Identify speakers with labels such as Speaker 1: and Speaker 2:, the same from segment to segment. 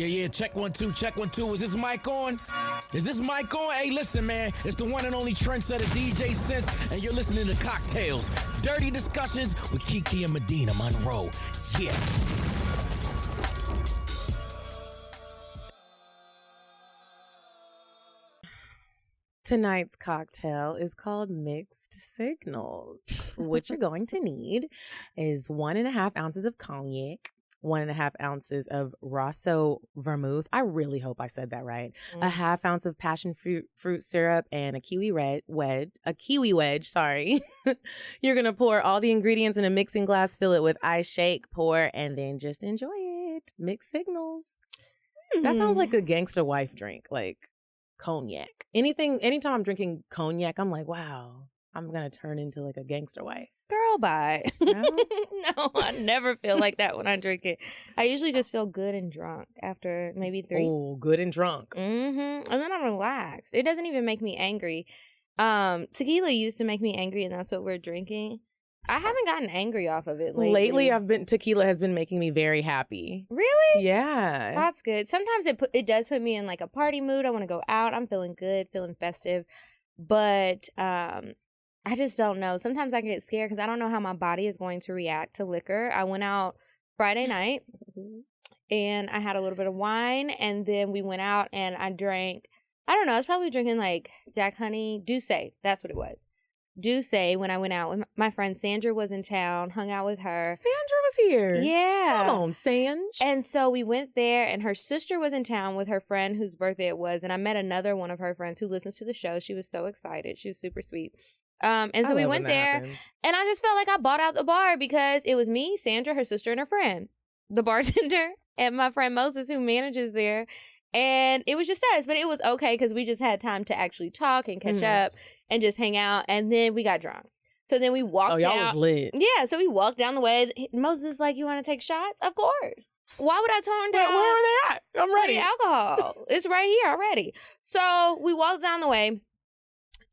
Speaker 1: Yeah, check 1 2, check 1 2. Is this mic on? Is this mic on? Hey, listen, man. It's the one and only trendsetter DJ Sense, and you're listening to Cocktails. Dirty discussions with Kiki and Medina Monroe. Yeah.
Speaker 2: Tonight's cocktail is called Mixed Signals. What you're going to need is 1.5 ounces of cognac, 1.5 ounces of Rosso vermouth. I really hope I said that right. A half ounce of passion fruit syrup and a kiwi wedge. Sorry. You're gonna pour all the ingredients in a mixing glass, fill it with ice, shake, pour, and then just enjoy it. Mixed Signals. That sounds like a gangster wife drink, like cognac. Anytime I'm drinking cognac, I'm like, wow, I'm gonna turn into like a gangster wife.
Speaker 3: Girl, bye.
Speaker 2: No?
Speaker 3: No, I never feel like that when I drink it. I usually just feel good and drunk after maybe 3.
Speaker 2: Oh, good and drunk.
Speaker 3: And then I'm relaxed. It doesn't even make me angry. Tequila used to make me angry, and that's what we're drinking. I haven't gotten angry off of it lately.
Speaker 2: Tequila has been making me very happy.
Speaker 3: Really?
Speaker 2: Yeah.
Speaker 3: That's good. Sometimes it does put me in like a party mood. I want to go out. I'm feeling good, feeling festive. But I just don't know. Sometimes I get scared because I don't know how my body is going to react to liquor. I went out Friday night and I had a little bit of wine, and then we went out and I drank, I don't know, I was probably drinking like Jack Honey, Douce. That's what it was. Douce when I went out with my friend Sandra was in town, hung out with her.
Speaker 2: Sandra was here.
Speaker 3: Yeah.
Speaker 2: Come on, Sanj.
Speaker 3: And so we went there, and her sister was in town with her friend whose birthday it was, and I met another one of her friends who listens to the show. She was so excited. She was super sweet. And so we went there, and I just felt like I bought out the bar because it was me, Sandra, her sister, and her friend, the bartender, and my friend Moses, who manages there. And it was just us, but it was okay because we just had time to actually talk and catch up and just hang out. And then we got drunk. So then we walked
Speaker 2: y'all was lit.
Speaker 3: Yeah, so we walked down the way. Moses is like, you want to take shots? Of course. Why would I turn down?
Speaker 2: Where are they at? I'm ready.
Speaker 3: Alcohol. It's right here already. So we walked down the way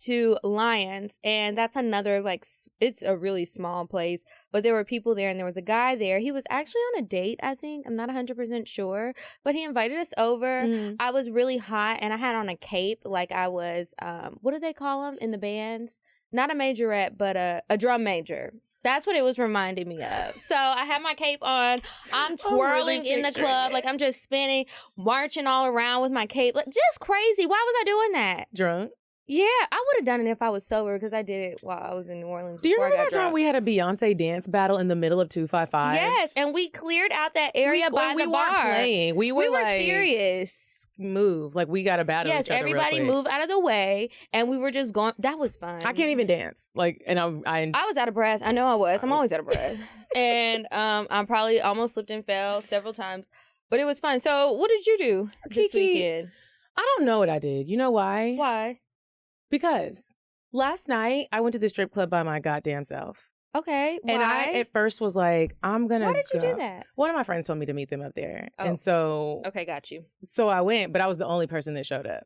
Speaker 3: to Lions, and that's another, like, it's a really small place, but there were people there, and there was a guy there. He was actually on a date, I think. I'm not 100% sure, but he invited us over. I was really hot, and I had on a cape like I was, what do they call them in the bands? Not a majorette, but a drum major. That's what it was reminding me of. So I had my cape on. I'm twirling in the club. Like, I'm just spinning, marching all around with my cape. Like, just crazy. Why was I doing that?
Speaker 2: Drunk?
Speaker 3: Yeah, I would have done it if I was sober because I did it while I was in New Orleans.
Speaker 2: Do you remember that time we had a Beyonce dance battle in the middle of 255?
Speaker 3: Yes, and we cleared out that area by the bar.
Speaker 2: We weren't playing. We were like,
Speaker 3: serious.
Speaker 2: Move. Like, we got to battle each other.
Speaker 3: Everybody moved out of the way, and we were just going. That was fun.
Speaker 2: I can't even dance. Like, and I
Speaker 3: was out of breath. I know I was. I'm always out of breath. And I probably almost slipped and fell several times. But it was fun. So what did you do this weekend?
Speaker 2: I don't know what I did. You know why?
Speaker 3: Why?
Speaker 2: Because last night I went to the strip club by my goddamn self.
Speaker 3: Okay. Why?
Speaker 2: And I at first was like, I'm going to
Speaker 3: Why did you do that?
Speaker 2: One of my friends told me to meet them up there.
Speaker 3: Oh.
Speaker 2: And so...
Speaker 3: Okay, got you.
Speaker 2: So I went, but I was the only person that showed up.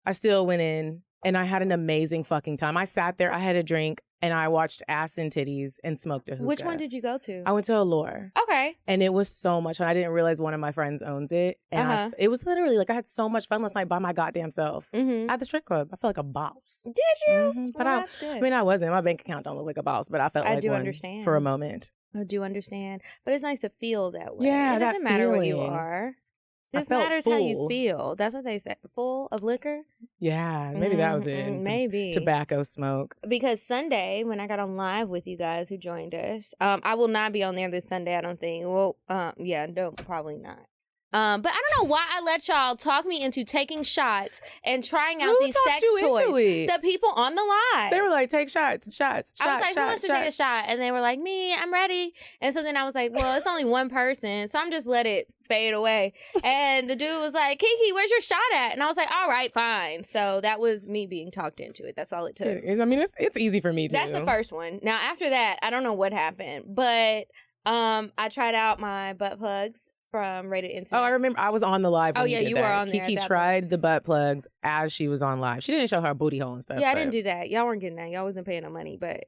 Speaker 2: I still went in and I had an amazing fucking time. I sat there, I had a drink, and I watched ass and titties and smoked a hookah.
Speaker 3: Which one did you go to?
Speaker 2: I went to Allure.
Speaker 3: Okay.
Speaker 2: And it was so much fun. I didn't realize one of my friends owns it. And it was literally like I had so much fun last night by my goddamn self at the strip club. I felt like a boss.
Speaker 3: Did you?
Speaker 2: But
Speaker 3: that's good.
Speaker 2: I mean, I wasn't. My bank account don't look like a boss, but I felt like one
Speaker 3: understand.
Speaker 2: For a moment.
Speaker 3: I do understand. But it's nice to feel that way.
Speaker 2: Yeah,
Speaker 3: it doesn't
Speaker 2: that
Speaker 3: matter what you
Speaker 2: feeling.
Speaker 3: are. This
Speaker 2: felt
Speaker 3: matters
Speaker 2: full.
Speaker 3: how you feel. That's what they say. Full of liquor?
Speaker 2: Yeah, maybe that was it.
Speaker 3: Maybe.
Speaker 2: Tobacco smoke.
Speaker 3: Because Sunday, when I got on live with you guys who joined us, I will not be on there this Sunday, I don't think. Well, probably not. But I don't know why I let y'all talk me into taking shots and trying out these sex toys. The people on the live.
Speaker 2: They were like, take shots. I was
Speaker 3: like, who wants to take a shot? And they were like, me, I'm ready. And so then I was like, well, it's only one person, so I'm just let it fade away. And the dude was like, Kiki, where's your shot at? And I was like, all right, fine. So that was me being talked into it. That's all it took.
Speaker 2: I mean, it's easy for me too.
Speaker 3: That's the first one. Now, after that, I don't know what happened, but I tried out my butt plugs from Rated Intimate.
Speaker 2: Oh, I remember. I was on the live. When
Speaker 3: you
Speaker 2: were
Speaker 3: on there.
Speaker 2: Kiki tried the butt plugs as she was on live. She didn't show her booty hole and stuff.
Speaker 3: Yeah, I didn't do that. Y'all weren't getting that. Y'all wasn't paying no money, but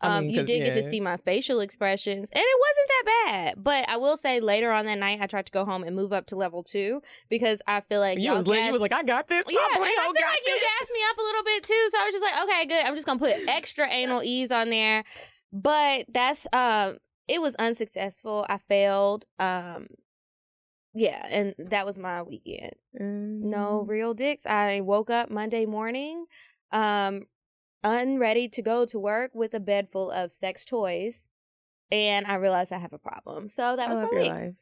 Speaker 3: You did get to see my facial expressions, and it wasn't that bad. But I will say, later on that night, I tried to go home and move up to level 2 because I feel like
Speaker 2: you was like, I got this.
Speaker 3: Yeah, and I feel like you gassed me up a little bit too. So I was just like, okay, good. I'm just gonna put extra anal ease on there. But that's it was unsuccessful. I failed. Yeah, and that was my weekend. No real dicks. I woke up Monday morning, unready to go to work with a bed full of sex toys, and I realized I have a problem. So that was my week. Life.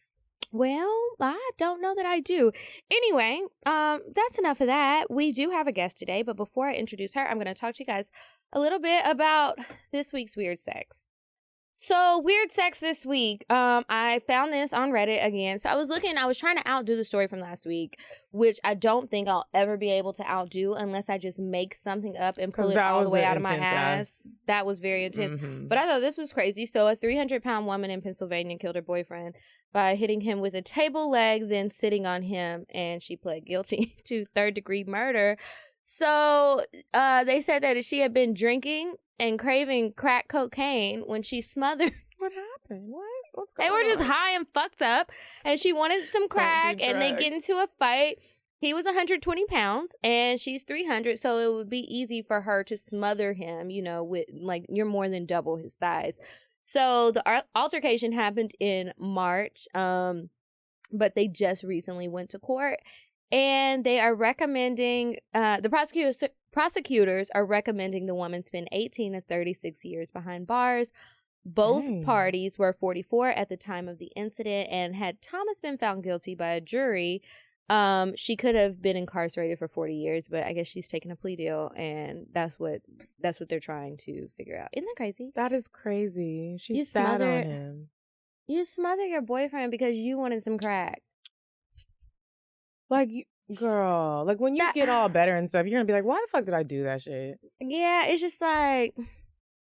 Speaker 3: Well, I don't know that I do. Anyway, that's enough of that. We do have a guest today, but before I introduce her, I'm going to talk to you guys a little bit about this week's weird sex. So, weird sex this week. I found this on Reddit again. So, I was trying to outdo the story from last week, which I don't think I'll ever be able to outdo unless I just make something up and pull it all the way out of my ass. That was very intense. Mm-hmm. But I thought this was crazy. So, a 300-pound woman in Pennsylvania killed her boyfriend by hitting him with a table leg, then sitting on him, and she pled guilty to third-degree murder. So, they said that she had been drinking and craving crack cocaine when she smothered.
Speaker 2: What happened? What's going
Speaker 3: on? They were just high and fucked up, and she wanted some crack, and they get into a fight. He was 120 pounds, and she's 300, so it would be easy for her to smother him, with, like, you're more than double his size. So the altercation happened in March, but they just recently went to court, and they are recommending, the prosecutors are recommending the woman spend 18 to 36 years behind bars. Both parties were 44 at the time of the incident, and had Thomas been found guilty by a jury, she could have been incarcerated for 40 years, but I guess she's taking a plea deal, and that's what they're trying to figure out. Isn't that crazy?
Speaker 2: That is crazy. She sat on him.
Speaker 3: You smother your boyfriend because you wanted some crack.
Speaker 2: Like, girl, like when you get all better and stuff, you're gonna be like, why the fuck did I do that shit?
Speaker 3: Yeah, it's just like,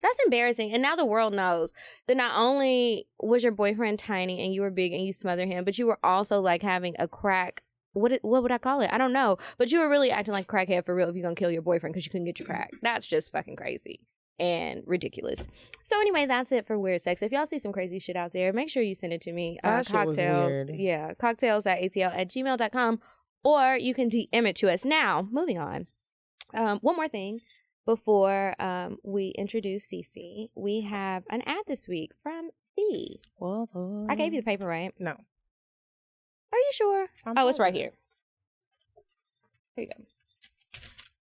Speaker 3: that's embarrassing. And now the world knows that not only was your boyfriend tiny and you were big and you smothered him, but you were also like having a crack. What would I call it? I don't know. But you were really acting like a crackhead for real if you're gonna kill your boyfriend because you couldn't get your crack. That's just fucking crazy and ridiculous. So anyway, that's it for weird sex. If y'all see some crazy shit out there, make sure you send it to me.
Speaker 2: That shit was weird.
Speaker 3: Yeah, cocktales.atl@gmail.com, or you can DM it to us. Now, moving on. One more thing before we introduce Cece. We have an ad this week from Fii. I gave you the paper, right?
Speaker 2: No.
Speaker 3: Are you sure? It's right here. Here you go.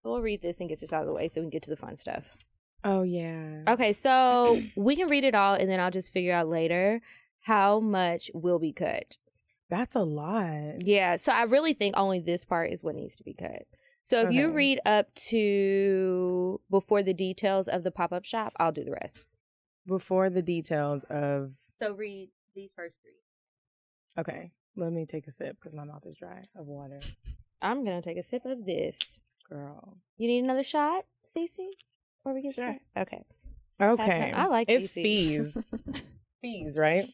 Speaker 3: We'll read this and get this out of the way so we can get to the fun stuff.
Speaker 2: Oh, yeah.
Speaker 3: Okay, so we can read it all, and then I'll just figure out later how much will be cut.
Speaker 2: That's a lot.
Speaker 3: Yeah, so I really think only this part is what needs to be cut. So if you read up to before the details of the pop-up shop, I'll do the rest.
Speaker 2: Before the details of...
Speaker 3: So read these first 3.
Speaker 2: Okay, let me take a sip because my mouth is dry of water.
Speaker 3: I'm going to take a sip of this.
Speaker 2: Girl.
Speaker 3: You need another shot, Cece? Or we get started? Okay.
Speaker 2: I
Speaker 3: like
Speaker 2: it's
Speaker 3: Cece.
Speaker 2: Fiis. Fiis, right?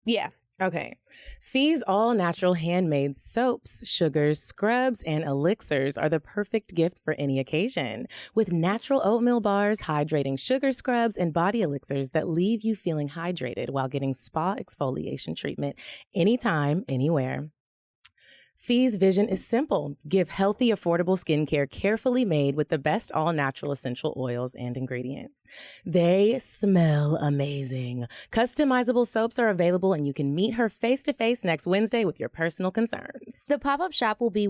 Speaker 3: Yeah.
Speaker 2: Okay. Fiis all-natural handmade soaps, sugars, scrubs, and elixirs are the perfect gift for any occasion. With natural oatmeal bars, hydrating sugar scrubs, and body elixirs that leave you feeling hydrated while getting spa exfoliation treatment anytime, anywhere. Fiis' vision is simple. Give healthy, affordable skincare carefully made with the best all-natural essential oils and ingredients. They smell amazing. Customizable soaps are available, and you can meet her face-to-face next Wednesday with your personal concerns.
Speaker 3: The pop-up shop will be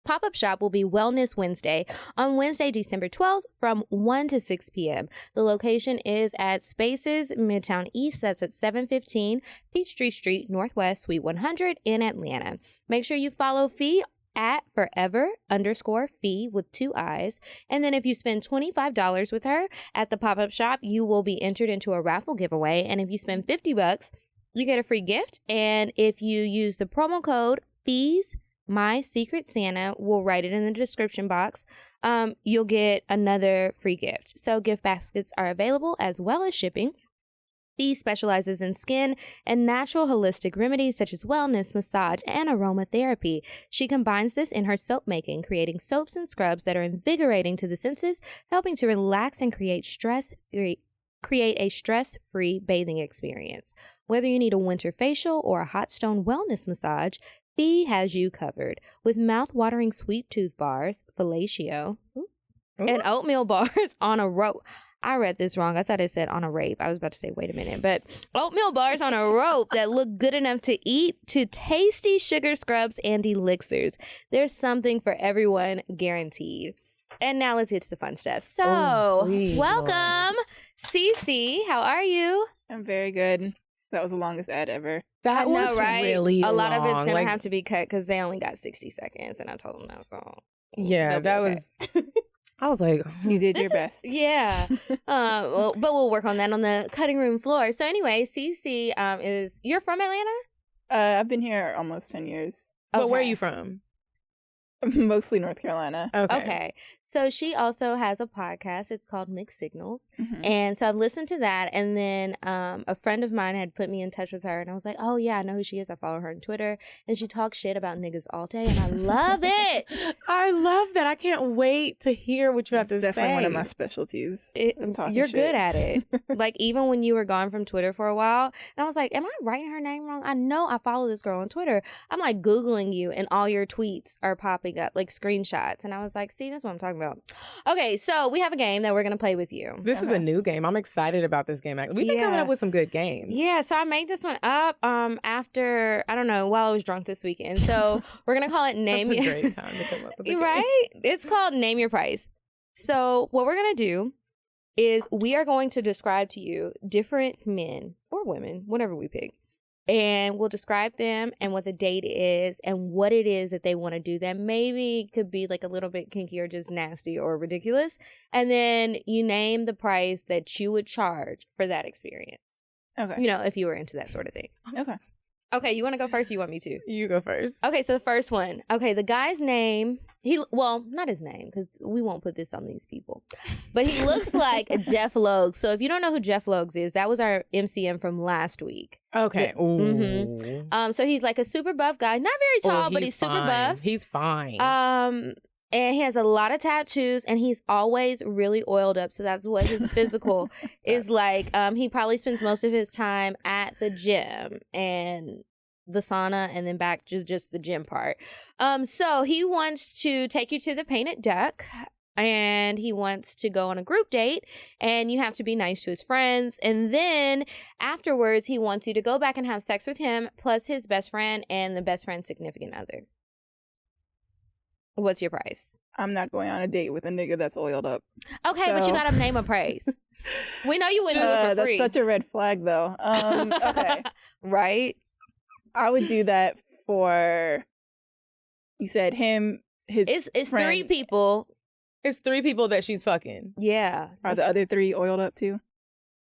Speaker 3: Pop-up shop will be Wellness Wednesday on Wednesday, December 12th from 1 to 6 p.m. The location is at Spaces, Midtown East. That's at 715 Peachtree Street Northwest, Suite 100 in Atlanta. Make sure you follow Fii at forever_Fii with 2 I's. And then if you spend $25 with her at the pop-up shop, you will be entered into a raffle giveaway. And if you spend $50, you get a free gift. And if you use the promo code FiisMySecretSanta, we'll write it in the description box, you'll get another free gift. So gift baskets are available as well as shipping. FiisMySecretSanta specializes in skin and natural holistic remedies such as wellness, massage, and aromatherapy. She combines this in her soap making, creating soaps and scrubs that are invigorating to the senses, helping to relax and create a stress-free bathing experience. Whether you need a winter facial or a hot stone wellness massage, Fii has you covered. With mouth-watering sweet tooth bars, fellatio, and oatmeal bars on a rope. I read this wrong. I thought it said on a rape. I was about to say, wait a minute. But oatmeal bars on a rope that look good enough to eat, to tasty sugar scrubs and elixirs. There's something for everyone, guaranteed. And now let's get to the fun stuff. So, welcome, Cece. How are you?
Speaker 4: I'm very good. That was the longest ad ever.
Speaker 2: That was really
Speaker 3: a lot of it's
Speaker 2: long.
Speaker 3: going to have to be cut because they only got 60 seconds. And I told them that. So,
Speaker 2: yeah, that was... I was like,
Speaker 4: you did your best.
Speaker 3: Yeah. But we'll work on that on the cutting room floor. So anyway, Cece you're from Atlanta?
Speaker 4: I've been here almost 10 years.
Speaker 2: But where are you from?
Speaker 4: Mostly North Carolina.
Speaker 3: Okay. So she also has a podcast. It's called Mixed Signals. Mm-hmm. And so I've listened to that. And then a friend of mine had put me in touch with her. And I was like, oh, yeah, I know who she is. I follow her on Twitter. And she talks shit about niggas all day. And I love it.
Speaker 2: I love that. I can't wait to hear what you have to say.
Speaker 4: It's definitely one of my specialties.
Speaker 3: You're good at it. Like, even when you were gone from Twitter for a while. And I was like, am I writing her name wrong? I know I follow this girl on Twitter. I'm like Googling you and all your tweets are popping up, like screenshots. And I was like, see, that's what I'm talking about. Okay, so we have a game that we're going to play with you.
Speaker 2: This is a new game. I'm excited about this game. We've been coming up with some good games.
Speaker 3: Yeah, so I made this one up after, I don't know, while I was drunk this weekend. So we're going to call it Name
Speaker 2: That's a great time to come up with a game.
Speaker 3: Right? It's called Name Your Price. So what we're going to do is we are going to describe to you different men or women, whatever we pick. And we'll describe them and what the date is and what it is that they want to do that maybe could be like a little bit kinky or just nasty or ridiculous. And then you name the price that you would charge for that experience. Okay. You know, if you were into that sort of thing.
Speaker 4: Okay.
Speaker 3: Okay, you want to go first or you want me to?
Speaker 2: You go first.
Speaker 3: Okay, so the first one. Okay, the guy's name, not his name, because we won't put this on these people. But he looks like Jeff Logue. So if you don't know who Jeff Logue is, that was our MCM from last week.
Speaker 2: Okay.
Speaker 3: Mm-hmm. So he's like a super buff guy. Not very tall, but he's super buff.
Speaker 2: He's fine.
Speaker 3: And he has a lot of tattoos, and he's always really oiled up. So that's what his physical is like. He probably spends most of his time at the gym and the sauna, and then back to just the gym part. So he wants to take you to the Painted Duck, and he wants to go on a group date, and you have to be nice to his friends. And then afterwards, he wants you to go back and have sex with him, plus his best friend and the best friend's significant other. What's your price?
Speaker 4: I'm not going on a date with a nigga that's oiled up.
Speaker 3: Okay, but you got to name a price. We know you wouldn't do it for free.
Speaker 4: That's such a red flag, though. Okay.
Speaker 3: Right?
Speaker 4: I would do that for, you said him, his
Speaker 3: It's
Speaker 4: friend.
Speaker 3: 3 people.
Speaker 2: It's 3 people that she's fucking.
Speaker 3: Yeah.
Speaker 4: Are the other 3 oiled up, too?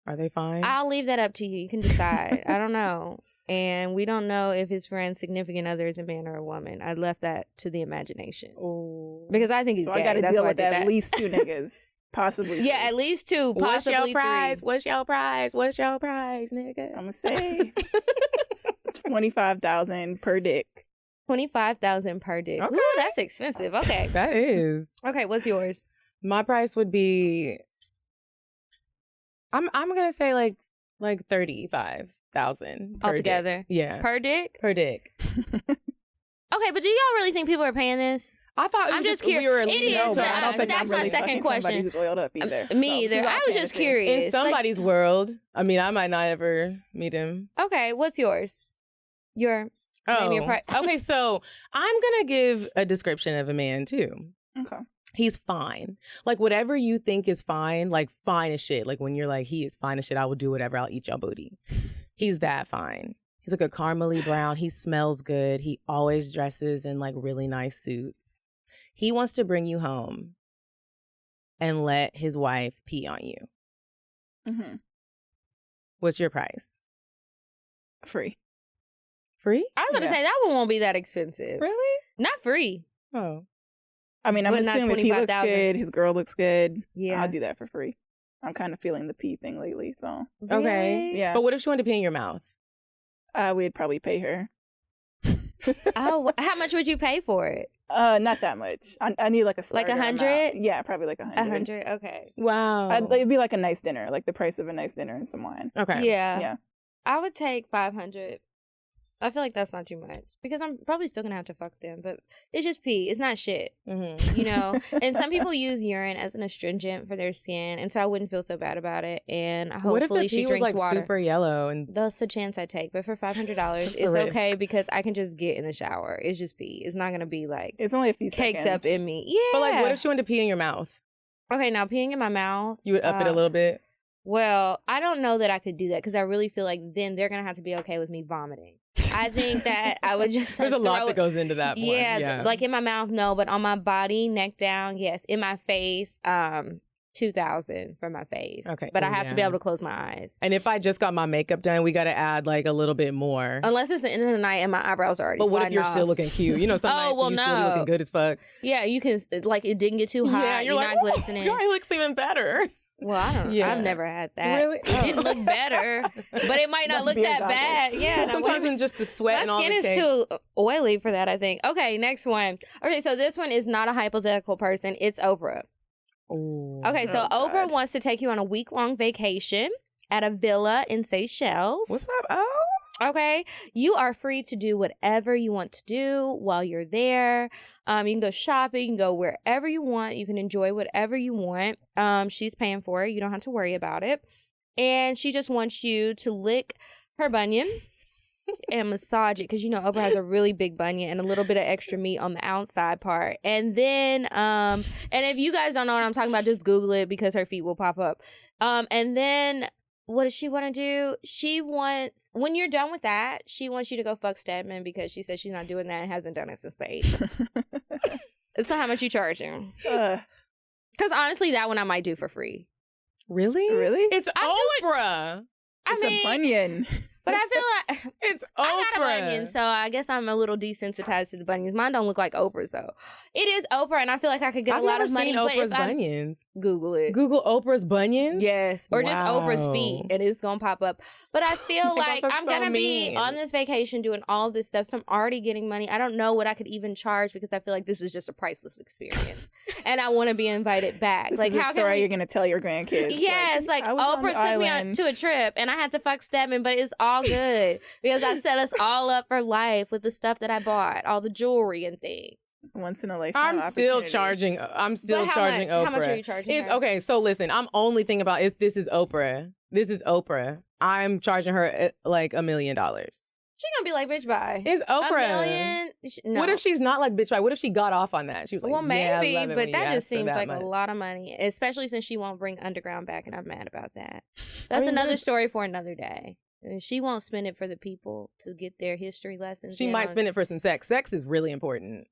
Speaker 2: Are they fine?
Speaker 3: I'll leave that up to you. You can decide. I don't know. And we don't know if his friend's significant other is a man or a woman. I left that to the imagination.
Speaker 2: Oh.
Speaker 3: Because I think he's
Speaker 4: so
Speaker 3: gay.
Speaker 4: I got to
Speaker 3: That's
Speaker 4: deal
Speaker 3: why
Speaker 4: with
Speaker 3: I did
Speaker 4: at least 2 niggas. Possibly.
Speaker 3: Yeah, at least 2. Possibly
Speaker 2: What's your price?
Speaker 3: 3.
Speaker 2: What's your price? What's your price, nigga?
Speaker 4: I'm going to say $25,000 per dick.
Speaker 3: $25,000 per dick.
Speaker 2: Okay.
Speaker 3: Ooh, that's expensive. Okay.
Speaker 2: That is.
Speaker 3: Okay, what's yours?
Speaker 2: My price would be, I'm gonna say like 35,000
Speaker 3: altogether.
Speaker 2: Dick. Yeah,
Speaker 3: Per dick.
Speaker 2: Okay,
Speaker 3: but do y'all really think people are paying this?
Speaker 2: I thought
Speaker 3: I'm just curious.
Speaker 2: We were
Speaker 3: It is,
Speaker 4: No, but I don't
Speaker 3: but
Speaker 4: think
Speaker 3: that's
Speaker 4: I'm
Speaker 3: my
Speaker 4: really
Speaker 3: second
Speaker 4: fucking
Speaker 3: question.
Speaker 4: somebody who's oiled up either.
Speaker 3: Me
Speaker 4: So,
Speaker 3: either. I was just curious.
Speaker 2: in somebody's world. I mean, I might not ever meet him.
Speaker 3: Okay, what's yours? Name your price.
Speaker 2: Okay, so I'm gonna give a description of a man too.
Speaker 4: Okay.
Speaker 2: He's fine. Like whatever you think is fine, like fine as shit. Like when you're like, he is fine as shit, I will do whatever, I'll eat y'all booty. He's that fine. He's like a caramely brown. He smells good. He always dresses in like really nice suits. He wants to bring you home and let his wife pee on you.
Speaker 4: Mm-hmm.
Speaker 2: What's your price?
Speaker 4: Free.
Speaker 2: Free?
Speaker 3: I was going to say that one won't be that expensive.
Speaker 2: Really?
Speaker 3: Not free.
Speaker 2: Oh.
Speaker 4: I mean, I'm
Speaker 3: But not
Speaker 4: assuming if he looks
Speaker 3: 25,000.
Speaker 4: good, his girl looks good.
Speaker 3: Yeah.
Speaker 4: I'll do that for free. I'm kind of feeling the pee thing lately. So
Speaker 2: Okay.
Speaker 4: yeah.
Speaker 2: But what if she wanted to pee in your mouth?
Speaker 4: We'd probably pay her.
Speaker 3: Oh, how much would you pay for it?
Speaker 4: Not that much. I need like a
Speaker 3: Like
Speaker 4: starter
Speaker 3: 100?
Speaker 4: amount. Yeah, probably like 100.
Speaker 3: 100. Okay.
Speaker 2: Wow.
Speaker 4: It'd be like a nice dinner, like the price of a nice dinner and some wine.
Speaker 2: Okay.
Speaker 3: Yeah.
Speaker 4: Yeah.
Speaker 3: I would take 500. I feel like that's not too much because I'm probably still gonna have to fuck them, but it's just pee. It's not shit,
Speaker 2: Mm-hmm.
Speaker 3: you know. And some people use urine as an astringent for their skin, and so I wouldn't feel so bad about it. And
Speaker 2: What if
Speaker 3: hopefully
Speaker 2: the
Speaker 3: she
Speaker 2: pee was
Speaker 3: drinks
Speaker 2: like
Speaker 3: water.
Speaker 2: super yellow and
Speaker 3: That's a chance I take, but for $500,
Speaker 2: It's a
Speaker 3: it's okay
Speaker 2: risk.
Speaker 3: because I can just get in the shower. It's just pee. It's not gonna be like
Speaker 4: It's only a few
Speaker 3: caked
Speaker 4: seconds.
Speaker 3: up in me. Yeah.
Speaker 2: But like, what if she wanted to pee in your mouth?
Speaker 3: Okay, now peeing in my mouth.
Speaker 2: You would up it a little bit.
Speaker 3: Well, I don't know that I could do that because I really feel like then they're gonna have to be okay with me vomiting. I think that I would just
Speaker 2: There's a
Speaker 3: like,
Speaker 2: lot
Speaker 3: throw
Speaker 2: that
Speaker 3: it-
Speaker 2: goes into that one.
Speaker 3: Yeah, like in my mouth, no, but on my body, neck down, yes. In my face, 2,000 for my face.
Speaker 2: Okay,
Speaker 3: but I
Speaker 2: cool,
Speaker 3: have to be
Speaker 2: yeah.
Speaker 3: able to close my eyes.
Speaker 2: And if I just got my makeup done, we got to add like a little bit more.
Speaker 3: Unless it's the end of the night and my eyebrows are already.
Speaker 2: But what if
Speaker 3: sliding
Speaker 2: you're
Speaker 3: off.
Speaker 2: still looking cute? You know, some nights
Speaker 3: well,
Speaker 2: you still be
Speaker 3: no.
Speaker 2: looking good as fuck.
Speaker 3: Yeah, you can like it didn't get too hot.
Speaker 2: Yeah,
Speaker 3: you're
Speaker 2: like,
Speaker 3: not glistening.
Speaker 2: Your eye looks even better.
Speaker 3: Well, I don't.
Speaker 2: Yeah.
Speaker 3: I've never had that.
Speaker 4: Really?
Speaker 3: It didn't look better, but it might not
Speaker 4: That's
Speaker 3: look
Speaker 4: beer
Speaker 3: that bad.
Speaker 4: goggles.
Speaker 3: Yeah, no,
Speaker 2: Sometimes
Speaker 3: what-
Speaker 2: when just the sweat
Speaker 3: my
Speaker 2: and all
Speaker 3: skin
Speaker 2: the
Speaker 3: is
Speaker 2: cake.
Speaker 3: too oily for that, I think. Okay, next one. Okay, so this one is not a hypothetical person. It's Oprah.
Speaker 2: Ooh.
Speaker 3: Okay, so
Speaker 4: Oh,
Speaker 3: Oprah
Speaker 4: God.
Speaker 3: wants to take you on a week-long vacation at a villa in Seychelles.
Speaker 2: What's up? Oh.
Speaker 3: Okay, you are free to do whatever you want to do while you're there. You can go shopping, you can go wherever you want. You can enjoy whatever you want. She's paying for it. You don't have to worry about it. And she just wants you to lick her bunion and massage it because you know Oprah has a really big bunion and a little bit of extra meat on the outside part. And then, and if you guys don't know what I'm talking about, just Google it because her feet will pop up. And then. What does she want to do? She wants, when you're done with that, she wants you to go fuck Stedman because she says she's not doing that and hasn't done it since the 80s. So how much you charging? Because honestly, that one I might do for free.
Speaker 2: Really?
Speaker 4: Really?
Speaker 2: It's Oprah.
Speaker 4: It's a bunion.
Speaker 3: But I feel like
Speaker 2: It's Oprah.
Speaker 3: I got a bunion, so I guess I'm a little desensitized to the bunions. Mine don't look like Oprah's though. It is Oprah, and I feel like I could get
Speaker 2: I've
Speaker 3: a lot
Speaker 2: never
Speaker 3: of money.
Speaker 2: seen
Speaker 3: But
Speaker 2: Oprah's
Speaker 3: if I
Speaker 2: bunions.
Speaker 3: Google it.
Speaker 2: Google Oprah's bunions?
Speaker 3: Yes, or just Oprah's feet,
Speaker 2: Wow.
Speaker 3: and it's gonna pop up. But I feel
Speaker 2: Oh my
Speaker 3: like
Speaker 2: gosh, that's
Speaker 3: I'm
Speaker 2: so
Speaker 3: gonna be
Speaker 2: mean.
Speaker 3: on this vacation doing all of this stuff, so I'm already getting money. I don't know what I could even charge because I feel like this is just a priceless experience, and I want to be invited back. Like,
Speaker 4: This is
Speaker 3: how
Speaker 4: a
Speaker 3: can
Speaker 4: story
Speaker 3: we?
Speaker 4: you're gonna tell your grandkids.
Speaker 3: Yes, like
Speaker 4: I was on
Speaker 3: Oprah
Speaker 4: the
Speaker 3: took me on
Speaker 4: island.
Speaker 3: to a trip, and I had to fuck Stedman, but it's all good because I set us all up for life with the stuff that I bought, all the jewelry and things.
Speaker 4: Once in a lifetime.
Speaker 2: I'm still
Speaker 4: opportunity.
Speaker 2: charging. I'm still
Speaker 3: But
Speaker 2: charging
Speaker 3: much?
Speaker 2: Oprah.
Speaker 3: How much are you charging?
Speaker 2: It's
Speaker 3: her?
Speaker 2: okay. So listen, I'm only thinking about if this is Oprah. This is Oprah. I'm charging her like $1 million.
Speaker 3: She gonna be like, bitch, bye.
Speaker 2: It's Oprah.
Speaker 3: $1 million? No.
Speaker 2: What if she's not like bitch? Right? What if she got off on that? She was like,
Speaker 3: Well,
Speaker 2: yeah, I
Speaker 3: maybe,
Speaker 2: love it when
Speaker 3: but
Speaker 2: you
Speaker 3: that
Speaker 2: ask
Speaker 3: just
Speaker 2: for
Speaker 3: seems
Speaker 2: that
Speaker 3: like
Speaker 2: much.
Speaker 3: a lot of money, especially since she won't bring Underground back, and I'm mad about that. That's
Speaker 2: mean,
Speaker 3: another
Speaker 2: there's-
Speaker 3: story for another day. And she won't spend it for the people to get their history lessons.
Speaker 2: She might spend it for some sex. Sex is really important.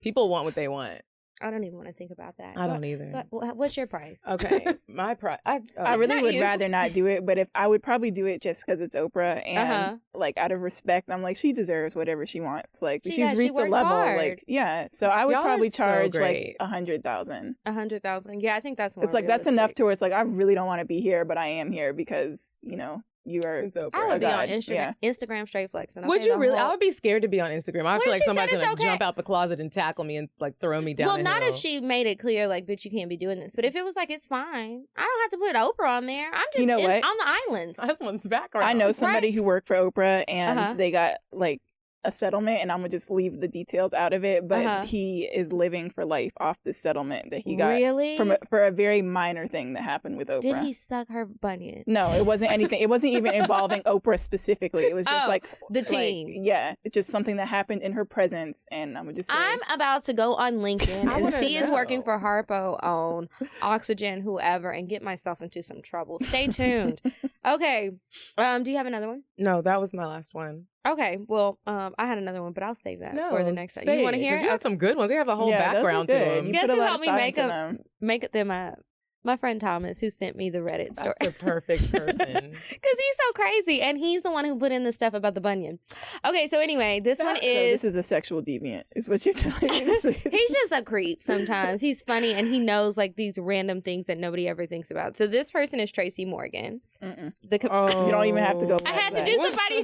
Speaker 2: People want what they want.
Speaker 3: I don't even want to think about that.
Speaker 2: I don't either.
Speaker 3: What's your price?
Speaker 2: Okay, my price.
Speaker 4: I really
Speaker 3: Not
Speaker 4: would
Speaker 3: you.
Speaker 4: rather not do it, but if I would probably do it just because it's Oprah and like out of respect, I'm like she deserves whatever she wants. Like
Speaker 3: She
Speaker 4: she's
Speaker 3: does. She
Speaker 4: reached a
Speaker 3: works
Speaker 4: level,
Speaker 3: hard.
Speaker 4: like yeah. So I would
Speaker 2: Y'all are
Speaker 4: probably
Speaker 2: so
Speaker 4: charge like
Speaker 2: great.
Speaker 4: 100,000.
Speaker 3: 100,000. Yeah, I think that's more
Speaker 4: It's like that's enough
Speaker 3: realistic.
Speaker 4: to where it's like I really don't want to be here, but I am here because you know you are.
Speaker 2: It's Oprah.
Speaker 3: I would be on
Speaker 4: God,
Speaker 3: Instagram,
Speaker 4: yeah.
Speaker 3: Instagram straight flexing.
Speaker 2: Would
Speaker 3: okay,
Speaker 2: you
Speaker 3: the
Speaker 2: really?
Speaker 3: whole-
Speaker 2: I would be scared to be on Instagram. I
Speaker 3: What
Speaker 2: feel
Speaker 3: if
Speaker 2: like
Speaker 3: she
Speaker 2: somebody's
Speaker 3: said it's
Speaker 2: gonna
Speaker 3: okay?
Speaker 2: jump out the closet and tackle me and like throw me down.
Speaker 3: Well,
Speaker 2: the
Speaker 3: not
Speaker 2: hill.
Speaker 3: if she made it clear, like, bitch, you can't be doing this. But if it was like, it's fine. I don't have to put Oprah on there. I'm just
Speaker 4: You know what?
Speaker 3: on the islands.
Speaker 2: I just want the background.
Speaker 4: I know somebody who worked for Oprah and
Speaker 3: Uh-huh.
Speaker 4: they got like a settlement, and I'm gonna just leave the details out of it. But
Speaker 3: Uh-huh.
Speaker 4: he is living for life off this settlement that he got
Speaker 3: Really?
Speaker 4: for a very minor thing that happened with Oprah.
Speaker 3: Did he suck her bunion?
Speaker 4: No, it wasn't anything. It wasn't even involving Oprah specifically. It was just
Speaker 3: Oh,
Speaker 4: like
Speaker 3: the
Speaker 4: like,
Speaker 3: team.
Speaker 4: yeah, it's just something that happened in her presence, and I would just say,
Speaker 3: I'm about to go on LinkedIn
Speaker 2: I
Speaker 3: and
Speaker 2: wanna
Speaker 3: see is working
Speaker 2: know.
Speaker 3: for Harpo on Oxygen, whoever, and get myself into some trouble. Stay tuned. Okay. Do you have another one?
Speaker 2: No, that was my last one.
Speaker 3: Okay. Well, I had another one, but I'll save that
Speaker 2: No,
Speaker 3: for the next time.
Speaker 2: say
Speaker 3: You want to
Speaker 2: it,
Speaker 3: hear
Speaker 2: 'cause
Speaker 3: it?
Speaker 2: You had some good ones. They have a whole
Speaker 4: yeah, those were
Speaker 2: background to
Speaker 4: good.
Speaker 2: them.
Speaker 4: You
Speaker 3: Guess
Speaker 4: put a
Speaker 3: who
Speaker 4: lot
Speaker 3: helped
Speaker 4: of
Speaker 3: me
Speaker 4: thought into them.
Speaker 3: make them up? My friend Thomas, who sent me the Reddit story.
Speaker 2: That's the perfect person.
Speaker 3: Because he's so crazy. And he's the one who put in the stuff about the bunion. Okay, so anyway, this is
Speaker 4: a sexual deviant, is what you're telling me.
Speaker 3: He's just a creep sometimes. He's funny, and he knows, like, these random things that nobody ever thinks about. So this person is Tracy Morgan.
Speaker 4: You don't even have to go.
Speaker 3: I had to do somebody.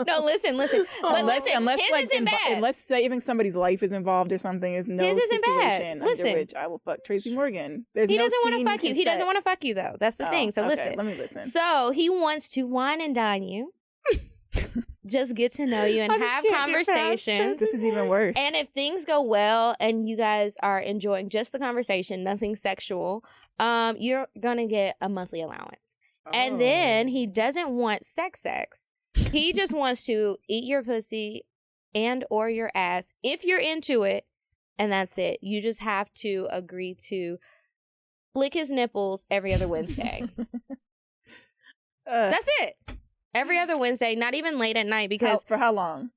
Speaker 3: No, listen. But
Speaker 4: unless
Speaker 3: his
Speaker 4: like
Speaker 3: isn't bad.
Speaker 4: unless saving somebody's life is involved or something, is no
Speaker 3: His isn't bad.
Speaker 4: situation
Speaker 3: Listen.
Speaker 4: under which I will fuck Tracy Morgan. There's
Speaker 3: He
Speaker 4: no
Speaker 3: doesn't want
Speaker 4: scene
Speaker 3: to fuck you. He
Speaker 4: can
Speaker 3: doesn't
Speaker 4: set.
Speaker 3: want to fuck you, though. That's the thing. So
Speaker 4: okay,
Speaker 3: listen.
Speaker 4: let me listen.
Speaker 3: So he wants to wine and dine you. Just get to know you and have conversations.
Speaker 4: This is even worse.
Speaker 3: And if things go well and you guys are enjoying just the conversation, nothing sexual, you're gonna get a monthly allowance. And then he doesn't want sex. He just wants to eat your pussy and or your ass if you're into it, and that's it. You just have to agree to flick his nipples every other Wednesday. That's it. Every other Wednesday, not even late at night, because
Speaker 4: for how long?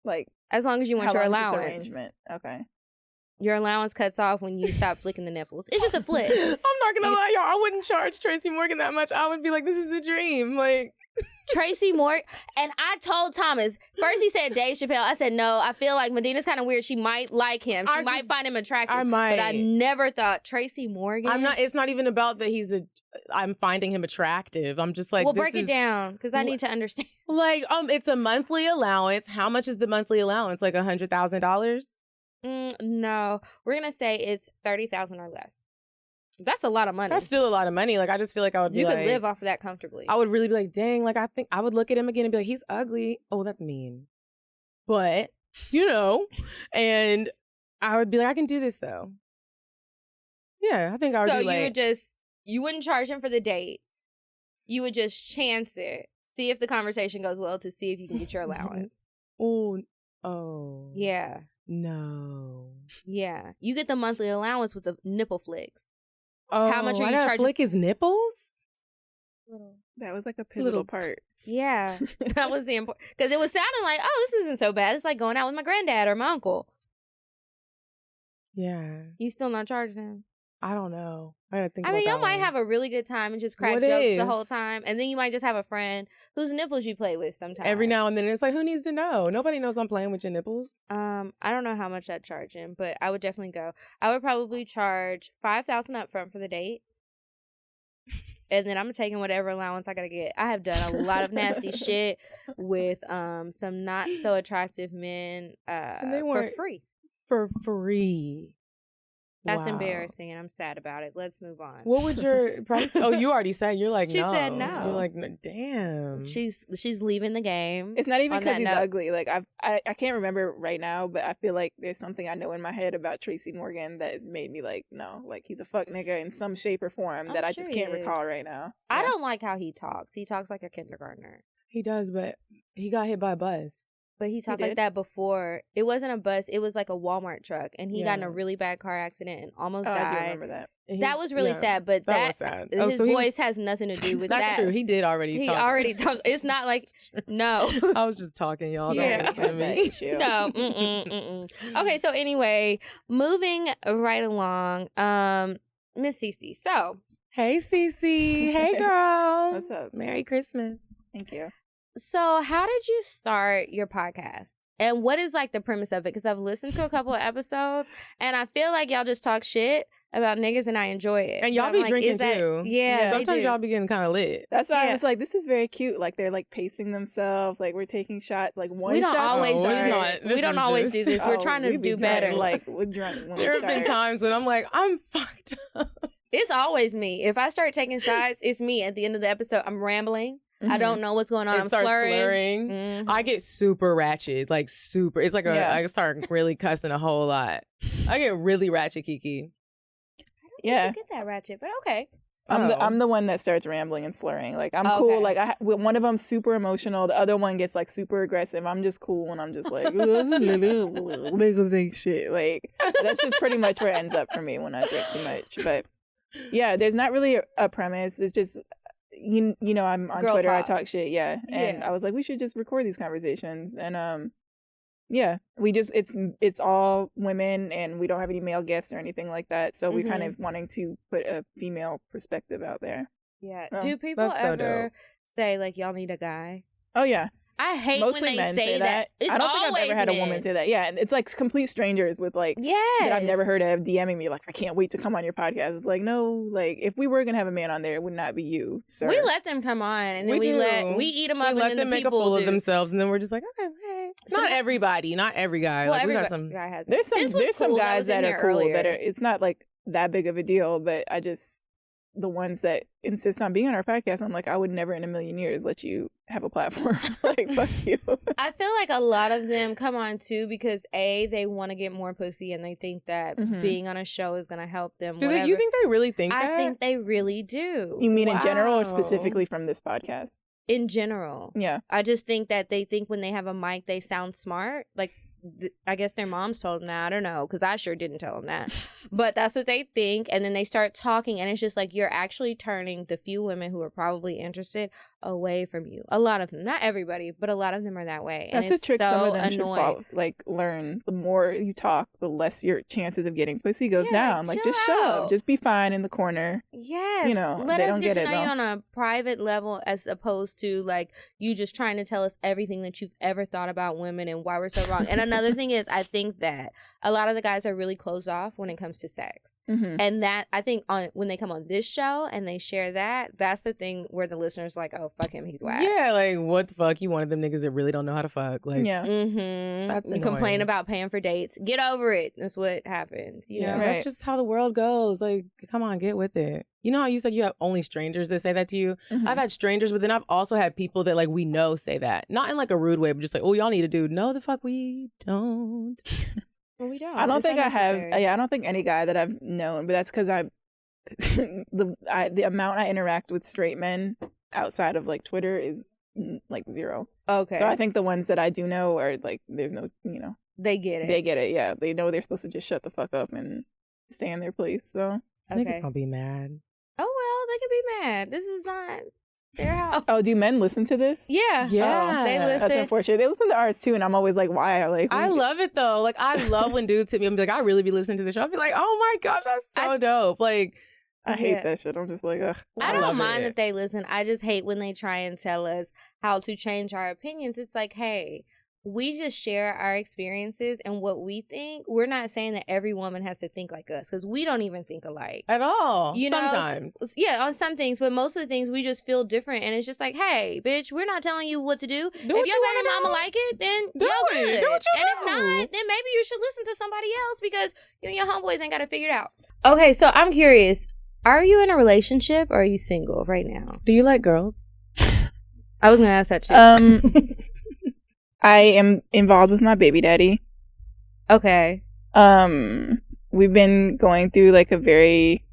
Speaker 4: Like,
Speaker 3: as long as you want your allowance.
Speaker 4: Arrangement. Okay.
Speaker 3: Your allowance cuts off when you stop flicking the nipples. It's just a flick.
Speaker 2: I'm not gonna lie, y'all. I wouldn't charge Tracy Morgan that much. I would be like, this is a dream. Like,
Speaker 3: Tracy Morgan. And I told Thomas, first he said Dave Chappelle. I said, no, I feel like Medina's kind of weird. She might like him. She might find him attractive.
Speaker 2: I might.
Speaker 3: But I never thought Tracy Morgan.
Speaker 2: It's not even about that I'm finding him attractive. I'm just like,
Speaker 3: well, break it down, because I need to understand.
Speaker 2: Like, it's a monthly allowance. How much is the monthly allowance? Like $100,000?
Speaker 3: No, we're gonna say it's 30,000 or less. That's a lot of money.
Speaker 2: That's still a lot of money. Like, I just feel like I would be
Speaker 3: you
Speaker 2: like,
Speaker 3: could live off of that comfortably.
Speaker 2: I would really be like, dang, like, I think I would look at him again and be like, he's ugly. Oh, that's mean. But, and I would be like, I can do this though. Yeah, I think I would
Speaker 3: so
Speaker 2: be like.
Speaker 3: you wouldn't charge him for the dates. You would just chance it. See if the conversation goes well to see if you can get your allowance.
Speaker 2: Oh.
Speaker 3: Yeah.
Speaker 2: No.
Speaker 3: Yeah. You get the monthly allowance with the nipple flicks.
Speaker 2: Oh,
Speaker 3: how much are you charging?
Speaker 2: Flick his nipples?
Speaker 4: That was like a pivotal part.
Speaker 3: Yeah. That was the important. Because it was sounding like, oh, this isn't so bad. It's like going out with my granddad or my uncle.
Speaker 2: Yeah.
Speaker 3: You still not charging him?
Speaker 2: I don't know. I gotta think
Speaker 3: I
Speaker 2: about
Speaker 3: mean, y'all
Speaker 2: that
Speaker 3: might
Speaker 2: one.
Speaker 3: have a really good time and just crack jokes the whole time. And then you might just have a friend whose nipples you play with sometimes.
Speaker 2: Every now and then. It's like, who needs to know? Nobody knows I'm playing with your nipples.
Speaker 3: I don't know how much I'd charge him, but I would definitely go. I would probably charge $5,000 up front for the date. And then I'm taking whatever allowance I gotta get. I have done a lot of nasty shit with some not so attractive men for free.
Speaker 2: For free.
Speaker 3: That's embarrassing, and I'm sad about it. Let's move on.
Speaker 2: What would your price? Oh, you already said. You're like,
Speaker 3: she
Speaker 2: no.
Speaker 3: said no.
Speaker 2: You're like, no, damn.
Speaker 3: She's leaving the game.
Speaker 4: It's not even because he's ugly. Like, I can't remember right now, but I feel like there's something I know in my head about Tracy Morgan that has made me like, no, like he's a fuck nigga in some shape or form that I just can't recall right now.
Speaker 3: I don't like how he talks. He talks like a kindergartner.
Speaker 2: He does, but he got hit by a bus.
Speaker 3: But he talked like that before. It wasn't a bus. It was like a Walmart truck. And he got in a really bad car accident and almost died.
Speaker 4: I do remember that.
Speaker 3: That was really sad. But that was sad. His voice has nothing to do with that.
Speaker 2: That's true. He did already talk.
Speaker 3: He already talked. It's not like, no.
Speaker 2: I was just talking, y'all.
Speaker 3: Yeah.
Speaker 2: Don't me.
Speaker 3: No. Okay, so anyway, moving right along. Miss Cece. So.
Speaker 2: Hey, Cece. Hey, girl.
Speaker 4: What's up?
Speaker 2: Merry Christmas.
Speaker 4: Thank you.
Speaker 3: So how did you start your podcast? And what is like the premise of it? Because I've listened to a couple of episodes and I feel like y'all just talk shit about niggas and I enjoy it.
Speaker 2: And y'all be drinking too.
Speaker 3: Yeah.
Speaker 2: Sometimes y'all be getting kind of lit.
Speaker 4: That's why I was like, this is very cute. Like they're like pacing themselves. Like we're taking shots. Like one
Speaker 3: we don't
Speaker 4: shot.
Speaker 3: Always do this. We don't always do this. We're trying to do better.
Speaker 4: Like we're drunk.
Speaker 2: There have been times when I'm like, I'm fucked up.
Speaker 3: It's always me. If I start taking shots, it's me. At the end of the episode, I'm rambling. Mm-hmm. I don't know what's going on. I'm slurring.
Speaker 2: Mm-hmm. I get super ratchet, like super. It's like I start really cussing a whole lot. I get really ratchet, Kiki.
Speaker 3: I don't get that ratchet, but okay.
Speaker 4: I'm the one that starts rambling and slurring. Like I'm cool. Like one of them's super emotional. The other one gets like super aggressive. I'm just cool and I'm just like niggas ain't shit. Like that's just pretty much where it ends up for me when I drink too much. But yeah, there's not really a premise. It's just. You know, I'm on Girl Twitter. Talk. I talk shit, and I was like, we should just record these conversations, and Yeah, we just it's all women, and we don't have any male guests or anything like that. So we're kind of wanting to put a female perspective out there.
Speaker 3: Yeah.
Speaker 4: Oh,
Speaker 3: Do people
Speaker 2: that's so
Speaker 3: ever
Speaker 2: dope.
Speaker 3: say like y'all need a guy?
Speaker 4: Oh yeah,
Speaker 3: I hate
Speaker 4: mostly
Speaker 3: when they
Speaker 4: men
Speaker 3: say that. It's
Speaker 4: I don't think I've
Speaker 3: always
Speaker 4: ever had a
Speaker 3: men.
Speaker 4: woman say that. Yeah, and it's like complete strangers with like that I've never heard of DMing me like, I can't wait to come on your podcast. It's like, no, like if we were gonna have a man on there, it would not be you, sir.
Speaker 3: We let them come on, and then we eat them up,
Speaker 2: We let
Speaker 3: and then
Speaker 2: them
Speaker 3: the
Speaker 2: make a
Speaker 3: people
Speaker 2: fool
Speaker 3: do.
Speaker 2: of themselves, and then we're just like, okay, hey. Not everybody, not every guy.
Speaker 3: Well,
Speaker 2: like, we got
Speaker 3: every
Speaker 2: some.
Speaker 3: guy has.
Speaker 4: There's some
Speaker 3: cool,
Speaker 4: guys that
Speaker 3: was in
Speaker 4: are
Speaker 3: there
Speaker 4: cool
Speaker 3: earlier.
Speaker 4: that are. It's not like that big of a deal, but I just the ones that insist on being on our podcast, I'm like, I would never in a million years let you have a platform. Like, fuck you.
Speaker 3: I feel like a lot of them come on too because they want to get more pussy, and they think that being on a show is gonna help them.
Speaker 2: Do you think they really think that?
Speaker 3: I think they really do.
Speaker 4: You mean in general or
Speaker 2: Wow.
Speaker 4: specifically from this podcast?
Speaker 3: In general.
Speaker 4: Yeah.
Speaker 3: I just think that they think when they have a mic, they sound smart. Like, I guess their moms told them that. I don't know, because I sure didn't tell them that. But that's what they think. And then they start talking, and it's just like you're actually turning the few women who are probably interested away from you. A lot of them. Not everybody, but a lot of them are that way.
Speaker 4: That's
Speaker 3: and
Speaker 4: a
Speaker 3: it's
Speaker 4: trick
Speaker 3: so
Speaker 4: some of them
Speaker 3: annoying.
Speaker 4: should learn. The more you talk, the less your chances of getting pussy goes down. Like, just
Speaker 3: chill
Speaker 4: shut
Speaker 3: out.
Speaker 4: up. Just be fine in the corner.
Speaker 3: Yes.
Speaker 4: You know,
Speaker 3: let
Speaker 4: they
Speaker 3: us
Speaker 4: don't
Speaker 3: get
Speaker 4: get
Speaker 3: to
Speaker 4: it,
Speaker 3: know you
Speaker 4: though.
Speaker 3: on a private level as opposed to like you just trying to tell us everything that you've ever thought about women and why we're so wrong. And another thing is, I think that a lot of the guys are really closed off when it comes to sex.
Speaker 4: Mm-hmm.
Speaker 3: And that, I think, when they come on this show and they share that, that's the thing where the listeners like, oh, fuck him, he's whack.
Speaker 2: Yeah, like what the fuck? You one of them niggas that really don't know how to fuck. Like,
Speaker 4: Yeah.
Speaker 3: Mm-hmm.
Speaker 2: That's
Speaker 3: and complain
Speaker 2: annoying.
Speaker 3: about paying for dates. Get over it. That's what happens. You know.
Speaker 4: Right.
Speaker 2: That's just how the world goes. Like, come on, get with it. You know how you said you have only strangers that say that to you?
Speaker 4: Mhm.
Speaker 2: I've had strangers, but then I've also had people that like we know say that. Not in like a rude way, but just like, oh, y'all need a dude. No, the fuck we don't.
Speaker 3: Well, we don't.
Speaker 4: I don't
Speaker 3: It's
Speaker 4: think I have.
Speaker 3: unnecessary.
Speaker 4: Yeah, I don't think any guy that I've known, but that's because the amount I interact with straight men outside of like Twitter is like zero.
Speaker 3: Okay.
Speaker 4: So I think the ones that I do know are like, there's no,
Speaker 3: they get it.
Speaker 4: they get it. Yeah, they know they're supposed to just shut the fuck up and stay in their place. So
Speaker 2: Niggas
Speaker 3: Okay.
Speaker 2: gonna be mad.
Speaker 3: Oh well, they can be mad. This is not their house.
Speaker 4: oh, do men listen to this?
Speaker 3: Yeah.
Speaker 2: Yeah.
Speaker 3: They
Speaker 4: That's
Speaker 3: listen.
Speaker 4: unfortunate. They listen to ours too, and I'm always like, why? Like,
Speaker 2: I love it though. Like I love when dudes hit me and be like, I really be listening to the show. I'll be like, oh my gosh, that's so dope. Like
Speaker 4: I hate
Speaker 3: Yeah.
Speaker 4: that shit. I'm just like, ugh.
Speaker 3: I
Speaker 2: love
Speaker 3: don't mind
Speaker 2: it.
Speaker 3: that they listen. I just hate when they try and tell us how to change our opinions. It's like, hey, we just share our experiences and what we think. We're not saying that every woman has to think like us because we don't even think alike.
Speaker 2: at all.
Speaker 3: You know,
Speaker 2: Sometimes.
Speaker 3: Yeah, on some things, but most of the things we just feel different, and it's just like, hey, bitch, we're not telling you what to do.
Speaker 2: Do
Speaker 3: If
Speaker 2: what
Speaker 3: your
Speaker 2: you
Speaker 3: baby
Speaker 2: wanna
Speaker 3: mama
Speaker 2: do.
Speaker 3: like it, then
Speaker 2: Do
Speaker 3: y'all
Speaker 2: it.
Speaker 3: good.
Speaker 2: Do what you
Speaker 3: and if
Speaker 2: do.
Speaker 3: not, then maybe you should listen to somebody else because you and your homeboys ain't got it figured out. Okay, so I'm curious. Are you in a relationship or are you single right now?
Speaker 2: Do you like girls?
Speaker 3: I was gonna ask that too.
Speaker 4: I am involved with my baby daddy.
Speaker 3: Okay.
Speaker 4: We've been going through like a very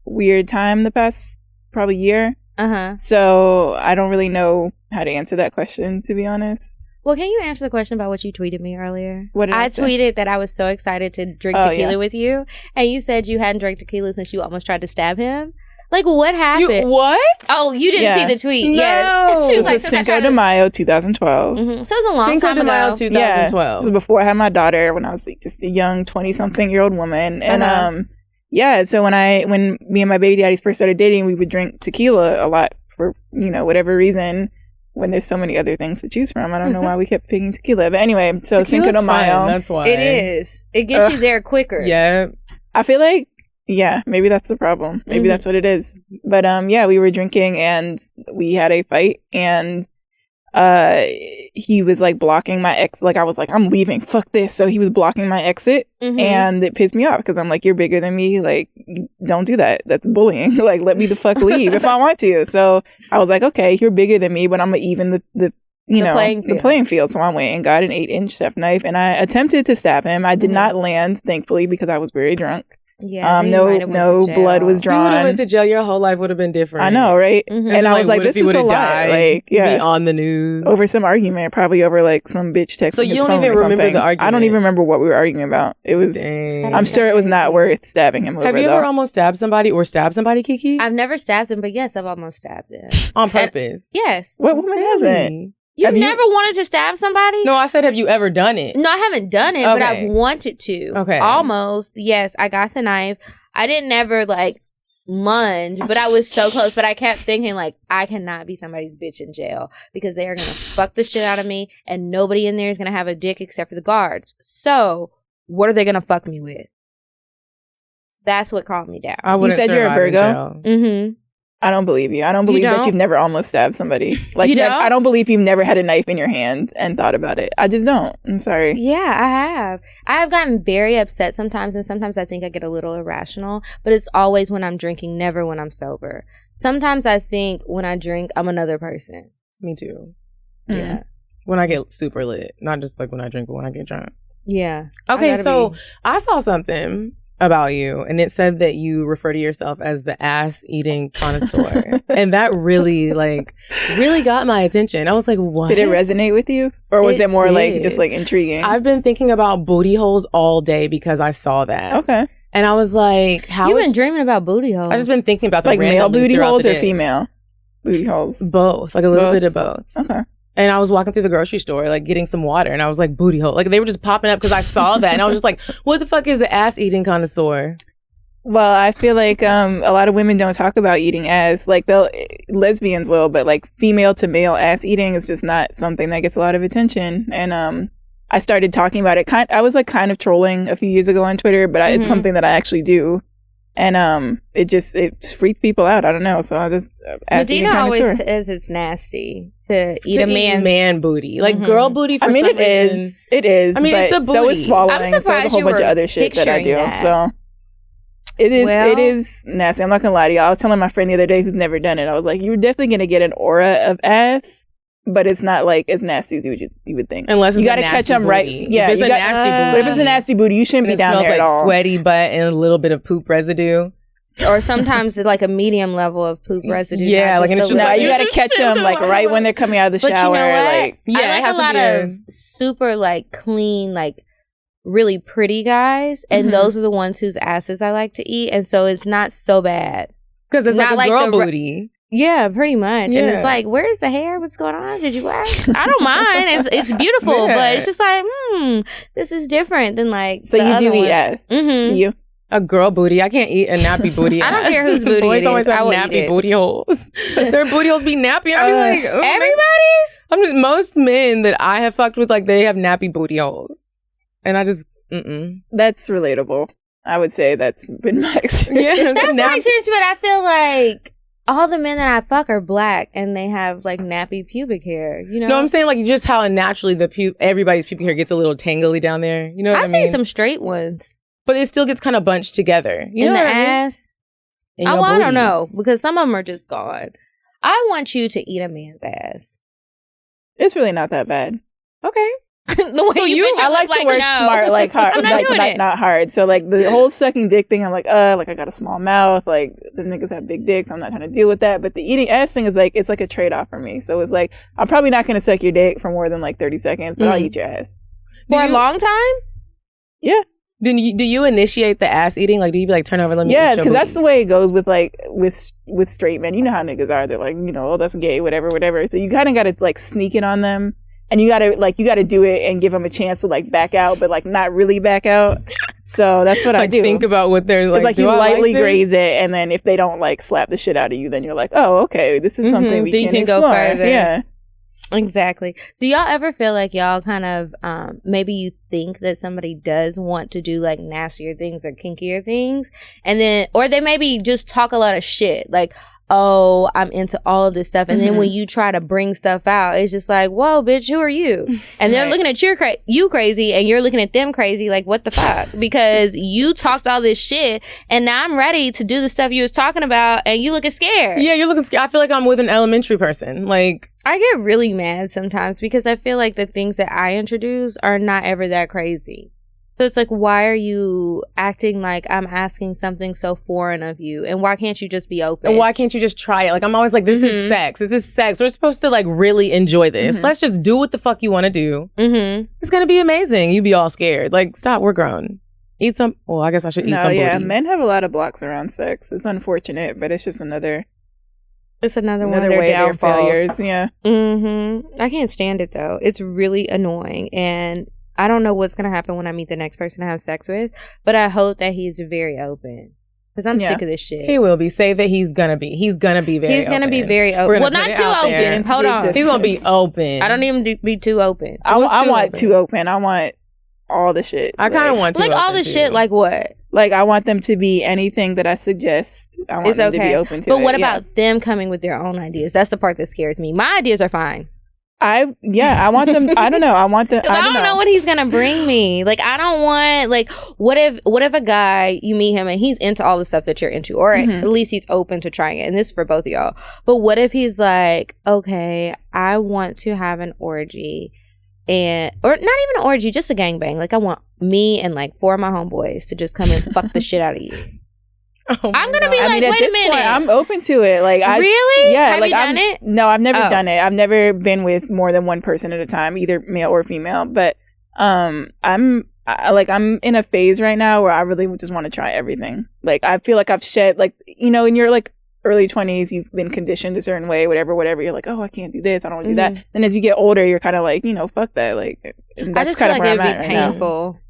Speaker 4: weird time the past probably year.
Speaker 3: Uh-huh.
Speaker 4: So I don't really know how to answer that question, to be honest.
Speaker 3: Well, can you answer the question about what you tweeted me earlier?
Speaker 4: What did I say?
Speaker 3: tweeted that I was so excited to drink
Speaker 4: Oh,
Speaker 3: tequila
Speaker 4: yeah.
Speaker 3: with you, and you said you hadn't drank tequila since you almost tried to stab him. Like, what happened?
Speaker 2: What?
Speaker 3: Oh, you didn't
Speaker 4: Yeah.
Speaker 3: see the tweet.
Speaker 2: No.
Speaker 3: Yeah. She
Speaker 4: This
Speaker 3: was like,
Speaker 4: was
Speaker 3: since I
Speaker 4: Cinco
Speaker 3: tried
Speaker 4: de
Speaker 3: to-
Speaker 4: Mayo, 2012.
Speaker 3: Mhm. So it was a long
Speaker 2: Cinco
Speaker 3: time
Speaker 2: de Mayo
Speaker 3: ago.
Speaker 2: 2012.
Speaker 4: This was before I had my daughter, when I was like just a young 20-something-year-old woman. And
Speaker 3: Uh-huh.
Speaker 4: yeah, so when me and my baby daddies first started dating, we would drink tequila a lot for, whatever reason, when there's so many other things to choose from. I don't know why we kept picking tequila. But anyway, so Cinco
Speaker 2: Tequila's
Speaker 4: de Mayo.
Speaker 2: fun, that's why.
Speaker 3: It is. It gets you
Speaker 4: Ugh.
Speaker 3: there quicker.
Speaker 2: Yeah.
Speaker 4: I feel like, yeah, maybe that's the problem. Maybe
Speaker 3: Mhm.
Speaker 4: that's what it is. But yeah, we were drinking and we had a fight, and he was like blocking my ex. Like I was like, I'm leaving. Fuck this. So he was blocking my exit,
Speaker 3: Mhm.
Speaker 4: and it pissed me off because I'm like, you're bigger than me. Like, don't do that. That's bullying. Like, let me the fuck leave if I want to. So I was like, okay, you're bigger than me, but I'm gonna even the playing field. So I went and got an 8-inch chef knife, and I attempted to stab him. I did
Speaker 3: Mhm.
Speaker 4: not land, thankfully, because I was very drunk.
Speaker 3: Yeah. then you
Speaker 4: No
Speaker 3: might have went
Speaker 4: no
Speaker 3: to
Speaker 4: blood
Speaker 3: jail.
Speaker 4: was
Speaker 2: You would have
Speaker 4: drawn.
Speaker 2: went to jail. Your whole life would have been different.
Speaker 4: I know, right?
Speaker 3: Mhm.
Speaker 4: And I was like,
Speaker 2: what if
Speaker 4: this
Speaker 2: he
Speaker 4: is a
Speaker 2: would've
Speaker 4: lot.
Speaker 2: died?
Speaker 4: Like,
Speaker 2: Be
Speaker 4: yeah,
Speaker 2: on the news.
Speaker 4: over some argument, probably over like some bitch texting
Speaker 2: So you
Speaker 4: his
Speaker 2: don't
Speaker 4: phone
Speaker 2: even
Speaker 4: or
Speaker 2: remember
Speaker 4: something.
Speaker 2: the
Speaker 4: I don't
Speaker 2: argument?
Speaker 4: even remember what we were arguing about. It was.
Speaker 2: Dang.
Speaker 4: I'm sure it was not worth stabbing him over.
Speaker 2: Have you
Speaker 4: though.
Speaker 2: ever almost stabbed somebody or stabbed somebody, Kiki?
Speaker 3: I've never stabbed him, but yes, I've almost stabbed him.
Speaker 2: On purpose.
Speaker 3: Yes.
Speaker 4: What woman hasn't?
Speaker 2: Really?
Speaker 3: You've never wanted to stab somebody?
Speaker 2: No, I said, have you ever done it?
Speaker 3: No, I haven't done it, but I've wanted to.
Speaker 2: Okay.
Speaker 3: Almost. Yes, I got the knife. I didn't ever like lunge, but I was so close. But I kept thinking like, I cannot be somebody's bitch in jail because they are going to fuck the shit out of me and nobody in there is going to have a dick except for the guards. So what are they going to fuck me with? That's what calmed me down.
Speaker 4: You said you're a Virgo?
Speaker 3: Mm-hmm.
Speaker 4: I don't believe you. I don't believe that you've never almost stabbed somebody. Like, I don't believe you've never had a knife in your hand and thought about it. I just don't. I'm sorry.
Speaker 3: Yeah, I have. I have gotten very upset sometimes, and sometimes I think I get a little irrational, but it's always when I'm drinking, never when I'm sober. Sometimes I think when I drink, I'm another person.
Speaker 2: Me too.
Speaker 3: Mm. Yeah.
Speaker 2: When I get super lit. Not just like when I drink, but when I get drunk.
Speaker 3: Yeah.
Speaker 2: Okay, so I saw something about you, and it said that you refer to yourself as the ass-eating connoisseur. And that really got my attention. I was like, what?
Speaker 4: Did it resonate with you? Or was it more like just like intriguing?
Speaker 2: I've been thinking about booty holes all day because I saw that.
Speaker 4: Okay.
Speaker 2: And I was like, how
Speaker 3: You've been dreaming about booty holes.
Speaker 2: I've just been thinking about them
Speaker 4: like male booty holes or
Speaker 2: day.
Speaker 4: female booty holes?
Speaker 2: Both. Like a little bit of both.
Speaker 4: Okay.
Speaker 2: And I was walking through the grocery store, like getting some water, and I was like, booty hole. Like they were just popping up because I saw that. And I was just like, what the fuck is the ass eating connoisseur?
Speaker 4: Well, I feel like a lot of women don't talk about eating ass. Like lesbians will, but like female to male ass eating is just not something that gets a lot of attention. And I started talking about it. I was like kind of trolling a few years ago on Twitter, but it's something that I actually do. And it freaked people out. I don't know. So I just
Speaker 3: Medina always says it's nasty to eat a
Speaker 2: man booty, like girl booty. For some reason.
Speaker 4: It is.
Speaker 2: I mean,
Speaker 4: but
Speaker 2: it's a booty.
Speaker 4: So is swallowing.
Speaker 3: I'm surprised
Speaker 4: so is a whole bunch of other shit that I do.
Speaker 3: That.
Speaker 4: So it is. It is nasty. I'm not gonna lie to you. I was telling my friend the other day who's never done it. I was like, you're definitely gonna get an aura of ass. But it's not like as nasty as you would think.
Speaker 2: Unless it's
Speaker 4: you got to catch them right. Yeah,
Speaker 2: if it's a nasty booty.
Speaker 4: But if it's a nasty booty, you shouldn't be down there at all.
Speaker 2: It smells like sweaty butt and a little bit of poop residue.
Speaker 3: Or sometimes it's like a medium level of poop residue.
Speaker 2: Yeah, like, and it's just
Speaker 4: like, you got to catch them like right when they're coming out of the shower.
Speaker 3: You know what?
Speaker 4: Like,
Speaker 3: I like a lot of super like clean, like really pretty guys, and those are the ones whose asses I like to eat, and so it's not so bad
Speaker 2: because it's not like a girl booty.
Speaker 3: Yeah, pretty much. Yeah. And it's like, where's the hair? What's going on? Did you wax? I don't mind. It's beautiful, but it's just like, this is different than like.
Speaker 4: So you do eat ass? Mm-hmm. Do you?
Speaker 2: A girl booty. I can't eat a nappy booty.
Speaker 3: I don't care whose booty
Speaker 2: Boys
Speaker 3: it
Speaker 2: always
Speaker 3: is.
Speaker 2: have nappy booty holes. Their booty holes be nappy. I be like,
Speaker 3: everybody's?
Speaker 2: I mean, most men that I have fucked with, like, they have nappy booty holes. And I just,
Speaker 4: That's relatable. I would say that's been my experience.
Speaker 3: Yeah, that's my experience, but I feel like all the men that I fuck are black and they have like nappy pubic hair, you know?
Speaker 2: No, I'm saying like just how naturally everybody's pubic hair gets a little tangly down there. You know what I mean?
Speaker 3: I've seen some straight ones.
Speaker 2: But it still gets kind of bunched together. You know
Speaker 3: in the
Speaker 2: what I mean?
Speaker 3: ass? I don't know, because some of them are just gone. I want you to eat a man's ass.
Speaker 4: It's really not that bad.
Speaker 2: Okay.
Speaker 3: The way
Speaker 4: I like to work smart, like hard,
Speaker 3: I'm not doing it.
Speaker 4: Not hard. So like the whole sucking dick thing, I'm like I got a small mouth. Like the niggas have big dicks. I'm not trying to deal with that. But the eating ass thing is like it's like a trade off for me. So it's like I'm probably not gonna suck your dick for more than like 30 seconds, but I'll eat your ass
Speaker 3: for a long time.
Speaker 4: Yeah.
Speaker 2: Do you initiate the ass eating? Like, do you be like, turn over, let me eat your
Speaker 4: because that's the way it goes with like with straight men. You know how niggas are. They're like, oh, that's gay, whatever. So you kind of got to like sneak it on them. And you gotta do it and give them a chance to like back out, but like not really back out. So that's what I do.
Speaker 2: Think about what they're like.
Speaker 4: It's like you lightly graze it, and then if they don't like slap the shit out of you, then you're like, oh, okay, this is something we can explore.
Speaker 3: Go further.
Speaker 4: Yeah,
Speaker 3: exactly. Do y'all ever feel like y'all kind of maybe you think that somebody does want to do like nastier things or kinkier things, and then or they maybe just talk a lot of shit like, oh, I'm into all of this stuff. And then when you try to bring stuff out, it's just like, whoa, bitch, who are you? And they're looking at you crazy and you're looking at them crazy. Like, what the fuck? Because you talked all this shit and now I'm ready to do the stuff you was talking about and you looking scared.
Speaker 2: Yeah, you're looking scared. I feel like I'm with an elementary person. Like,
Speaker 3: I get really mad sometimes because I feel like the things that I introduce are not ever that crazy. So it's like, why are you acting like I'm asking something so foreign of you? And why can't you just be open?
Speaker 2: And why can't you just try it? Like, I'm always like, this is sex. This is sex. We're supposed to, like, really enjoy this. Let's just do what the fuck you want to do. It's going to be amazing. You be all scared. Like, stop. We're grown. Eat some. Well, I guess I should eat some booty.
Speaker 4: Men have a lot of blocks around sex. It's unfortunate, but it's just another
Speaker 3: It's another one of their
Speaker 4: way of their
Speaker 3: downfalls.
Speaker 4: failures. Yeah.
Speaker 3: I can't stand it though. It's really annoying, and I don't know what's gonna happen when I meet the next person to have sex with. But I hope that he's very open. Because I'm sick of this shit.
Speaker 2: He will be. Say that he's gonna be. He's gonna be very.
Speaker 3: He's gonna be very open. Well, not too open. Hold on.
Speaker 2: He's gonna be open.
Speaker 3: I don't even be too open.
Speaker 4: I want too open. I want all the shit.
Speaker 2: I kind of want too
Speaker 3: like
Speaker 2: open
Speaker 3: all the
Speaker 2: too.
Speaker 3: shit. Like what?
Speaker 4: Like I want them to be anything that I suggest. I want them to be open to it.
Speaker 3: But what about them coming with their own ideas? That's the part that scares me. My ideas are fine.
Speaker 4: I want them. I don't know. I want them.
Speaker 3: I don't know what he's gonna bring me. Like I don't want like what if a guy you meet him and he's into all the stuff that you're into, or at least he's open to trying it. And this is for both of y'all. But what if he's like, okay, I want to have an orgy, or not even an orgy, just a gangbang. Like I want me and like 4 of my homeboys to just come and fuck the shit out of you.
Speaker 2: Oh
Speaker 3: I'm gonna be like,
Speaker 4: wait
Speaker 3: a minute.
Speaker 4: Point, I'm open to it. Like,
Speaker 3: really?
Speaker 4: Yeah.
Speaker 3: Have
Speaker 4: like,
Speaker 3: you done it?
Speaker 4: No, I've never done it. I've never been with more than one person at a time, either male or female. But I'm in a phase right now where I really just want to try everything. Like, I feel like I've shed, like, in your like early 20s, you've been conditioned a certain way, whatever. You're like, oh, I can't do this. I don't want to do that. And as you get older, you're kind of like, fuck that. Like, that's
Speaker 3: I just
Speaker 4: kind
Speaker 3: feel
Speaker 4: of
Speaker 3: like
Speaker 4: where
Speaker 3: it
Speaker 4: I'm
Speaker 3: would
Speaker 4: at
Speaker 3: be
Speaker 4: right
Speaker 3: painful.
Speaker 4: now.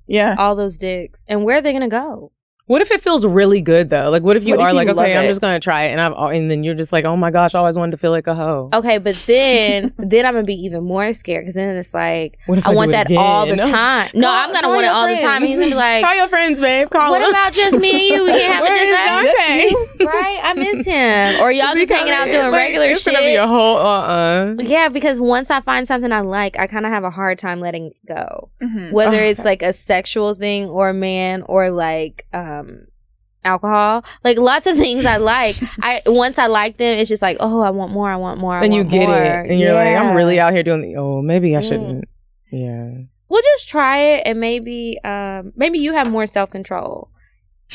Speaker 4: Yeah.
Speaker 3: All those dicks. And where are they gonna go?
Speaker 2: What if it feels really good though? Like, what if you are like, okay, I'm
Speaker 4: it?
Speaker 2: just gonna try it, and then you're just like, oh my gosh, I always wanted to feel like a hoe.
Speaker 3: Okay, but then I'm gonna be even more scared because then it's like,
Speaker 2: what if
Speaker 3: I want that
Speaker 2: again?
Speaker 3: all the time. No, I'm gonna want it all the time. He's gonna be like,
Speaker 2: call your friends, babe. Call
Speaker 3: what
Speaker 2: them.
Speaker 3: about just me and you? We can't have it just us.
Speaker 2: Dante?
Speaker 3: Right? I miss him. Or y'all just hanging out doing regular
Speaker 2: it's
Speaker 3: shit.
Speaker 2: It's gonna be a whole
Speaker 3: Yeah, because once I find something I like, I kind of have a hard time letting it go. Whether it's like a sexual thing or a man or like alcohol, like lots of things I like. Once I like them, it's just like, oh, I want more.
Speaker 2: And you get it, and you're like, I'm really out here doing the. Oh, maybe I shouldn't. Yeah.
Speaker 3: We'll just try it, and maybe you have more self-control.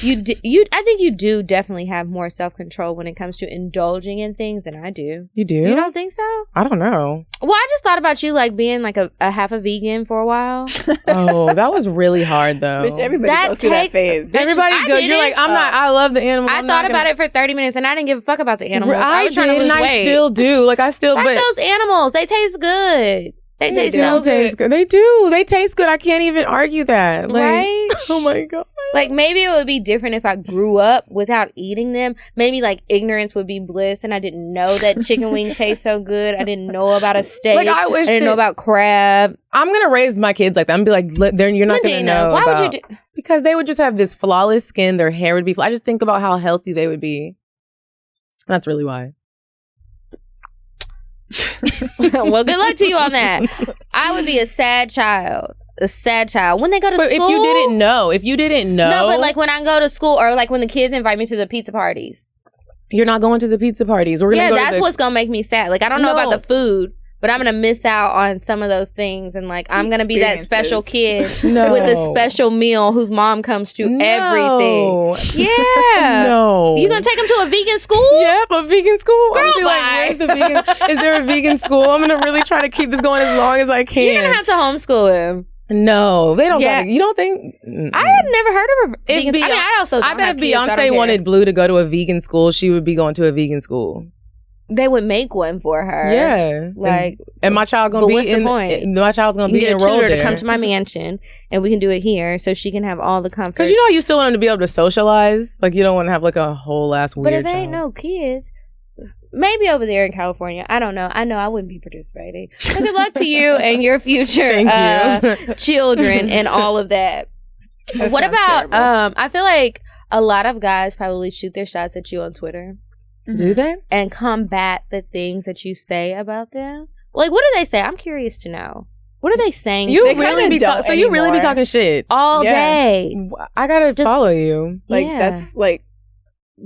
Speaker 3: I think you do definitely have more self-control when it comes to indulging in things than I do.
Speaker 2: You do?
Speaker 3: You don't think so?
Speaker 2: I don't know.
Speaker 3: Well, I just thought about you like being like a half a vegan for a while.
Speaker 2: Oh, that was really hard though.
Speaker 4: Bitch, everybody goes through that phase.
Speaker 2: Everybody goes. You're like, I'm not. I love the animals.
Speaker 3: I thought about it for 30 minutes and I didn't give a fuck about the animals. I was trying to lose weight.
Speaker 2: I still do. Like I still.
Speaker 3: Like those animals, they taste good. They taste so good.
Speaker 2: They do. They taste good. I can't even argue that. Like,
Speaker 3: right?
Speaker 2: Oh my God.
Speaker 3: Like maybe it would be different if I grew up without eating them. Maybe like ignorance would be bliss, and I didn't know that chicken wings taste so good. I didn't know about a steak. Like I didn't know about crab.
Speaker 2: I'm gonna raise my kids like that. I'm gonna be like, you're not gonna know.
Speaker 3: Why would you do?
Speaker 2: Because they would just have this flawless skin. Their hair would be. I just think about how healthy they would be. That's really why.
Speaker 3: Well, good luck to you on that. I would be a sad child. When they go to school.
Speaker 2: If you didn't know.
Speaker 3: No, but like when I go to school, or like when the kids invite me to the pizza parties.
Speaker 2: You're not going to the pizza parties.
Speaker 3: That's what's gonna make me sad. Like I don't know about the food, but I'm gonna miss out on some of those things, and like I'm gonna be that special kid with a special meal whose mom comes to everything. Yeah.
Speaker 2: No.
Speaker 3: You gonna take them to a vegan school?
Speaker 2: Yeah, a vegan school.
Speaker 3: Girl,
Speaker 2: I'm gonna be like, where's the vegan? Is there a vegan school? I'm gonna really try to keep this going as long as I can.
Speaker 3: You're gonna have to homeschool him.
Speaker 2: No, they don't. Yeah. You don't think?
Speaker 3: I had never heard of a vegan school. I bet if
Speaker 2: Beyonce wanted Blue to go to a vegan school, she would be going to a vegan school.
Speaker 3: They would make one for her.
Speaker 2: Yeah,
Speaker 3: like,
Speaker 2: and my child gonna be in. My child's gonna be enrolled there.
Speaker 3: We get a tutor to come to my mansion, and we can do it here, so she can have all the comfort.
Speaker 2: Because you still want them to be able to socialize. Like you don't want to have like a whole ass weird.
Speaker 3: But if they ain't no kids, maybe over there in California, I don't know. I know I wouldn't be participating. So good luck to you and your future children and all of that. What about? I feel like a lot of guys probably shoot their shots at you on Twitter.
Speaker 2: Do they?
Speaker 3: And combat the things that you say about them. Like, what do they say? I'm curious to know. What are they saying?
Speaker 2: You really be talking shit
Speaker 3: all day.
Speaker 2: I gotta follow you.
Speaker 4: Like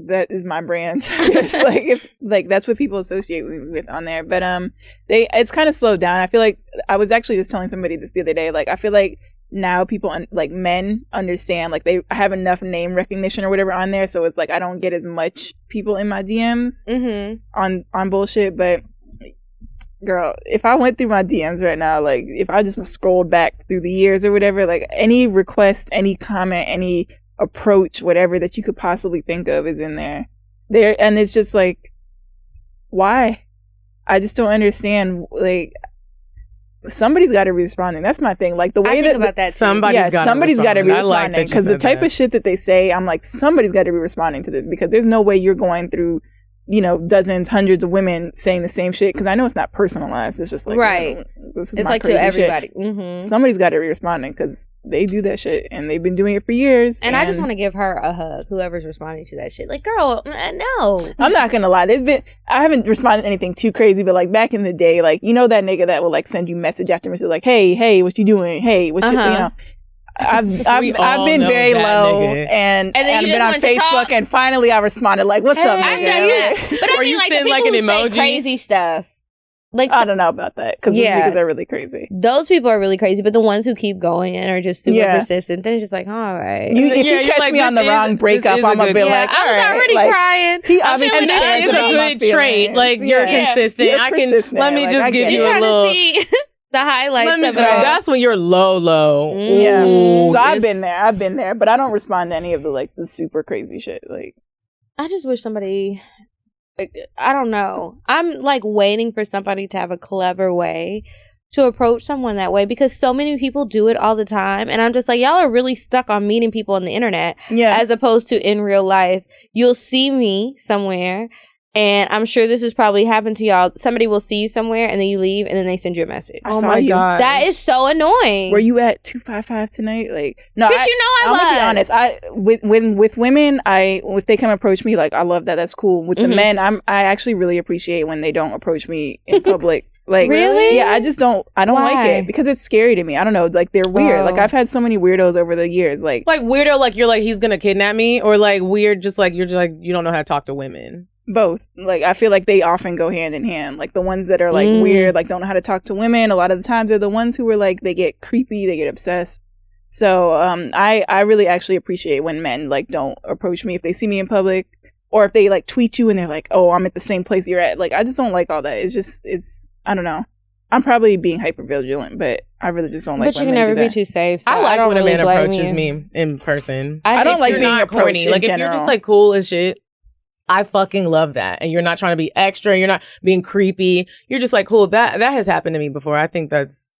Speaker 4: that is my brand. That's what people associate me with on there. But it's kind of slowed down. I feel like I was actually just telling somebody this the other day. Like I feel like now people like men understand, like they have enough name recognition or whatever on there, so it's like I don't get as much people in my DMs on bullshit. But girl, if I went through my DMs right now, like if I just scrolled back through the years or whatever, like any request, any comment, any approach, whatever that you could possibly think of is in there. And it's just like why? I just don't understand. Like, somebody's got to be responding. That's my thing. Like, the way that
Speaker 2: somebody's got to be responding.
Speaker 4: Because the type of shit that they say, I'm like, somebody's got to be responding to this, because there's no way you're going through, you know, dozens, hundreds of women saying the same shit, because I know it's not personalized. It's just like,
Speaker 3: right.
Speaker 4: This is
Speaker 3: it's
Speaker 4: my
Speaker 3: like to everybody.
Speaker 4: Somebody's got to be responding, because they do that shit and they've been doing it for years.
Speaker 3: And I just want to give her a hug, whoever's responding to that shit. Like, girl, no.
Speaker 4: I'm not gonna lie. I haven't responded to anything too crazy, but like back in the day, like, you know, that nigga that will like send you message after message, like, hey, what you doing? Hey, what you, you know. I've been very low and I've been on Facebook, and finally I responded like, "What's up, nigga?"
Speaker 3: I've done that, but I mean, like, the people who say crazy stuff. Like,
Speaker 4: I don't know about that, because niggas are really crazy.
Speaker 3: Those people are really crazy, but the ones who keep going and are just super persistent, then it's just like, all right.
Speaker 4: If you catch me on the wrong breakup, I'm a bit like, all right.
Speaker 3: I was already crying.
Speaker 2: He obviously, and this is a good trait. Like, you're consistent. Let me just give you a little.
Speaker 3: The highlights of it all.
Speaker 2: That's when you're low.
Speaker 4: Yeah. So I've been there, but I don't respond to any of the super crazy shit. Like,
Speaker 3: I just wish somebody, I don't know. I'm like waiting for somebody to have a clever way to approach someone that way, because so many people do it all the time. And I'm just like, y'all are really stuck on meeting people on the internet as opposed to in real life. You'll see me somewhere, and I'm sure this has probably happened to y'all. Somebody will see you somewhere, and then you leave, and then they send you a message.
Speaker 4: Oh my God.
Speaker 3: That is so annoying.
Speaker 4: Were you at 255 tonight? Like, no,
Speaker 3: bitch, you know I was.
Speaker 4: I'm gonna be honest. With women, if they come approach me, like, I love that. That's cool. With the men, I actually really appreciate when they don't approach me in public. Like,
Speaker 3: really?
Speaker 4: Yeah, I don't like it, because it's scary to me. I don't know, like, they're weird. Like, I've had so many weirdos over the years. Like
Speaker 2: weirdo, like you're like, he's gonna kidnap me, or like weird, just like you're just like, you don't know how to talk to women.
Speaker 4: Both. Like, I feel like they often go hand in hand. Like, the ones that are like weird, like don't know how to talk to women, a lot of the times they're the ones who are like, they get creepy, they get obsessed. So I really actually appreciate when men like don't approach me if they see me in public, or if they like tweet you and they're like, oh, I'm at the same place you're at. Like, I just don't like all that. It's I don't know. I'm probably being hyper vigilant, but I really just don't like.
Speaker 3: But you can never be too safe. So
Speaker 2: I like when a man approaches
Speaker 3: you.
Speaker 2: me in person.
Speaker 4: I don't like being approached.
Speaker 2: Like, if you're just like cool as shit, I fucking love that. And you're not trying to be extra. You're not being creepy. You're just like, cool. That has happened to me before. I think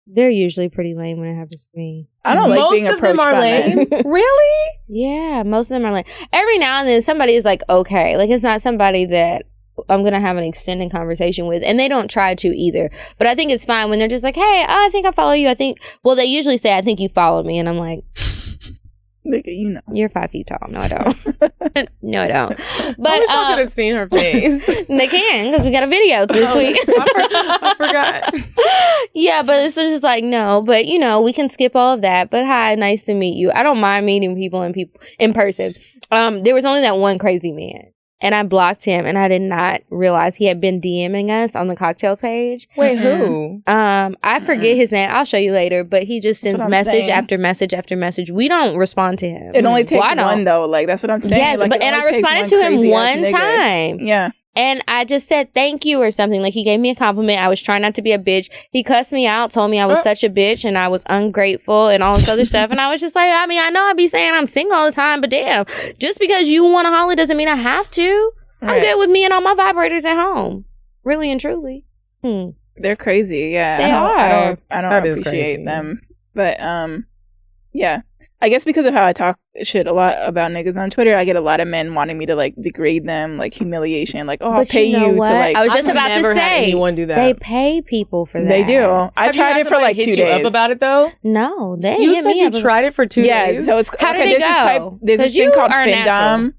Speaker 2: they're
Speaker 3: usually pretty lame when it happens to me.
Speaker 4: I don't like being approached by men.
Speaker 2: Really?
Speaker 3: Yeah, most of them are lame. Every now and then somebody is like, okay. Like, it's not somebody that I'm going to have an extended conversation with. And they don't try to either. But I think it's fine when they're just like, hey, I think I follow you. They usually say, I think you follow me. And I'm like,
Speaker 4: nigga, you know.
Speaker 3: You're 5 feet tall. No, I don't. No, I don't. But
Speaker 2: I wish I could have seen her face.
Speaker 3: They can, because we got a video this week.
Speaker 2: I forgot.
Speaker 3: Yeah, but it's just like, no. But, you know, we can skip all of that. But hi, nice to meet you. I don't mind meeting people in person. There was only that one crazy man. And I blocked him, and I did not realize he had been DMing us on the Cocktails page.
Speaker 2: Wait, who?
Speaker 3: I forget his name. I'll show you later. But he just sends message after message after message. We don't respond to him.
Speaker 4: It only takes one, though. Like, that's what I'm saying.
Speaker 3: Yes,
Speaker 4: like,
Speaker 3: and I responded to him one time.
Speaker 4: Yeah.
Speaker 3: And I just said thank you or something. Like, he gave me a compliment. I was trying not to be a bitch. He cussed me out, told me I was such a bitch and I was ungrateful and all this other stuff. And I was just like, I mean, I know I be saying I'm single all the time, but damn, just because you want to holler doesn't mean I have to. I'm good with me and all my vibrators at home. Really and truly.
Speaker 4: They're crazy. Yeah.
Speaker 3: They are.
Speaker 4: I don't appreciate them. But yeah. I guess because of how I talk shit a lot about niggas on Twitter, I get a lot of men wanting me to like degrade them, like humiliation, like, oh, I'll pay you to like.
Speaker 3: I was just about to say,
Speaker 2: anyone do that.
Speaker 3: They pay people for that.
Speaker 4: They do. I tried it for like 2 days.
Speaker 2: You up about it though?
Speaker 3: No, they
Speaker 2: you said you tried it for 2 days.
Speaker 4: Yeah, so it's
Speaker 3: how did it go?
Speaker 4: There's this thing called FinDom.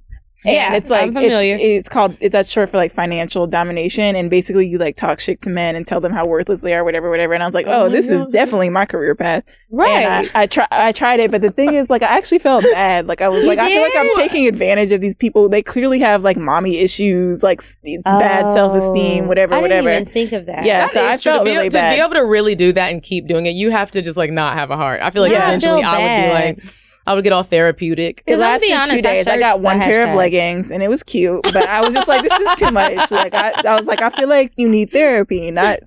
Speaker 4: And it's like,
Speaker 3: I'm familiar.
Speaker 4: That's short for like financial domination. And basically you like talk shit to men and tell them how worthless they are, whatever. And I was like, oh, this is definitely my career path.
Speaker 3: Right.
Speaker 4: And I tried it. But the thing is, like, I actually felt bad. Like, I was like, I feel like I'm taking advantage of these people. They clearly have like mommy issues, like bad self-esteem, whatever.
Speaker 3: I didn't even think of that.
Speaker 4: Yeah. So I felt really bad.
Speaker 2: To be able to really do that and keep doing it, you have to just like not have a heart. I feel like eventually I would be like, I would get all therapeutic.
Speaker 4: It lasted 2 days. I got one pair of leggings and it was cute, but I was just like, this is too much. Like I was like, I feel like you need therapy, not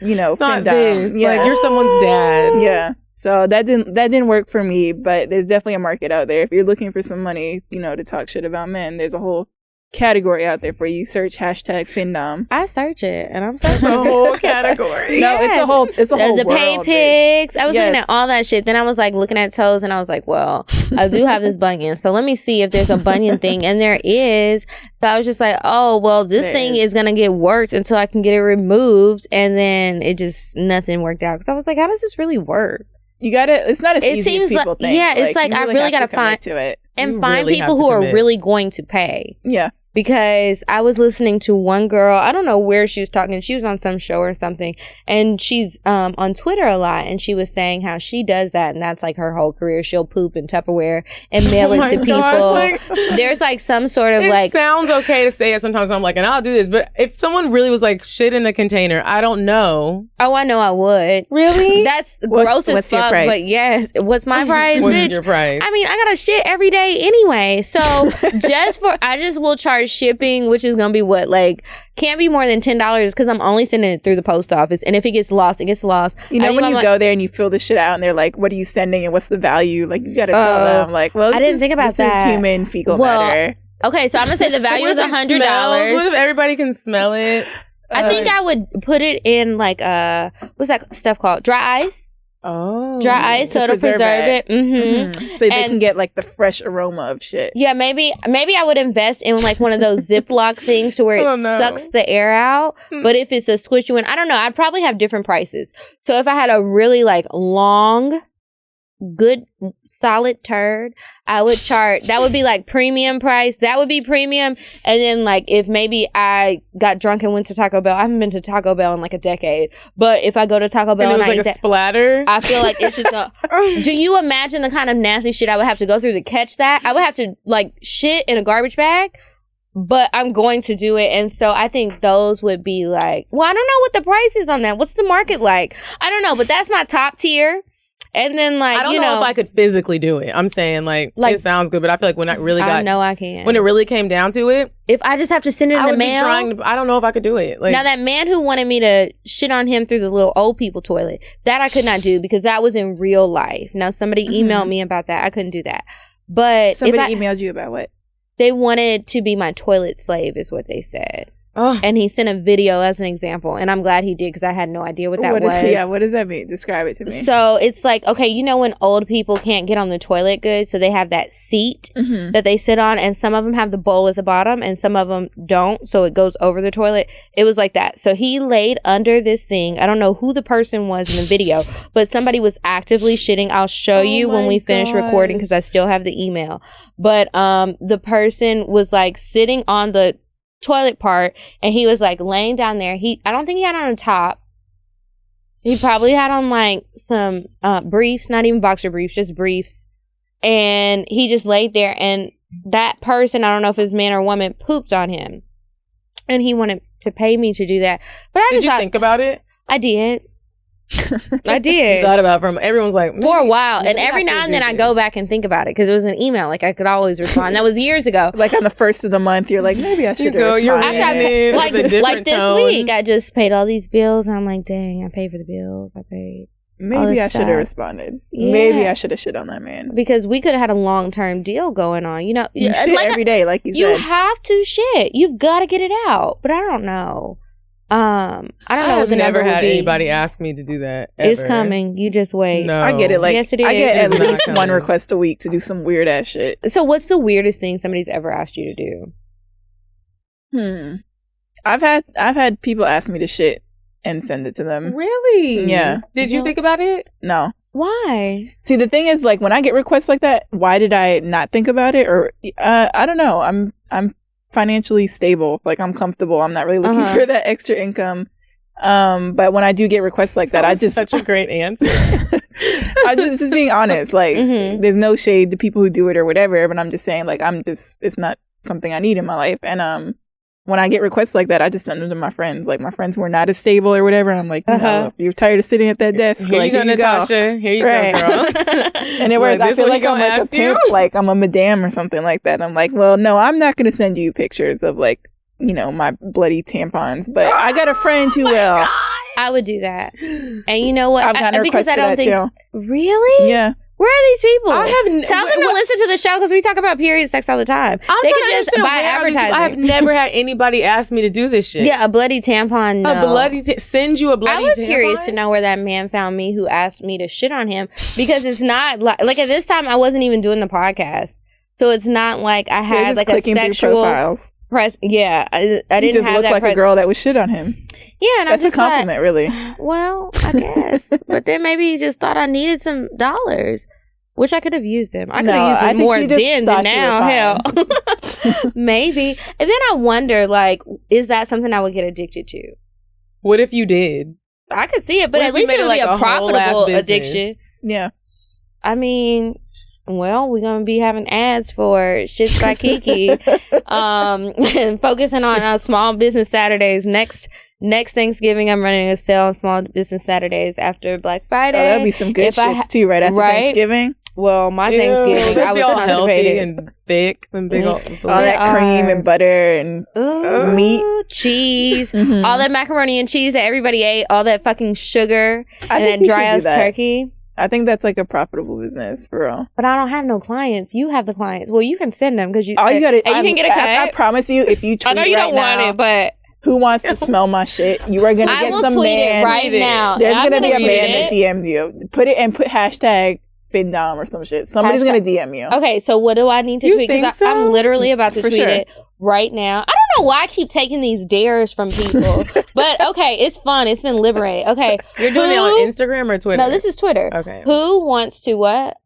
Speaker 4: you know,
Speaker 2: not this. Yeah. Like, you're someone's dad.
Speaker 4: Yeah. So that didn't work for me, but there's definitely a market out there. If you're looking for some money, you know, to talk shit about men, there's a whole category out there for you. Search hashtag Findom.
Speaker 3: I search it, and I'm
Speaker 2: It's a
Speaker 3: searching.
Speaker 2: whole category.
Speaker 4: No, it's a whole
Speaker 3: The
Speaker 4: world,
Speaker 3: pay
Speaker 4: bitch.
Speaker 3: pics. I was
Speaker 4: Yes.
Speaker 3: looking at all that shit. Then I was like looking at toes, and I was like, well, I do have this bunion, so let me see if there's a bunion thing, and there is. So I was just like, oh well, this thing is gonna get worked until I can get it removed, and then it just nothing worked out because I was like, how does this really work?
Speaker 4: You gotta. It's not as easy as people think.
Speaker 3: Yeah, it's like
Speaker 4: you
Speaker 3: I really
Speaker 4: have
Speaker 3: gotta
Speaker 4: to commit
Speaker 3: find
Speaker 4: to it.
Speaker 3: and
Speaker 2: You
Speaker 3: find
Speaker 2: really
Speaker 3: people
Speaker 2: have to
Speaker 3: who are
Speaker 2: commit.
Speaker 3: really going to pay.
Speaker 4: Yeah.
Speaker 3: Because I was listening to one girl, I don't know where she was talking, she was on some show or something, and she's on Twitter a lot, and she was saying how she does that, and that's like her whole career. She'll poop in Tupperware and mail it to people. There's like some sort of
Speaker 2: It sounds okay to say it sometimes. I'm like, and I'll do this, but if someone really was like shit in a container, I don't know.
Speaker 3: Oh, I know I would.
Speaker 2: Really?
Speaker 3: That's gross as
Speaker 4: what's your
Speaker 3: fuck,
Speaker 4: price?
Speaker 3: but yes. What's my price,
Speaker 2: What's
Speaker 3: bitch?
Speaker 2: your price?
Speaker 3: I mean, I got to shit every day anyway. So I just will charge shipping, which is going to be what? Like, can't be more than $10 because I'm only sending it through the post office. And if it gets lost, it gets lost.
Speaker 4: You know, when you go there and you fill this shit out and they're like, what are you sending and what's the value? Like, you got to tell them, like, well,
Speaker 3: I didn't think about
Speaker 4: this
Speaker 3: that.
Speaker 4: is human fecal matter.
Speaker 3: Okay, so I'm going to say the value is $100.
Speaker 2: What if everybody can smell it?
Speaker 3: I think I would put it in like what's that stuff called? Dry ice.
Speaker 2: Oh,
Speaker 3: Dry ice, so it'll preserve it. Mm-hmm.
Speaker 4: So they can get like the fresh aroma of shit.
Speaker 3: Yeah, maybe I would invest in like one of those Ziploc things to where it sucks the air out. But if it's a squishy one, I don't know. I'd probably have different prices. So if I had a really like long, good, solid turd, I would charge. That would be like premium price. That would be premium. And then like if maybe I got drunk and went to Taco Bell. I haven't been to Taco Bell in like a decade. But if I go to Taco Bell
Speaker 2: and it was
Speaker 3: I
Speaker 2: like
Speaker 3: eat
Speaker 2: a splatter,
Speaker 3: I feel like it's just do you imagine the kind of nasty shit I would have to go through to catch that? I would have to like shit in a garbage bag, but I'm going to do it. And so I think those would be like, well, I don't know what the price is on that. What's the market like? I don't know, but that's my top tier. And then like,
Speaker 2: I don't know if I could physically do it. I'm saying like it sounds good, but I feel like when I really
Speaker 3: I know I can.
Speaker 2: When it really came down to it,
Speaker 3: if I just have to send it in the mail,
Speaker 2: I don't know if I could do it. Like,
Speaker 3: now that man who wanted me to shit on him through the little old people toilet, that I could not do because that was in real life. Now somebody emailed me about that. I couldn't do that. But
Speaker 4: somebody emailed you about what?
Speaker 3: They wanted to be my toilet slave is what they said.
Speaker 2: Oh.
Speaker 3: And he sent a video as an example. And I'm glad he did because I had no idea what that was.
Speaker 4: What does that mean? Describe it to me.
Speaker 3: So it's like, okay, you know when old people can't get on the toilet good, so they have that seat that they sit on, and some of them have the bowl at the bottom and some of them don't, so it goes over the toilet. It was like that. So he laid under this thing. I don't know who the person was in the video, but somebody was actively shitting. I'll show you when we finish recording because I still have the email. But the person was like sitting on the toilet part, and he was like laying down there. I don't think he had on a top. He probably had on like some briefs, not even boxer briefs, just briefs. And he just laid there, and that person, I don't know if it's man or woman, pooped on him. And he wanted to pay me to do that. But
Speaker 2: did you think about it?
Speaker 3: I did. I did.
Speaker 2: You thought about it everyone's like
Speaker 3: for a while, and every now and then I go back and think about it because it was an email. Like I could always respond. That was years ago.
Speaker 4: Like on the first of the month, you're like, maybe I should have responded.
Speaker 3: Like this week, I just paid all these bills, and I'm like, dang, I paid for the bills. I paid.
Speaker 4: Maybe I should have responded. Yeah. Maybe I should have shit on that man
Speaker 3: because we could have had a long-term deal going on. You know,
Speaker 4: you shit like every day, like you said.
Speaker 3: You have to shit. You've got to get it out. But I don't know. I don't know what the number would be.
Speaker 2: I've never had anybody ask me to do that. Ever.
Speaker 3: It's coming. You just wait.
Speaker 2: No.
Speaker 4: I get it. Like,
Speaker 3: yes, it is.
Speaker 4: I get at least one request a week to do some weird ass shit.
Speaker 3: So what's the weirdest thing somebody's ever asked you to do?
Speaker 4: I've had people ask me to shit and send it to them.
Speaker 2: Really?
Speaker 4: Yeah.
Speaker 2: Did you think about it?
Speaker 4: No.
Speaker 3: Why?
Speaker 4: See, the thing is, like, when I get requests like that, why did I not think about it? Or I don't know. I'm financially stable. Like, I'm comfortable. I'm not really looking for that extra income. But when I do get requests like that, I just
Speaker 2: such a great answer.
Speaker 4: I'm just being honest. Like, there's no shade to people who do it or whatever. But I'm just saying, like, it's not something I need in my life. And when I get requests like that, I just send them to my friends. Like, my friends who are not as stable or whatever. I'm like, you know, if you're tired of sitting at that desk,
Speaker 2: here
Speaker 4: like,
Speaker 2: you go, Natasha. Here you go, girl.
Speaker 4: And whereas I feel like I'm like a pimp, like I'm a madame or something like that. I'm like, well, no, I'm not going to send you pictures of, like, you know, my bloody tampons. But I got a friend who will.
Speaker 3: I would do that. And you know what?
Speaker 4: I've gotten a request for that too.
Speaker 3: Really?
Speaker 4: Yeah.
Speaker 3: Where are these people? Tell them to
Speaker 2: what-
Speaker 3: listen to the show because we talk about period sex all the time. They could just buy advertising.
Speaker 2: I have never had anybody ask me to do this shit.
Speaker 3: Yeah, a bloody tampon. No.
Speaker 2: Send you a bloody tampon?
Speaker 3: I was curious to know where that man found me who asked me to shit on him because it's not like at this time I wasn't even doing the podcast. So it's not like I had like a sexual
Speaker 4: profiles.
Speaker 3: Yeah, I didn't
Speaker 4: you just
Speaker 3: have
Speaker 4: look
Speaker 3: that
Speaker 4: like a girl that would shit on him.
Speaker 3: Yeah, and
Speaker 4: that's
Speaker 3: I'm just
Speaker 4: a compliment,
Speaker 3: like,
Speaker 4: really.
Speaker 3: Well, I guess, but then maybe he just thought I needed some dollars, which I could have used them. I could have used them more then than now. Hell, maybe. And then I wonder, like, is that something I would get addicted to?
Speaker 2: What if you did?
Speaker 3: I could see it, but at least it would be a profitable addiction.
Speaker 4: Yeah.
Speaker 3: I mean, well, we're gonna be having ads for Shits by Kiki, focusing on Small Business Saturdays. Next Thanksgiving, I'm running a sale on Small Business Saturdays after Black Friday.
Speaker 4: Oh, that'd be some good shits too, right after Thanksgiving.
Speaker 3: Well, my Thanksgiving, I was constipated
Speaker 2: and thick and big.
Speaker 4: All that cream and butter and meat,
Speaker 3: cheese, all that macaroni and cheese that everybody ate, all that fucking sugar, and that dry ass turkey.
Speaker 4: I think that's like a profitable business for real.
Speaker 3: But I don't have no clients. You have the clients. Well, you can send them because you.
Speaker 4: All you gotta,
Speaker 3: and you can get a cut.
Speaker 4: I promise you, if you tweet
Speaker 3: I know you don't want it, but
Speaker 4: who wants to smell my shit? You are gonna get some man.
Speaker 3: It right now.
Speaker 4: There's gonna be a man that DM'd you. Put it and put hashtag FinDom or some shit. Somebody's gonna DM you.
Speaker 3: Okay, so what do I need to tweet? Because I'm literally about to tweet it right now. I don't know why I keep taking these dares from people, but okay, it's fun. It's been liberating. Okay,
Speaker 2: you're doing it on Instagram or Twitter?
Speaker 3: No, this is Twitter.
Speaker 2: Okay.
Speaker 3: Who wants to what?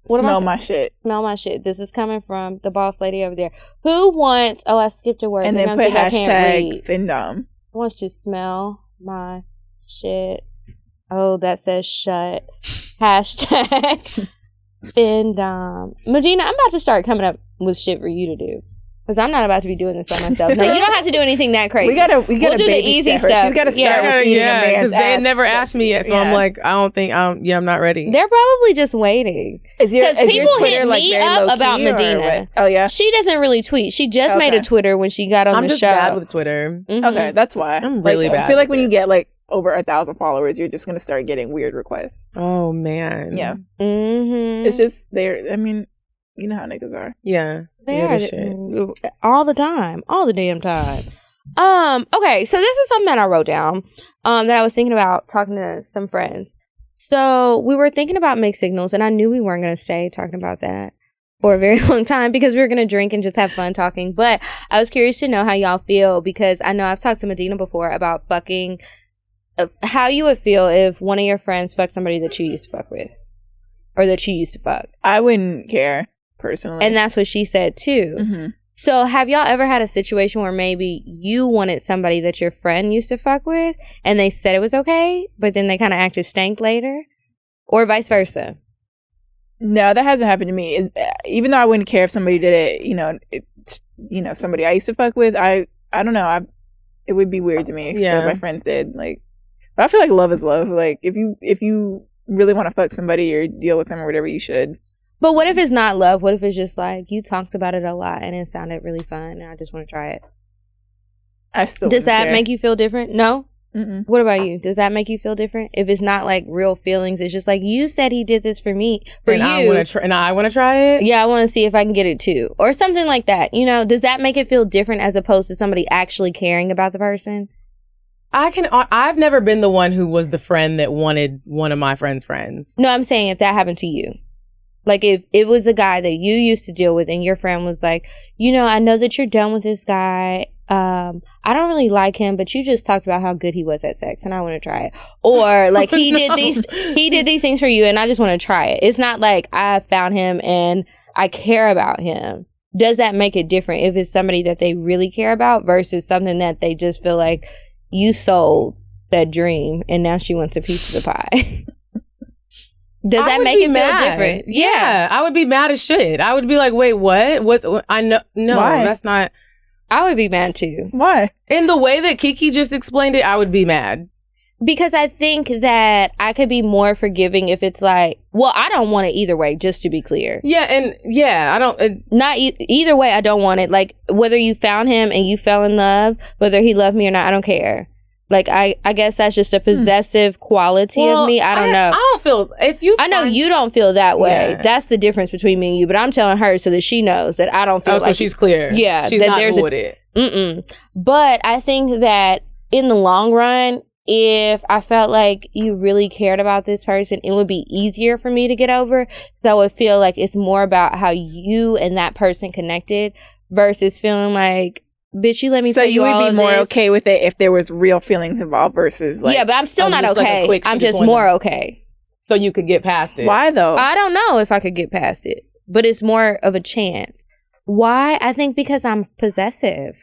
Speaker 4: Smell my shit.
Speaker 3: Smell my shit. This is coming from the boss lady over there. Who wants? Oh, I skipped a word.
Speaker 4: And then put hashtag FinDom.
Speaker 3: Wants to smell my shit. Oh, that says shut. Hashtag FinDom. Medina, I'm about to start coming up with shit for you to do. Because I'm not about to be doing this by myself. Now, you don't have to do anything that crazy.
Speaker 4: We gotta
Speaker 3: do the easy stuff.
Speaker 4: She's got to start with eating a man's ass.
Speaker 2: Because they had never asked me yet, so I'm like, I'm not ready.
Speaker 3: They're probably just waiting.
Speaker 4: Because
Speaker 3: people hit me up about Medina.
Speaker 4: Oh, yeah?
Speaker 3: She doesn't really tweet. She just made a Twitter when she got on the show.
Speaker 2: I'm just bad with Twitter.
Speaker 4: Okay, that's why.
Speaker 2: I'm really bad.
Speaker 4: I feel like when you get like over 1,000 followers, you're just going to start getting weird requests.
Speaker 2: Oh, man.
Speaker 4: Yeah. It's just, I mean, you know how niggas are.
Speaker 2: Yeah.
Speaker 3: They are all the time, all the damn time. Okay, so this is something that I wrote down that I was thinking about talking to some friends. So we were thinking about mixed signals, and I knew we weren't going to stay talking about that for a very long time because we were going to drink and just have fun talking. But I was curious to know how y'all feel because I know I've talked to Medina before about fucking, how you would feel if one of your friends fucked somebody that you used to fuck with or that you used to fuck.
Speaker 4: I wouldn't care. Personally.
Speaker 3: And that's what she said too.
Speaker 4: Mm-hmm.
Speaker 3: So have y'all ever had a situation where maybe you wanted somebody that your friend used to fuck with and they said it was okay, but then they kind of acted stank later? Or vice versa?
Speaker 4: No, that hasn't happened to me. Even though I wouldn't care if somebody did it, somebody I used to fuck with, I don't know. It would be weird to me if my friends did. Like, but I feel like love is love. Like, if you really want to fuck somebody or deal with them or whatever, you should.
Speaker 3: But what if it's not love? What if it's just like you talked about it a lot and it sounded really fun and I just want to try it?
Speaker 4: I still
Speaker 3: Does that
Speaker 4: care.
Speaker 3: make you feel different? No?
Speaker 4: Mm-mm.
Speaker 3: What about you? Does that make you feel different? If it's not like real feelings, it's just like you said he did this for me,
Speaker 2: and I want to try it?
Speaker 3: Yeah, I want to see if I can get it too. Or something like that. You know, does that make it feel different as opposed to somebody actually caring about the person?
Speaker 2: I've never been the one who was the friend that wanted one of my friend's friends.
Speaker 3: No, I'm saying if that happened to you. Like, if it was a guy that you used to deal with and your friend was like, I know that you're done with this guy. I don't really like him, but you just talked about how good he was at sex and I want to try it. Or, like, he did these things for you and I just want to try it. It's not like I found him and I care about him. Does that make it different if it's somebody that they really care about versus something that they just feel like you sold that dream and now she wants a piece of the pie? Does that make it feel different?
Speaker 2: Yeah, I would be mad as shit. I would be like, wait, what? I know. No,
Speaker 4: Why?
Speaker 2: That's not.
Speaker 3: I would be mad too.
Speaker 4: Why?
Speaker 2: In the way that Kiki just explained it, I would be mad.
Speaker 3: Because I think that I could be more forgiving if it's like, well, I don't want it either way, just to be clear.
Speaker 2: Yeah, and I don't.
Speaker 3: Not either way, I don't want it. Like, whether you found him and you fell in love, whether he loved me or not, I don't care. Like, I guess that's just a possessive quality of me. I don't know.
Speaker 2: I don't feel, I
Speaker 3: know you don't feel that way.
Speaker 2: Yeah.
Speaker 3: That's the difference between me and you. But I'm telling her so that she knows that I don't feel
Speaker 2: so she's clear.
Speaker 3: Yeah.
Speaker 2: She's not cool with it.
Speaker 3: But I think that in the long run, if I felt like you really cared about this person, it would be easier for me to get over. So I would feel like it's more about how you and that person connected versus feeling like, bitch, you let me tell you all of this. So you would be more
Speaker 4: okay with it if there was real feelings involved versus like...
Speaker 3: Yeah, but I'm still not okay. Like I'm just more okay.
Speaker 2: So you could get past it.
Speaker 4: Why though?
Speaker 3: I don't know if I could get past it, but it's more of a chance. Why? I think because I'm possessive.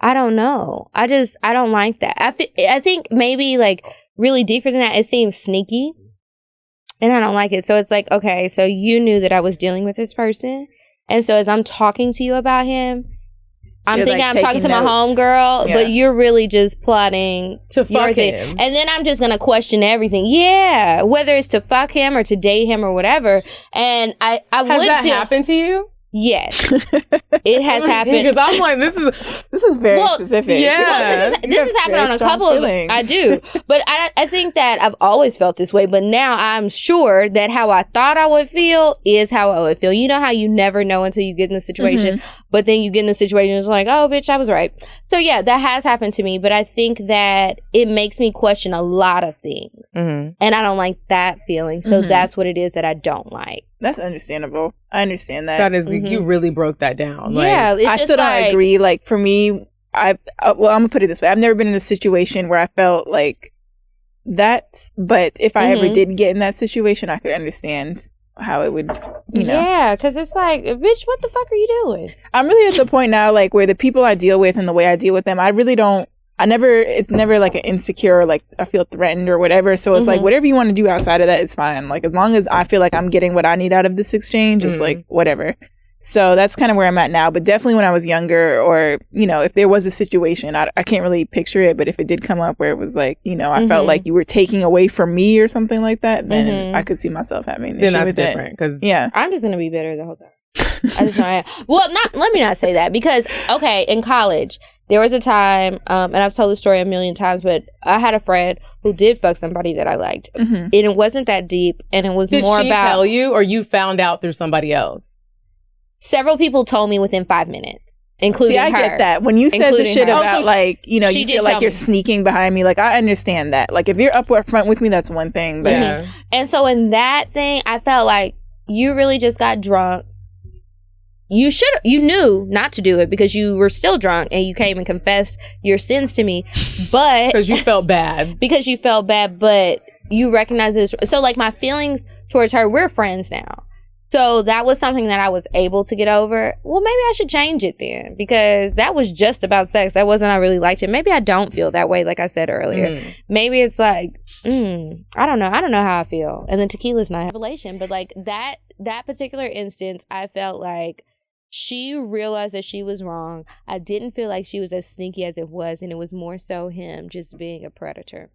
Speaker 3: I don't know. I don't like that. I think maybe like really deeper than that, it seems sneaky and I don't like it. So it's like, okay, so you knew that I was dealing with this person. And so as I'm talking to you about him, I'm thinking like I'm talking to my homegirl, but you're really just plotting
Speaker 2: to fuck him.
Speaker 3: And then I'm just going to question everything. Yeah. Whether it's to fuck him or to date him or whatever. And I
Speaker 2: Has
Speaker 3: would
Speaker 2: that happened to you?
Speaker 3: Yes, it has happened.
Speaker 2: Because I'm like, this is
Speaker 4: very specific.
Speaker 3: Yeah, well, this has happened on a couple feelings. I do, but I think that I've always felt this way. But now I'm sure that how I thought I would feel is how I would feel. You know how you never know until you get in the situation, but then you get in the situation and it's like, oh, bitch, I was right. So yeah, that has happened to me. But I think that it makes me question a lot of things, and I don't like that feeling. So that's what it is that I don't like.
Speaker 4: That's understandable. I understand that.
Speaker 2: That is, you really broke that down.
Speaker 3: Yeah,
Speaker 2: like,
Speaker 4: I still don't agree. Like for me, well, I'm gonna put it this way: I've never been in a situation where I felt like that. But if I ever did get in that situation, I could understand how it would, you know.
Speaker 3: Yeah, because it's like, bitch, what the fuck are you doing?
Speaker 4: I'm really at the point now, like where the people I deal with and the way I deal with them, I really don't. It's never like an insecure, or like I feel threatened or whatever. So it's like whatever you want to do outside of that is fine. Like as long as I feel like I'm getting what I need out of this exchange, it's like whatever. So that's kind of where I'm at now. But definitely when I was younger, or, you know, if there was a situation, I can't really picture it. But if it did come up where it was like, you know, I felt like you were taking away from me or something like that, then I could see myself having an issue
Speaker 2: that's
Speaker 4: with
Speaker 2: different. Because
Speaker 3: I'm just going to be bitter the whole time. I just know I am. Well, let me not say that because, okay, in college, there was a time, and I've told the story a million times, but I had a friend who did fuck somebody that I liked. And it wasn't that deep, and it was more about... Did she
Speaker 2: tell you, or you found out through somebody else?
Speaker 3: Several people told me within 5 minutes, including her.
Speaker 4: See, I get that. When you said the shit about, like, you know, you feel like you're sneaking behind me, like, I understand that. Like, if you're up front with me, that's one thing. But
Speaker 3: And so in that thing, I felt like you really just got drunk. You knew not to do it because you were still drunk and you came and confessed your sins to me, but
Speaker 2: because you felt bad.
Speaker 3: But you recognize this. So like my feelings towards her, we're friends now. So that was something that I was able to get over. Well, maybe I should change it then because that was just about sex. That wasn't I really liked it. Maybe I don't feel that way, like I said earlier. Maybe it's like, I don't know. I don't know how I feel. And then tequila's not a revelation, but like that particular instance, I felt like she realized that she was wrong. I didn't feel like she was as sneaky as it was, and it was more so him just being a predator.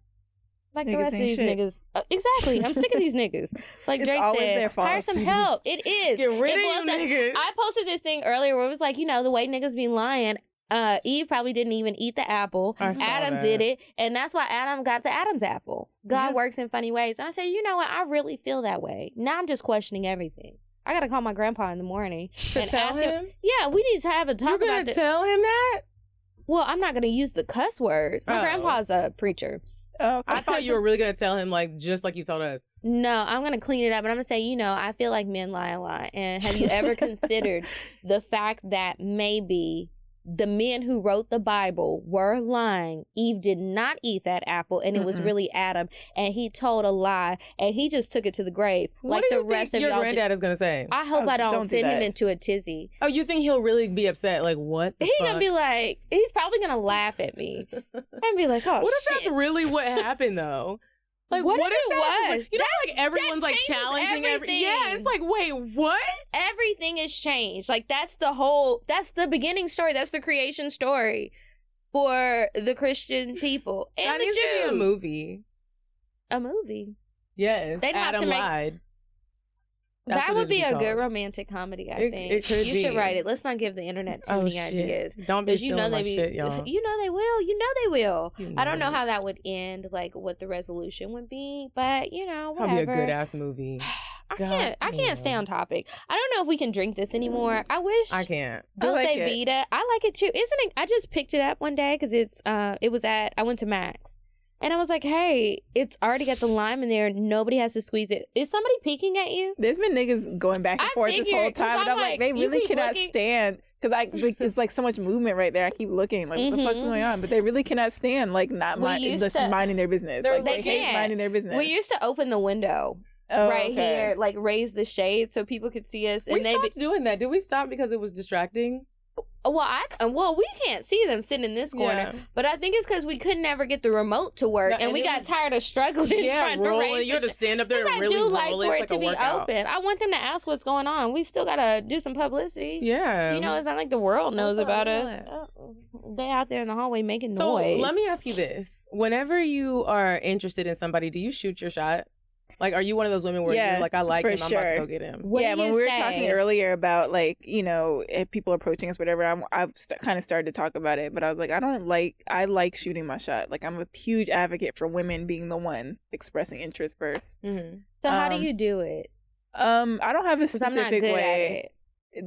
Speaker 3: Like the rest of these niggas. Exactly. I'm sick of these niggas. Like Drake said, hire some help. It is.
Speaker 2: Get rid of you niggas.
Speaker 3: I posted this thing earlier where it was like, you know, the way niggas be lying. Eve probably didn't even eat the apple. Adam did it. And that's why Adam got the Adam's apple. God works in funny ways. And I said, you know what? I really feel that way. Now I'm just questioning everything. I got to call my grandpa in the morning and ask him. Yeah, we need to have a talk about this.
Speaker 2: You're going to tell him that?
Speaker 3: Well, I'm not going to use the cuss word. My grandpa's a preacher.
Speaker 2: Oh, I thought you were really going to tell him, like, just like you told us.
Speaker 3: No, I'm going to clean it up. And I'm going to say, you know, I feel like men lie a lot. And have you ever considered the fact that maybe the men who wrote the Bible were lying? Eve did not eat that apple, and it was really Adam. And he told a lie, and he just took it to the grave.
Speaker 2: What
Speaker 3: like
Speaker 2: do you
Speaker 3: the rest
Speaker 2: think
Speaker 3: of
Speaker 2: your granddad is going to say?
Speaker 3: I hope I don't send him into a tizzy.
Speaker 2: Oh, you think he'll really be upset? Like, what the
Speaker 3: He's
Speaker 2: fuck?
Speaker 3: going to be like, he's probably going to laugh at me and be like, oh,
Speaker 2: what if that's really what happened, though? Like, what if it was? You know, like, everyone's, like, challenging everything. Yeah, it's like, wait, what?
Speaker 3: Everything has changed. Like, that's the beginning story. That's the creation story for the Christian people. And
Speaker 2: that needs to be a movie.
Speaker 3: A movie?
Speaker 2: Yes.
Speaker 3: They'd
Speaker 2: Adam
Speaker 3: have to
Speaker 2: lied.
Speaker 3: That would be a good romantic comedy, I think.
Speaker 2: It could
Speaker 3: you
Speaker 2: be.
Speaker 3: should write it. Let's not give the internet too many ideas.
Speaker 2: Don't be stealing my shit, y'all.
Speaker 3: You know they will. You know they will.
Speaker 2: You
Speaker 3: I don't know
Speaker 2: know
Speaker 3: how that would end, like what the resolution would be, but you know, whatever.
Speaker 2: Probably a good ass movie.
Speaker 3: I can't stay on topic. I don't know if we can drink this anymore. I wish
Speaker 2: I can't.
Speaker 3: Dulce Vida. I like it too. Isn't it? I just picked it up one day because I went to Max. And I was like, hey, it's already got the lime in there. Nobody has to squeeze it. Is somebody peeking at you?
Speaker 4: There's been niggas going back and forth this whole time. And I'm like, they really cannot stand. Because it's like so much movement right there. I keep looking. Like, what the fuck's going on? But they really cannot stand, like, minding their business. Like, they hate minding their business.
Speaker 3: We used to open the window. Here, like raise the shade so people could see us. And
Speaker 2: we stopped doing that. Did we stop because it was distracting?
Speaker 3: Well, we can't see them sitting in this corner, but I think it's because we could never get the remote to work, and we got tired of struggling.
Speaker 2: Yeah, rolling. You have to stand up there and really roll.
Speaker 3: I do like for it to be open. I want them to ask what's going on. We still gotta do some publicity.
Speaker 2: Yeah,
Speaker 3: you know, it's not like the world knows about us. They out there in the hallway making noise.
Speaker 2: So let me ask you this: whenever you are interested in somebody, do you shoot your shot? Like, are you one of those women where you're like, I like him, I'm about to go get him?
Speaker 4: When we were talking earlier about, like, you know, if people approaching us, whatever, I've kind of started to talk about it, but I was like, I like shooting my shot. Like, I'm a huge advocate for women being the one expressing interest first.
Speaker 3: Mm-hmm. So how do you do it?
Speaker 4: I don't have a specific
Speaker 3: I'm not good
Speaker 4: way.
Speaker 3: at it.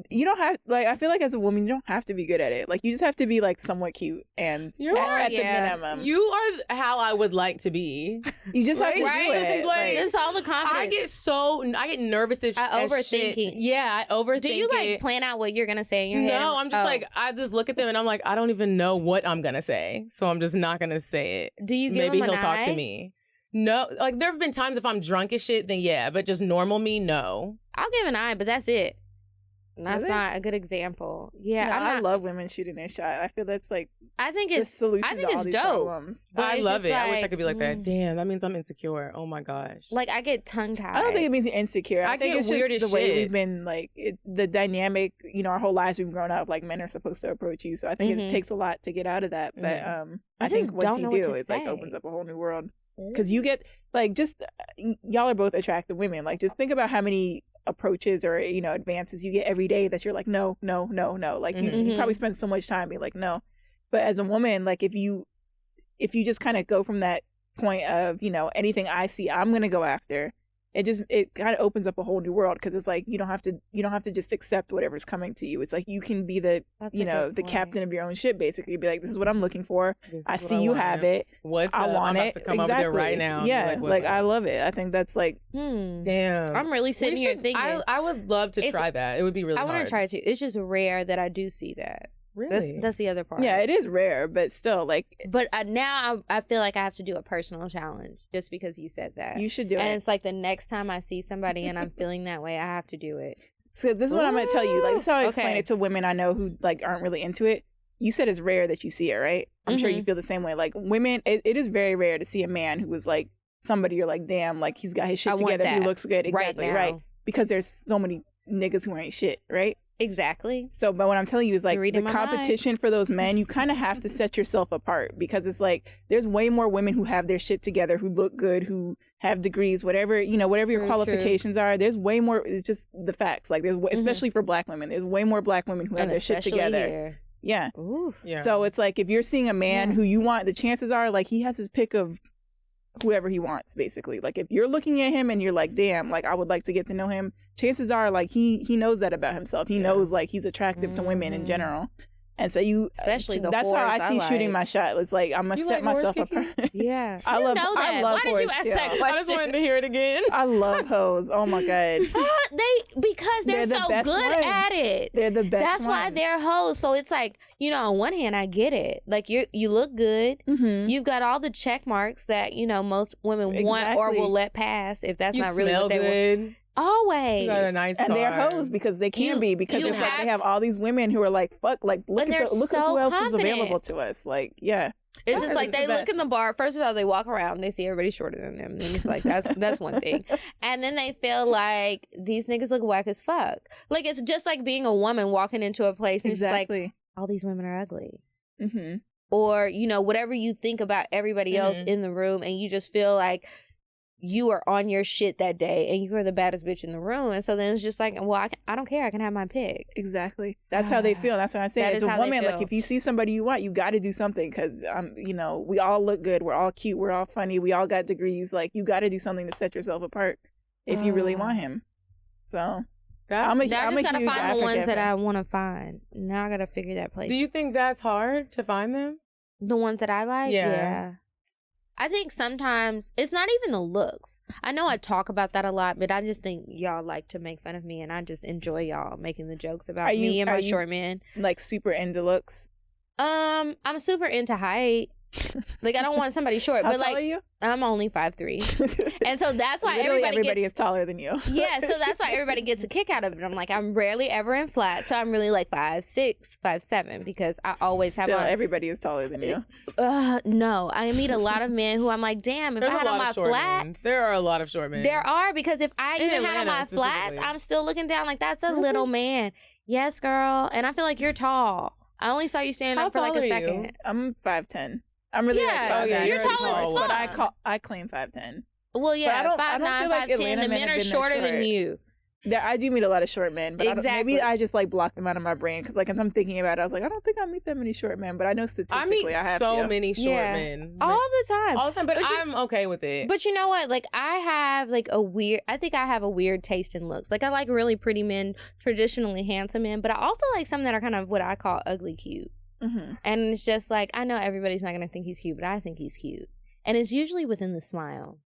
Speaker 4: You don't have, like, I feel like as a woman, you don't have to be good at it. Like, you just have to be, like, somewhat cute and at the minimum.
Speaker 2: You are how I would like to be.
Speaker 4: You just have to do it.
Speaker 3: Like, just all the confidence.
Speaker 2: I get nervous if
Speaker 3: I overthink
Speaker 2: shit. Yeah, I overthink.
Speaker 3: Do you, like, plan out what you're going to say in your head?
Speaker 2: No, I'm just like, I just look at them and I'm like, I don't even know what I'm going to say. So I'm just not going to say it.
Speaker 3: Do you give
Speaker 2: Maybe
Speaker 3: him
Speaker 2: he'll
Speaker 3: an
Speaker 2: talk
Speaker 3: eye?
Speaker 2: to me. No, like, there have been times if I'm drunk as shit, then yeah, but just normal me, no.
Speaker 3: I'll give an eye, but that's it. That's not a good example. Yeah,
Speaker 4: no, I love women shooting their shot. I feel that's like
Speaker 3: I think it's
Speaker 4: the solution
Speaker 3: I think
Speaker 4: to
Speaker 3: it's
Speaker 4: all these
Speaker 3: dope.
Speaker 4: problems.
Speaker 2: But I love it. I wish I could be like that.
Speaker 3: mm.
Speaker 2: Damn, that means I'm insecure. Oh my gosh.
Speaker 3: Like I get tongue tied.
Speaker 4: I don't think it means you're insecure. I think
Speaker 2: get
Speaker 4: it's
Speaker 2: weird
Speaker 4: just
Speaker 2: as
Speaker 4: the way
Speaker 2: shit.
Speaker 4: we've been like the dynamic. You know, our whole lives we've grown up like men are supposed to approach you. So I think it takes a lot to get out of that. But I think once you do, it like opens up a whole new world. Because you get like just y'all are both attractive women. Like just think about how many approaches or you know advances you get every day that you're like no. Like you probably spend so much time being like no. But as a woman, like if you just kind of go from that point of you know anything I see I'm gonna go after. It kind of opens up a whole new world because it's like you don't have to just accept whatever's coming to you. It's like you can be the the captain of your own ship basically. Be like, this is what I'm looking for. I see you have it. I want it.
Speaker 2: To come over there right now.
Speaker 4: Yeah, like I love it. I think that's like
Speaker 2: damn.
Speaker 3: I'm really sitting here thinking.
Speaker 2: I would love to try that. It would be really hard.
Speaker 3: I want to try it too. It's just rare that I do see that.
Speaker 2: Really?
Speaker 3: That's the other part.
Speaker 4: Yeah, it is rare, but still, like.
Speaker 3: But now I feel like I have to do a personal challenge just because you said that.
Speaker 4: You should do it.
Speaker 3: And it's like the next time I see somebody and I'm feeling that way, I have to do it.
Speaker 4: So this is what I'm going to tell you. Like, this is how I explain it to women I know who like aren't really into it. You said it's rare that you see it, right? I'm sure you feel the same way. Like women, it is very rare to see a man who was like somebody you're like, damn, like he's got his shit together. He looks good. Exactly, right? Because there's so many niggas who ain't shit, right?
Speaker 3: Exactly.
Speaker 4: So, but what I'm telling you is like the competition for those men, you kind of have to set yourself apart because it's like there's way more women who have their shit together, who look good, who have degrees, whatever, you know, whatever your qualifications are. There's way more. It's just the facts. Like there's, especially for black women, there's way more black women who have their shit together.
Speaker 3: Here.
Speaker 4: Yeah.
Speaker 3: Oof.
Speaker 2: Yeah.
Speaker 4: So it's like if you're seeing a man who you want, the chances are like he has his pick of whoever he wants, basically. Like if you're looking at him and you're like, damn, like I would like to get to know him, chances are like he knows that about himself. He knows like he's attractive to women in general. And so you,
Speaker 3: especially
Speaker 4: that's how I see shooting my shot. It's like I'm gonna set myself apart.
Speaker 3: Yeah,
Speaker 4: I love
Speaker 3: Why did you ask that question?
Speaker 2: I just wanted to hear it again.
Speaker 4: I love hoes. Oh my god.
Speaker 3: Because they're so good at it.
Speaker 4: They're the best.
Speaker 3: That's why they're hoes. So it's like, you know, on one hand, I get it. Like you look good. You've got all the check marks that you know most women want or will let pass if that's not really what they want. Always.
Speaker 2: You got a nice
Speaker 4: and
Speaker 2: car.
Speaker 4: they're hoes because they can be because it's like they have all these women who are like fuck like look at who else is available to us like
Speaker 3: it's just like they look in the bar first of all they walk around they see everybody shorter than them and it's like that's one thing and then they feel like these niggas look whack as fuck like it's just like being a woman walking into a place and it's like all these women are ugly or you know whatever you think about everybody else in the room and you just feel like you are on your shit that day and you are the baddest bitch in the room. And so then it's just like, well, I don't care. I can have my pick.
Speaker 4: Exactly. That's how they feel. That's what I say.
Speaker 3: That
Speaker 4: As
Speaker 3: is
Speaker 4: a
Speaker 3: how they
Speaker 4: woman, like
Speaker 3: feel.
Speaker 4: if you see somebody you want, you got to do something because, we all look good. We're all cute. We're all funny. We all got degrees. Like you got to do something to set yourself apart if you really want him. So I'm a
Speaker 3: I just
Speaker 4: huge
Speaker 3: gotta find the
Speaker 4: advocate
Speaker 3: ones that
Speaker 4: for him.
Speaker 3: I want to find. Now I gotta figure that place.
Speaker 2: Do you think that's hard to find them?
Speaker 3: The ones that I like?
Speaker 2: Yeah.
Speaker 3: I think sometimes it's not even the looks. I know I talk about that a lot, but I just think y'all like to make fun of me, and I just enjoy y'all making the jokes about me and my short men.
Speaker 4: Like super into looks?
Speaker 3: I'm super into height. Like I don't want somebody short,
Speaker 4: How
Speaker 3: but
Speaker 4: tall
Speaker 3: like
Speaker 4: are you?
Speaker 3: I'm only 5'3", and so that's why
Speaker 4: Literally
Speaker 3: everybody
Speaker 4: is taller than you.
Speaker 3: Yeah, so that's why everybody gets a kick out of it. I'm like, I'm rarely ever in flat, so I'm really like 5'6", 5'7", because I always have on.
Speaker 4: Everybody is taller than you.
Speaker 3: No, I meet a lot of men who I'm like, damn, if I had on my flats.
Speaker 2: There are a lot of short men.
Speaker 3: There are, because if I even had on my flats, I'm still looking down like that's a little man. Yes, girl, and I feel like you're tall. I only saw you standing up for like a second.
Speaker 4: You? I'm 5'10". I'm really like 5'9".
Speaker 3: You're tall as fuck.
Speaker 4: But I claim 5'10".
Speaker 3: Well, yeah, 5'9", 5'10". The men are shorter than you.
Speaker 4: I do meet a lot of short men, but
Speaker 3: Exactly.
Speaker 4: maybe I just like block them out of my brain because like as I'm thinking about it, I was like, I don't think I meet that many short men, but I know statistically I have
Speaker 2: so
Speaker 4: to.
Speaker 2: many short men
Speaker 3: all the time.
Speaker 2: All the time, but I'm okay with it.
Speaker 3: But you know what? Like I have like I think I have a weird taste in looks. Like I like really pretty men, traditionally handsome men, but I also like some that are kind of what I call ugly cute.
Speaker 4: Mm-hmm.
Speaker 3: And it's just like, I know everybody's not going to think he's cute, but I think he's cute. And it's usually within the smile.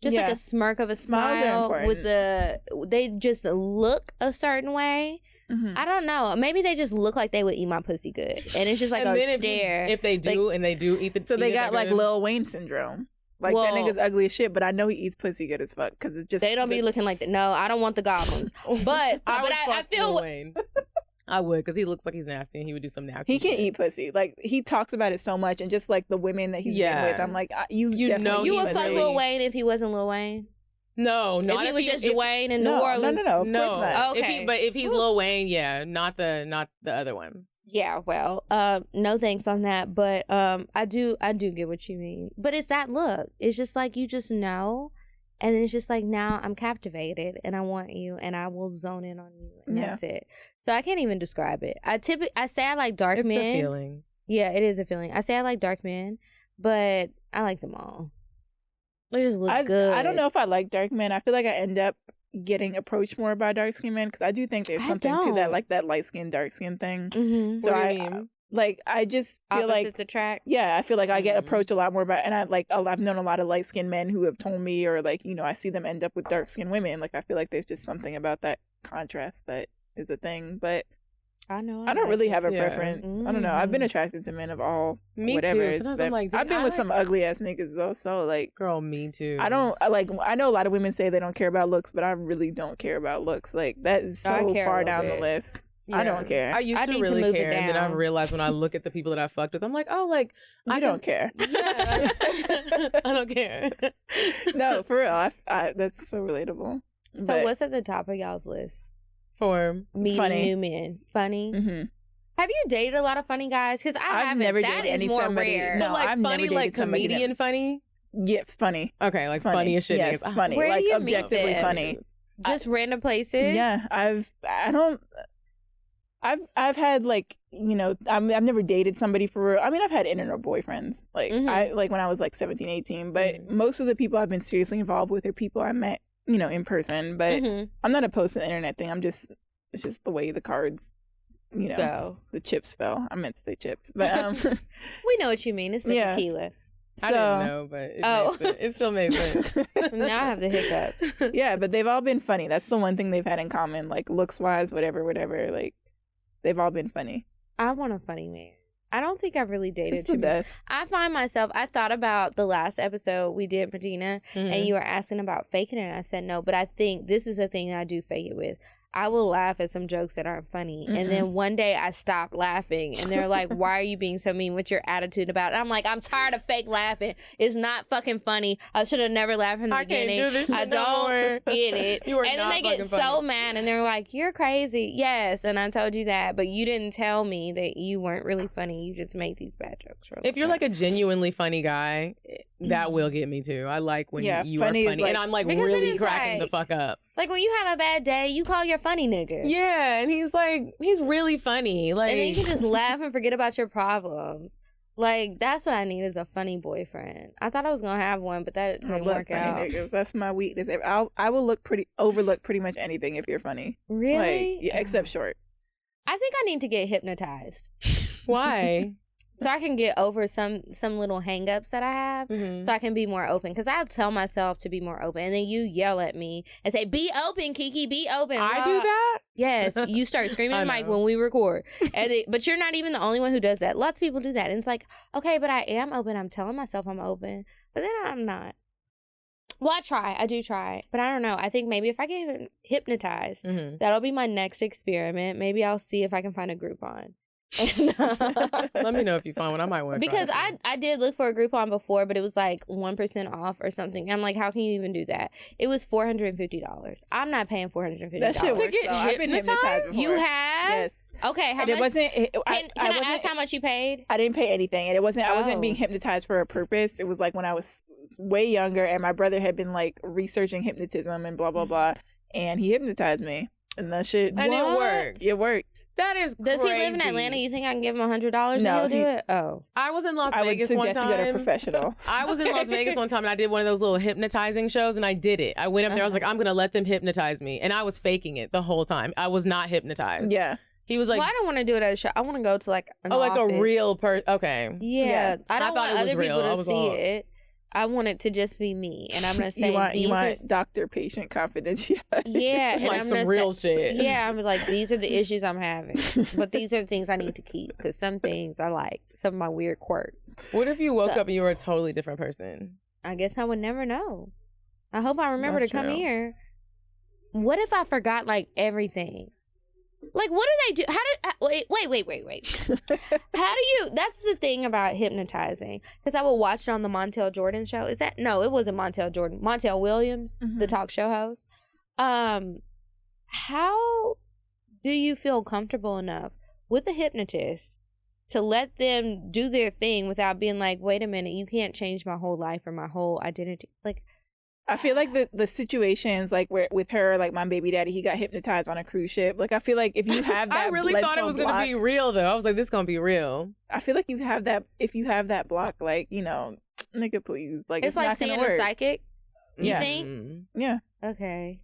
Speaker 3: Just like a smirk of a smile with they just look a certain way. Mm-hmm. I don't know. Maybe they just look like they would eat my pussy good. And it's just like a stare.
Speaker 2: If they do, like, and they do eat the
Speaker 4: So they got like Lil Wayne syndrome. Like that nigga's ugly as shit, but I know he eats pussy good as fuck because it just
Speaker 3: they don't be looking like that. No, I don't want the goblins. But I feel
Speaker 2: Wayne. I would, because he looks like he's nasty and he would do some nasty
Speaker 4: He can
Speaker 2: shit.
Speaker 4: eat pussy. Like, he talks about it so much, and just like the women that he's been with, I'm like, you definitely
Speaker 3: you would fuck Lil Wayne if he wasn't Lil Wayne?
Speaker 2: No,
Speaker 3: if he was just Dwayne in New Orleans?
Speaker 4: No, of course not.
Speaker 3: Okay.
Speaker 2: But if he's Lil Wayne, yeah, not the other one.
Speaker 3: Yeah, well, no thanks on that, but I do get what you mean. But it's that look. It's just like you just know. And it's just like, now I'm captivated and I want you and I will zone in on you. And that's it. So I can't even describe it. I say I like dark men.
Speaker 2: It's a feeling.
Speaker 3: Yeah, it is a feeling. I say I like dark men, but I like them all. They just look good.
Speaker 4: I don't know if I like dark men. I feel like I end up getting approached more by dark skinned men because I do think there's something to that, like that light skin, dark skin thing.
Speaker 3: Mm-hmm.
Speaker 4: So what do you mean? I just feel
Speaker 3: opposites attract.
Speaker 4: Yeah, I feel like I get approached a lot more by, and I've known a lot of light skinned men who have told me, or like, I see them end up with dark skinned women. Like I feel like there's just something about that contrast that is a thing. But I don't really have a preference. Mm-hmm. I don't know. I've been attracted to men of all whatever.
Speaker 2: Too. Sometimes I'm like,
Speaker 4: I've been with some ugly ass niggas though. So like,
Speaker 2: girl, me too.
Speaker 4: I know a lot of women say they don't care about looks, but I really don't care about looks. Like that is so far down the list. Yeah. I don't care.
Speaker 2: I used to really care, and then I realized when I look at the people that I fucked with, I'm like, oh, like
Speaker 4: I don't care.
Speaker 2: Yeah, I don't care.
Speaker 4: No, for real. That's so relatable.
Speaker 3: So what's at the top of y'all's list
Speaker 2: for
Speaker 3: meeting new men? Funny.
Speaker 4: Mm-hmm.
Speaker 3: Have you dated a lot of funny guys? Because I've never dated any somebody.
Speaker 4: Rare. No,
Speaker 2: like
Speaker 4: I've
Speaker 2: funny,
Speaker 4: never
Speaker 2: like comedian funny.
Speaker 4: Yeah, funny.
Speaker 2: Okay, like funny as shit.
Speaker 4: Yes, funny.
Speaker 3: Where
Speaker 4: like
Speaker 3: do you
Speaker 4: objectively
Speaker 3: meet them?
Speaker 4: funny.
Speaker 3: Just random places.
Speaker 4: Yeah, I've had like, I've never dated somebody for real. I mean, I've had internet boyfriends like when I was like 17, 18, but most of the people I've been seriously involved with are people I met, in person, but I'm not opposed to the internet thing. It's just the way the cards,
Speaker 3: go.
Speaker 4: The chips fell. I meant to say chips, but
Speaker 3: we know what you mean. It's the tequila.
Speaker 2: I didn't know, but it still made sense.
Speaker 3: Now I have the hiccups.
Speaker 4: Yeah, but they've all been funny. That's the one thing they've had in common, like looks wise, whatever, like. They've all been funny.
Speaker 3: I want a funny man. I don't think I've really dated
Speaker 4: it's the best.
Speaker 3: I find myself, I thought about the last episode we did, Medina, and you were asking about faking it, and I said no, but I think this is a thing I do fake it with. I will laugh at some jokes that aren't funny. And then one day I stop laughing and they're like, why are you being so mean? What's your attitude about it? I'm like, I'm tired of fake laughing. It's not fucking funny. I should have never laughed from the beginning.
Speaker 2: Can't do this shit
Speaker 3: I don't get it.
Speaker 2: You are
Speaker 3: and then
Speaker 2: not
Speaker 3: they get
Speaker 2: funny.
Speaker 3: so mad and they're like, you're crazy. Yes. And I told you that, but you didn't tell me that you weren't really funny. You just made these bad jokes.
Speaker 2: If you're like a genuinely funny guy, That will get me too. I like when you are
Speaker 4: funny
Speaker 2: funny. And I'm like
Speaker 3: Because
Speaker 2: really
Speaker 3: it is
Speaker 2: cracking the
Speaker 3: like-
Speaker 2: fuck up.
Speaker 3: Like when you have a bad day, you call your funny nigga.
Speaker 2: Yeah, and he's really funny. Like,
Speaker 3: And then you can just laugh and forget about your problems. Like, that's what I need is a funny boyfriend. I thought I was going to have one, but that didn't work out.
Speaker 4: Niggas. That's my weakness. I will overlook pretty much anything if you're funny.
Speaker 3: Really?
Speaker 4: Like, yeah, except short.
Speaker 3: I think I need to get hypnotized.
Speaker 2: why?
Speaker 3: So I can get over some little hang-ups that I have, so I can be more open. Because I tell myself to be more open, and then you yell at me and say, "Be open, Kiki, be open."
Speaker 2: I do that?
Speaker 3: Yes, you start screaming at the mic when we record, but you're not even the only one who does that. Lots of people do that, and it's like, okay, but I am open. I'm telling myself I'm open, but then I'm not. Well, I do try, but I don't know. I think maybe if I get hypnotized, that'll be my next experiment. Maybe I'll see if I can find a Groupon.
Speaker 2: Let me know if you find one. I might want to
Speaker 3: because I did look for a Groupon before, but it was like 1% off or something. I'm like, how can you even do that? It was $450. I'm not paying $450.
Speaker 4: That shit works.
Speaker 2: To get
Speaker 4: I've been hypnotized before.
Speaker 3: You have?
Speaker 4: Yes.
Speaker 3: Okay. How
Speaker 4: And
Speaker 3: much?
Speaker 4: it wasn't.
Speaker 3: Can I ask how much you paid?
Speaker 4: I didn't pay anything, and it wasn't. I wasn't
Speaker 3: Oh.
Speaker 4: being hypnotized for a purpose. It was like when I was way younger, and my brother had been like researching hypnotism and blah blah blah, and he hypnotized me. And that shit.
Speaker 2: And
Speaker 3: What?
Speaker 2: it worked.
Speaker 4: It worked.
Speaker 2: That is
Speaker 3: Does
Speaker 2: crazy.
Speaker 3: he live in Atlanta? You think I can give him $100
Speaker 4: No,
Speaker 3: and he'll do it? Oh.
Speaker 2: I was in Las
Speaker 4: I would
Speaker 2: Vegas one
Speaker 4: suggest you go to a
Speaker 2: time.
Speaker 4: professional.
Speaker 2: I was in Las Vegas one time and I did one of those little hypnotizing shows and I did it. I went up there, I was like, I'm going to let them hypnotize me. And I was faking it the whole time. I was not hypnotized.
Speaker 4: Yeah.
Speaker 2: He was like,
Speaker 3: Well, I don't want to do it at a show. I want to go to like an
Speaker 2: like
Speaker 3: office.
Speaker 2: a real person. Okay.
Speaker 3: Yeah.
Speaker 4: Yeah.
Speaker 3: I
Speaker 2: I
Speaker 3: don't
Speaker 2: thought
Speaker 3: want
Speaker 2: it was
Speaker 3: other people
Speaker 2: real. I
Speaker 3: to
Speaker 2: was
Speaker 3: see
Speaker 2: all-
Speaker 3: it. I want it to just be me. And I'm going to say
Speaker 4: You want
Speaker 3: are...
Speaker 4: doctor-patient confidentiality.
Speaker 3: Yeah. And
Speaker 2: Like
Speaker 3: I'm
Speaker 2: some
Speaker 3: gonna
Speaker 2: real
Speaker 3: say,
Speaker 2: shit.
Speaker 3: Yeah. I'm like, these are the issues I'm having. But these are the things I need to keep. Because some things I like. Some of my weird quirks.
Speaker 2: What if you woke
Speaker 3: So-
Speaker 2: up and you were a totally different person?
Speaker 3: I guess I would never know. I hope I remember
Speaker 2: That's
Speaker 3: to come
Speaker 2: true.
Speaker 3: here. What if I forgot like everything? Like, what do they do? Wait. How do you, that's the thing about hypnotizing. Because I would watch it on the Montel Jordan show. No, it wasn't Montel Jordan. Montel Williams, the talk show host. How do you feel comfortable enough with a hypnotist to let them do their thing without being like, wait a minute, you can't change my whole life or my whole identity? Like,
Speaker 4: I feel like the situations like where with her, like my baby daddy, he got hypnotized on a cruise ship. Like I feel like if you have that,
Speaker 2: I really thought it was going to be real though. I was like, this is going to be real.
Speaker 4: I feel like you have that. If you have that block, like nigga, please, like
Speaker 3: it's like
Speaker 4: not gonna
Speaker 3: seeing
Speaker 4: work.
Speaker 3: a psychic. You
Speaker 4: Yeah.
Speaker 3: think?
Speaker 4: Yeah.
Speaker 3: Okay.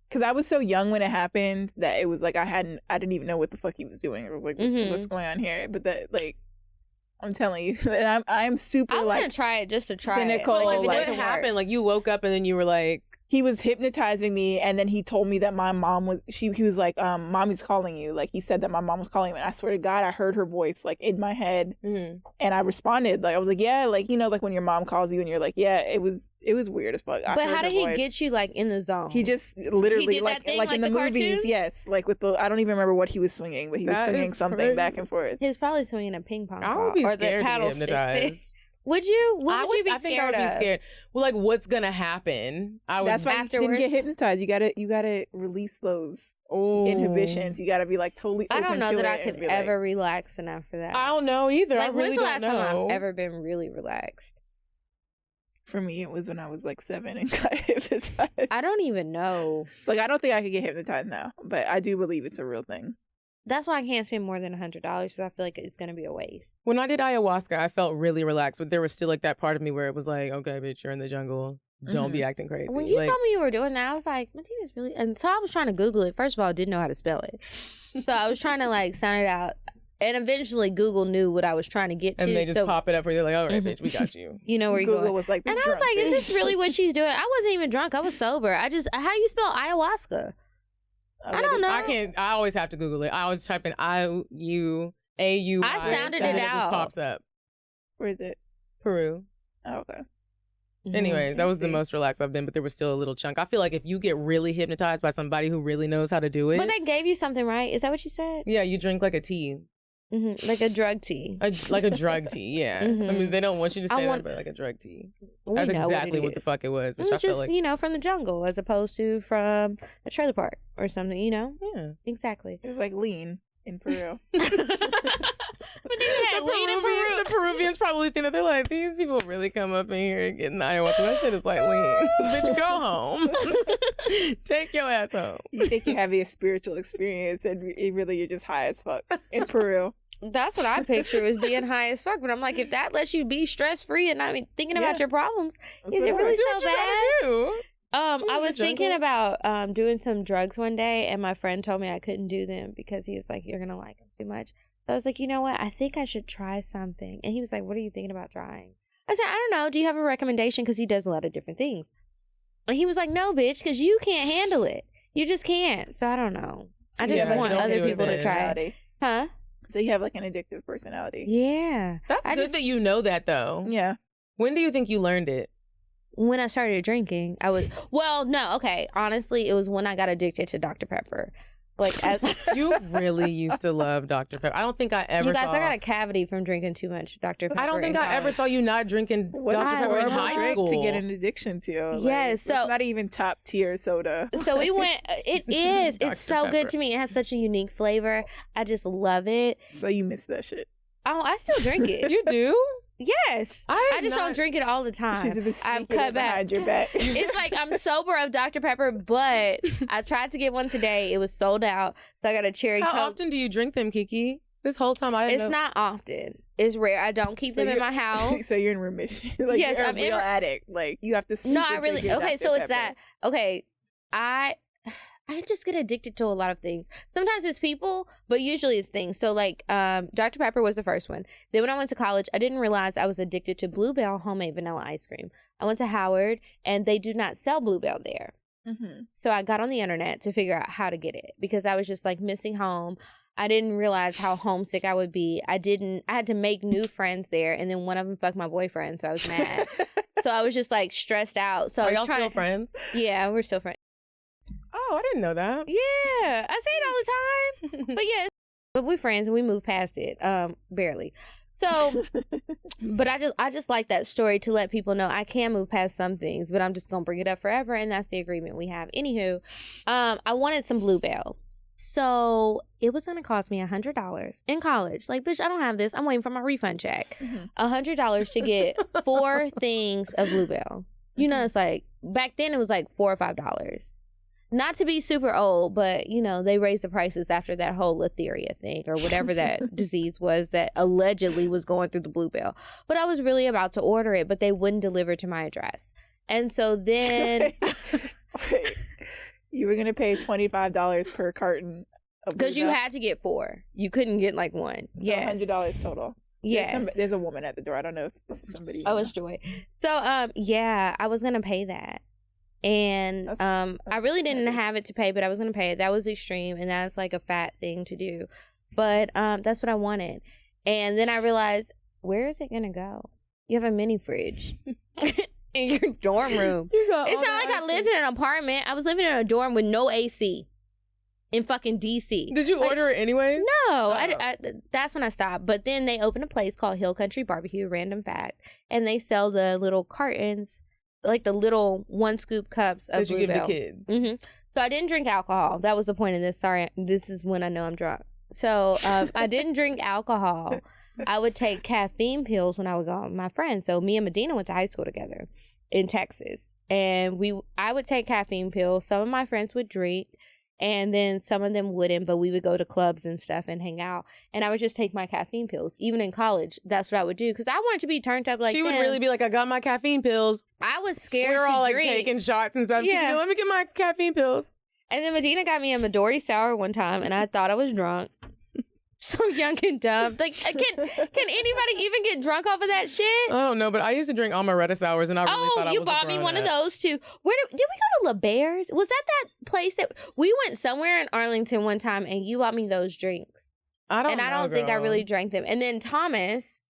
Speaker 4: Because I was so young when it happened that it was like I didn't even know what the fuck he was doing or like what's going on here. But that like. I'm telling you, and I'm super
Speaker 3: I want
Speaker 4: like
Speaker 3: to try it just to try
Speaker 4: cynical,
Speaker 3: it. Like, if it
Speaker 2: What
Speaker 3: doesn't
Speaker 2: happened?
Speaker 3: work.
Speaker 2: Like you woke up and then you were like,
Speaker 4: he was hypnotizing me, and then he told me that my mom was he was like mommy's calling you. Like he said that my mom was calling him, and I swear to God I heard her voice like in my head, and I responded like I was like, yeah, like like when your mom calls you and you're like, yeah, it was weird as fuck.
Speaker 3: But how did he get you like in the zone?
Speaker 4: He just literally
Speaker 3: He did
Speaker 4: like
Speaker 3: that thing
Speaker 4: like in the
Speaker 3: like the
Speaker 4: movies,
Speaker 3: cartoons?
Speaker 4: yes, like with the I don't even remember what he was swinging, but he was
Speaker 2: That
Speaker 4: swinging
Speaker 2: is
Speaker 4: something
Speaker 2: crazy.
Speaker 4: back and forth.
Speaker 3: He was probably swinging a ping pong
Speaker 2: I
Speaker 3: ball
Speaker 2: would be
Speaker 3: or
Speaker 2: scared
Speaker 3: the
Speaker 2: to be
Speaker 3: paddle stick thing.
Speaker 2: hypnotized.
Speaker 3: Would you? What would you be
Speaker 2: I think I
Speaker 3: scared
Speaker 2: would be
Speaker 3: of?
Speaker 2: scared. Well, like what's gonna happen? I would.
Speaker 4: That's why you
Speaker 3: afterwards?
Speaker 4: didn't get hypnotized. You gotta release those inhibitions. You gotta be like totally.
Speaker 3: I don't
Speaker 4: open
Speaker 3: know
Speaker 4: to
Speaker 3: that I
Speaker 4: it and
Speaker 3: could
Speaker 4: be like-
Speaker 3: ever relax enough for that.
Speaker 2: I don't know either.
Speaker 3: Like,
Speaker 2: I really
Speaker 3: when's the
Speaker 2: don't
Speaker 3: last
Speaker 2: know.
Speaker 3: time I've ever been really relaxed?
Speaker 4: For me, it was when I was like 7 and got hypnotized.
Speaker 3: I don't even know.
Speaker 4: Like I don't think I could get hypnotized now, but I do believe it's a real thing.
Speaker 3: That's why I can't spend more than $100 because I feel like it's going to be a waste.
Speaker 2: When I did ayahuasca, I felt really relaxed, but there was still like that part of me where it was like, okay, bitch, you're in the jungle. Don't be acting crazy.
Speaker 3: When you
Speaker 2: like,
Speaker 3: told me you were doing that, I was like, Martina's really... And so I was trying to Google it. First of all, I didn't know how to spell it. So I was trying to like sound it out. And eventually Google knew what I was trying to get to.
Speaker 2: and they just
Speaker 3: so,
Speaker 2: pop it up where they're like, all right, bitch, we got you.
Speaker 3: You know where you're
Speaker 4: Google
Speaker 3: going.
Speaker 4: was like, this
Speaker 3: And I was
Speaker 4: drunk
Speaker 3: like, is
Speaker 4: bitch.
Speaker 3: this really what she's doing? I wasn't even drunk. I was sober. How you spell ayahuasca? I don't know.
Speaker 2: I always have to Google it. I always type in I-U-A-U-I.
Speaker 3: I sounded
Speaker 2: and
Speaker 3: it
Speaker 2: it just
Speaker 3: out.
Speaker 2: pops up.
Speaker 4: Where is it?
Speaker 2: Peru.
Speaker 4: Oh, okay.
Speaker 2: Anyways, that was the
Speaker 4: see.
Speaker 2: most relaxed I've been, but there was still a little chunk. I feel like if you get really hypnotized by somebody who really knows how to do it.
Speaker 3: But they gave you something, right? Is that what you said?
Speaker 2: Yeah, you drink like a tea.
Speaker 3: Like a drug tea.
Speaker 2: Like a drug tea, yeah. I mean, they don't want you to say that, but like a drug tea.
Speaker 3: We
Speaker 2: That's
Speaker 3: know
Speaker 2: exactly
Speaker 3: what
Speaker 2: what the fuck it was,
Speaker 3: It
Speaker 2: which I
Speaker 3: was
Speaker 2: felt
Speaker 3: just,
Speaker 2: like.
Speaker 3: from the jungle as opposed to from a trailer park or something,
Speaker 2: Yeah.
Speaker 3: Exactly.
Speaker 4: It was like lean. in Peru.
Speaker 3: But then you had lean in Peru.
Speaker 5: The Peruvians probably think that they're like, these people really come up in here and get an ayahuasca. That shit is like lean. Bitch, go home. Take your ass home.
Speaker 4: You think you're having a spiritual experience and really you're just high as fuck in Peru.
Speaker 3: That's what I picture as being high as fuck. But I'm like, if that lets you be stress free and not be thinking about your problems, is it really so bad? I was thinking about doing some drugs one day, and my friend told me I couldn't do them because he was like, you're gonna like them too much. So I was like, you know what? I think I should try something. And he was like, what are you thinking about trying? I said, I don't know. Do you have a recommendation? Because he does a lot of different things. And he was like, no, bitch, because you can't handle it. You just can't. So I don't know.
Speaker 4: So
Speaker 3: I just want other people to try it.
Speaker 4: it.
Speaker 3: Huh?
Speaker 4: So you have like an addictive personality.
Speaker 3: Yeah.
Speaker 5: That's good that you know that, though.
Speaker 4: Yeah.
Speaker 5: When do you think you learned it?
Speaker 3: When I started drinking, honestly, it was when I got addicted to Dr. Pepper. Like, as
Speaker 5: You really used to love Dr. Pepper. I don't think I ever
Speaker 3: you guys,
Speaker 5: saw...
Speaker 3: I got a cavity from drinking too much Dr. Pepper.
Speaker 5: I don't think I ever saw you not drinking
Speaker 4: What
Speaker 5: Dr.
Speaker 4: a
Speaker 5: Pepper in
Speaker 4: horrible
Speaker 5: high
Speaker 4: drink
Speaker 5: school.
Speaker 4: to get an addiction to.
Speaker 3: Yes, so-
Speaker 4: it's not even top tier soda.
Speaker 3: So we went, it is.
Speaker 5: Dr.
Speaker 3: It's so
Speaker 5: Pepper.
Speaker 3: good to me. It has such a unique flavor. I just love it.
Speaker 4: So you miss that shit.
Speaker 3: Oh, I still drink it.
Speaker 5: You do?
Speaker 3: Yes. I just don't drink it all the time.
Speaker 4: She's been
Speaker 3: I've
Speaker 4: sneaking
Speaker 3: cut
Speaker 4: it
Speaker 3: back.
Speaker 4: behind your back.
Speaker 3: It's like I'm sober of Dr. Pepper, but I tried to get one today. It was sold out. So I got a cherry
Speaker 5: How
Speaker 3: Coke.
Speaker 5: often do you drink them, Kiki? This whole time I
Speaker 3: It's not often. It's rare. I don't keep them in my house.
Speaker 4: So you're in remission. Like
Speaker 3: Yes,
Speaker 4: you're
Speaker 3: I'm
Speaker 4: a real addict. Like you have to sneak
Speaker 3: No,
Speaker 4: and
Speaker 3: I really.
Speaker 4: drink your
Speaker 3: Okay,
Speaker 4: Dr.
Speaker 3: so it's
Speaker 4: Pepper.
Speaker 3: that. Okay, I just get addicted to a lot of things. Sometimes it's people, but usually it's things. So like, Dr. Pepper was the first one. Then when I went to college, I didn't realize I was addicted to Bluebell homemade vanilla ice cream. I went to Howard, and they do not sell Bluebell there.
Speaker 4: Mm-hmm.
Speaker 3: So I got on the internet to figure out how to get it because I was just like missing home. I didn't realize how homesick I would be. I had to make new friends there, and then one of them fucked my boyfriend, so I was mad. So I was just like stressed out. So I
Speaker 5: Are
Speaker 3: was
Speaker 5: y'all still friends?
Speaker 3: Yeah, we're still friends.
Speaker 5: Oh, I didn't know that.
Speaker 3: Yeah, I say it all the time. But yeah, but we're friends and we moved past it, barely. So, but I just like that story to let people know I can move past some things, but I'm just gonna bring it up forever, and that's the agreement we have. Anywho, I wanted some Bluebell. So it was gonna cost me $100 in college. Like, bitch, I don't have this. I'm waiting for my refund check. $100 to get 4 things of Bluebell. You know, it's like back then it was like $4 or $5. Not to be super old, but you know, they raised the prices after that whole Litheria thing or whatever that disease was that allegedly was going through the Bluebell. But I was really about to order it, but they wouldn't deliver to my address. And so then
Speaker 4: Wait. You were gonna pay $25 per carton of
Speaker 3: because you
Speaker 4: Bluebell?
Speaker 3: had to get 4. You couldn't get like one.
Speaker 4: So
Speaker 3: Yes.
Speaker 4: $100 total.
Speaker 3: Yes.
Speaker 4: There's a woman at the door. I don't know if this is somebody.
Speaker 3: Oh, it's Joy. So yeah, I was gonna pay that. And I
Speaker 4: that's
Speaker 3: really didn't
Speaker 4: heavy.
Speaker 3: have it to pay, but I was gonna pay it. That was extreme, and that's like a fat thing to do. But that's what I wanted. And then I realized, where is it gonna go? You have a mini fridge in your dorm room. It's not like I lived in an apartment. I was living in a dorm with no AC in fucking DC.
Speaker 5: Did you order it anyway?
Speaker 3: No,
Speaker 5: Oh.
Speaker 3: I that's when I stopped. But then they opened a place called Hill Country Barbecue, random fact, and they sell the little cartons, like the little 1 scoop cups of
Speaker 5: That you give
Speaker 3: Bluebell.
Speaker 5: the kids.
Speaker 3: Mm-hmm. So I didn't drink alcohol. That was the point of this. Sorry, this is when I know I'm drunk. So I didn't drink alcohol. I would take caffeine pills when I would go out with my friends. So me and Medina went to high school together in Texas, and I would take caffeine pills. Some of my friends would drink, and then some of them wouldn't, but we would go to clubs and stuff and hang out. And I would just take my caffeine pills. Even in college, that's what I would do because I wanted to be turned up like
Speaker 5: she would
Speaker 3: them.
Speaker 5: really be like, I got my caffeine pills.
Speaker 3: I was scared
Speaker 5: We're
Speaker 3: to
Speaker 5: all like
Speaker 3: drink.
Speaker 5: taking shots and stuff.
Speaker 3: Yeah.
Speaker 5: Yeah. Let me get my caffeine pills.
Speaker 3: And then Medina got me a Midori sour one time, and I thought I was drunk. So young and dumb. Like, can anybody even get drunk off of that shit?
Speaker 5: I don't know, but I used to drink Amaretta sours, and I really thought I was
Speaker 3: you
Speaker 5: a
Speaker 3: bought me one of
Speaker 5: grown-up.
Speaker 3: those too. Where did we go to La Bear's? Was that place that we went somewhere in Arlington one time, and you bought me those drinks?
Speaker 5: I don't
Speaker 3: and
Speaker 5: know,
Speaker 3: I don't think I
Speaker 5: girl.
Speaker 3: really drank them. And then Thomas,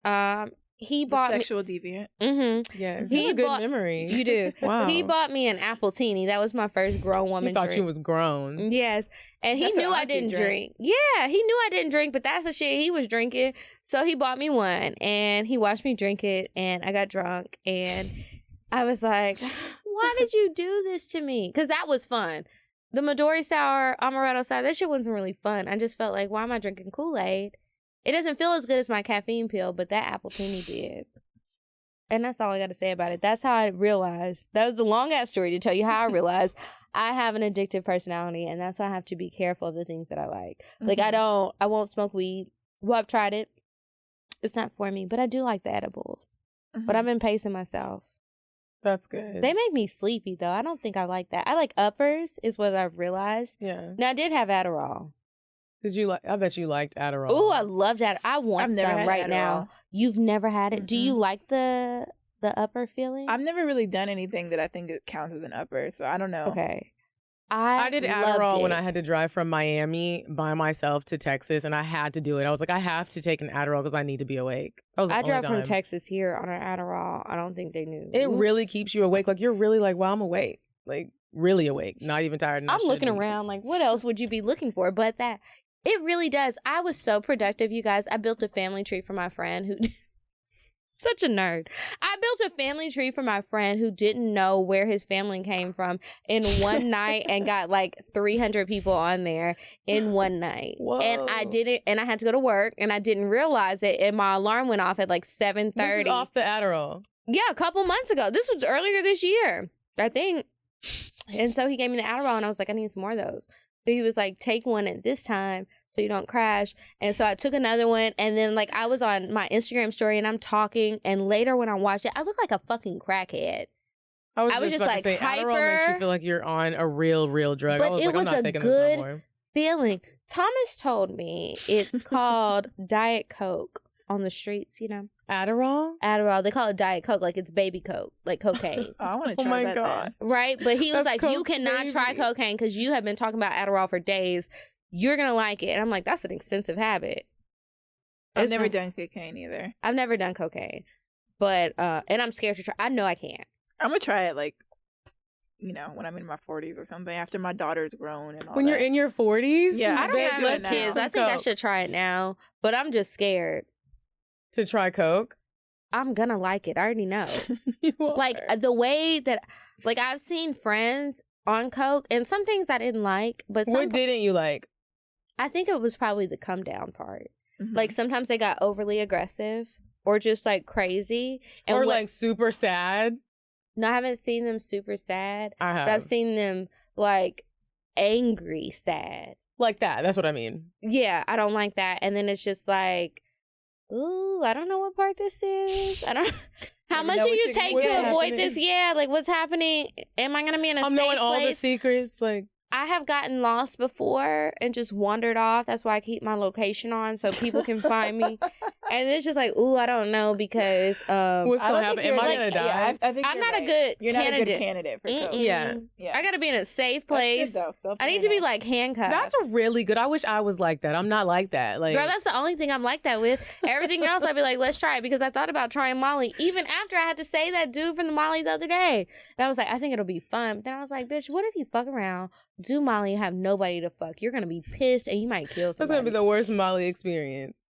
Speaker 3: he
Speaker 4: The
Speaker 3: bought me.
Speaker 4: sexual deviant.
Speaker 3: Mm-hmm.
Speaker 5: Yes,
Speaker 3: He
Speaker 5: you have a good
Speaker 3: bought-
Speaker 5: memory.
Speaker 3: You do.
Speaker 5: Wow.
Speaker 3: He bought me an appletini. That was my first grown woman.
Speaker 5: He thought
Speaker 3: drink.
Speaker 5: you was grown.
Speaker 3: Yes. And he
Speaker 4: That's
Speaker 3: knew
Speaker 4: what
Speaker 3: I
Speaker 4: auntie
Speaker 3: didn't
Speaker 4: drank.
Speaker 3: drink. Yeah, he knew I didn't drink, but that's the shit he was drinking. So he bought me one, and he watched me drink it, and I got drunk, and I was like, why did you do this to me? Because that was fun. The Midori sour, amaretto sour, that shit wasn't really fun. I just felt like, why am I drinking Kool-Aid? It doesn't feel as good as my caffeine pill, but that appletini did. And that's all I got to say about it. That's how I realized. That was the long-ass story to tell you how I realized I have an addictive personality, and that's why I have to be careful of the things that I like. Like, I won't smoke weed. Well, I've tried it. It's not for me, but I do like the edibles. But I've been pacing myself.
Speaker 5: That's good.
Speaker 3: They make me sleepy, though. I don't think I like that. I like uppers, is what I've realized.
Speaker 5: Yeah.
Speaker 3: Now, I did have Adderall.
Speaker 5: Did you like? I bet you liked Adderall.
Speaker 3: Oh, I loved Adderall. I want some right now. You've never had it? Do you like the upper feeling?
Speaker 4: I've never really done anything that I think it counts as an upper, so I don't know.
Speaker 3: Okay.
Speaker 5: I did Adderall when I had to drive from Miami by myself to Texas, and I had to do it. I was like, I have to take an Adderall because I need to be awake. I
Speaker 3: drove from Texas here on an Adderall. I don't think they knew.
Speaker 5: It really keeps you awake. Like, you're really like, wow, I'm awake. Like, really awake. Not even tired.
Speaker 3: I'm looking around like, what else would you be looking for? But that, it really does. I was so productive, you guys. I built a family tree for my friend who... Such a nerd. I built a family tree for my friend who didn't know where his family came from in one night and got like 300 people on there in one night. Whoa. And I did it, and I had to go to work, and I didn't realize it, and my alarm went off at like 7:30.
Speaker 5: This is off the Adderall.
Speaker 3: Yeah, a couple months ago. This was earlier this year, I think. And so he gave me the Adderall, and I was like, I need some more of those. So he was like, take one at this time so you don't crash. And so I took another one, and then like I was on my Instagram story and I'm talking, and later when I watched it, I look like a fucking crackhead.
Speaker 5: I was just about to say,
Speaker 3: hyper.
Speaker 5: Adderall makes you feel like you're on a real drug.
Speaker 3: But
Speaker 5: I was
Speaker 3: it
Speaker 5: like,
Speaker 3: was
Speaker 5: I'm not
Speaker 3: a
Speaker 5: taking this no more.
Speaker 3: good feeling. Thomas told me it's called Diet Coke on the streets, you know? Adderall. They call it Diet Coke, like it's baby Coke, like cocaine.
Speaker 4: I want to try
Speaker 5: Oh my
Speaker 4: that
Speaker 5: God.
Speaker 4: then.
Speaker 3: Right? But he was
Speaker 5: That's
Speaker 3: like, you
Speaker 5: Coke's
Speaker 3: cannot try
Speaker 5: baby.
Speaker 3: cocaine because you have been talking about Adderall for days. You're going to like it. And I'm like, that's an expensive habit.
Speaker 4: I've
Speaker 3: It's
Speaker 4: never
Speaker 3: not-
Speaker 4: done cocaine either.
Speaker 3: I've never done cocaine. But, and I'm scared to try. I know I can't.
Speaker 4: I'm going to try it like, you know, when I'm in my 40s or something, after my daughter's grown and all
Speaker 5: When
Speaker 4: that.
Speaker 5: you're in your 40s?
Speaker 4: Yeah.
Speaker 3: I don't
Speaker 4: can't
Speaker 3: have
Speaker 4: do it
Speaker 3: less
Speaker 4: now.
Speaker 3: kids. I think I should try it now. But I'm just scared.
Speaker 5: To try Coke?
Speaker 3: I'm going to like it. I already know.
Speaker 5: You
Speaker 3: Like
Speaker 5: are.
Speaker 3: the way that, like I've seen friends on Coke and some things I didn't like. But some,
Speaker 5: What didn't you like?
Speaker 3: I think it was probably the come down part.
Speaker 4: Mhm.
Speaker 3: Like sometimes they got overly aggressive or just like crazy. And
Speaker 5: Or
Speaker 3: what-
Speaker 5: like super sad?
Speaker 3: no, I haven't seen them super sad,
Speaker 5: I have.
Speaker 3: but I've seen them like angry sad.
Speaker 5: Like that. That's what I mean.
Speaker 3: Yeah, I don't like that. And then it's just like, ooh, I don't know what part this is. I don't. How
Speaker 4: Never
Speaker 3: much
Speaker 4: know
Speaker 3: do
Speaker 4: what
Speaker 3: you
Speaker 4: you're
Speaker 3: take
Speaker 4: gonna
Speaker 3: to
Speaker 4: get.
Speaker 3: avoid this? Yeah, like what's happening? Am I gonna be in a
Speaker 5: I'm
Speaker 3: safe
Speaker 5: knowing all the
Speaker 3: place?
Speaker 5: secrets. Like,
Speaker 3: I have gotten lost before and just wandered off. That's why I keep my location on so people can find me. And it's just like, ooh, I don't know because
Speaker 5: what's
Speaker 4: I
Speaker 5: going
Speaker 4: don't
Speaker 5: to happen?
Speaker 4: think
Speaker 5: Am
Speaker 4: you're
Speaker 5: I
Speaker 3: like-
Speaker 5: going to die?
Speaker 4: Yeah, I think
Speaker 3: I'm
Speaker 4: you're
Speaker 3: not a
Speaker 4: right.
Speaker 3: good
Speaker 4: You're not a
Speaker 3: candidate.
Speaker 4: good candidate for Coke.
Speaker 3: Mm-mm.
Speaker 5: Yeah.
Speaker 4: Yeah.
Speaker 3: I gotta be in a safe
Speaker 4: That's
Speaker 3: place.
Speaker 4: good, though.
Speaker 3: I need to be like handcuffed.
Speaker 5: That's a really good. I wish I was like that. I'm not like that. Like,
Speaker 3: Girl, that's the only thing I'm like that with. Everything else, I'd be like, let's try it because I thought about trying Molly even after I had to say that dude from the Molly the other day. And I was like, I think it'll be fun. But then I was like, bitch, what if you fuck around, do Molly, and have nobody to fuck? You're gonna be pissed and you might kill
Speaker 5: that's
Speaker 3: somebody.
Speaker 5: going to be the worst Molly experience.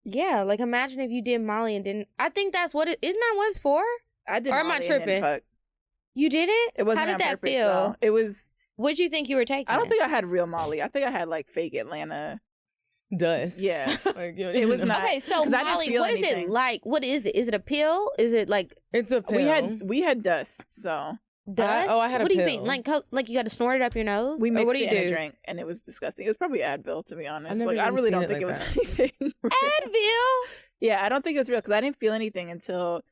Speaker 3: Yeah, like imagine if you did Molly and didn't. I think that's what it isn't that what it's for?
Speaker 4: I did
Speaker 3: Or am I
Speaker 4: Molly and didn't
Speaker 3: tripping?
Speaker 4: fuck.
Speaker 3: You did it?
Speaker 4: It wasn't
Speaker 3: How did
Speaker 4: on
Speaker 3: that
Speaker 4: purpose,
Speaker 3: feel?
Speaker 4: though. It was.
Speaker 3: What'd you think you were taking?
Speaker 4: I don't think I had real Molly. I think I had like fake Atlanta.
Speaker 5: Dust.
Speaker 4: Yeah.
Speaker 5: Like, you
Speaker 4: It was
Speaker 5: know.
Speaker 4: not.
Speaker 3: Okay, so
Speaker 4: 'cause I didn't
Speaker 3: Molly,
Speaker 4: feel
Speaker 3: what is it
Speaker 4: anything.
Speaker 3: like? What is it? Is it a pill? Is it like
Speaker 5: It's a pill.
Speaker 4: We had dust, so
Speaker 3: dust?
Speaker 5: I had a
Speaker 3: what do you mean?
Speaker 5: pill.
Speaker 3: Like coke? Like you got to snort it up your nose?
Speaker 4: we
Speaker 3: Or
Speaker 4: mixed
Speaker 3: what do
Speaker 4: it
Speaker 3: you
Speaker 4: in
Speaker 3: do?
Speaker 4: a drink, and it was disgusting. It was probably Advil, to be honest.
Speaker 5: never
Speaker 4: Like I
Speaker 5: even
Speaker 4: really
Speaker 5: seen
Speaker 4: don't
Speaker 5: it
Speaker 4: think it
Speaker 5: like
Speaker 4: was
Speaker 5: that.
Speaker 4: anything. real.
Speaker 3: Advil?
Speaker 4: Yeah, I don't think it was real because I didn't feel anything until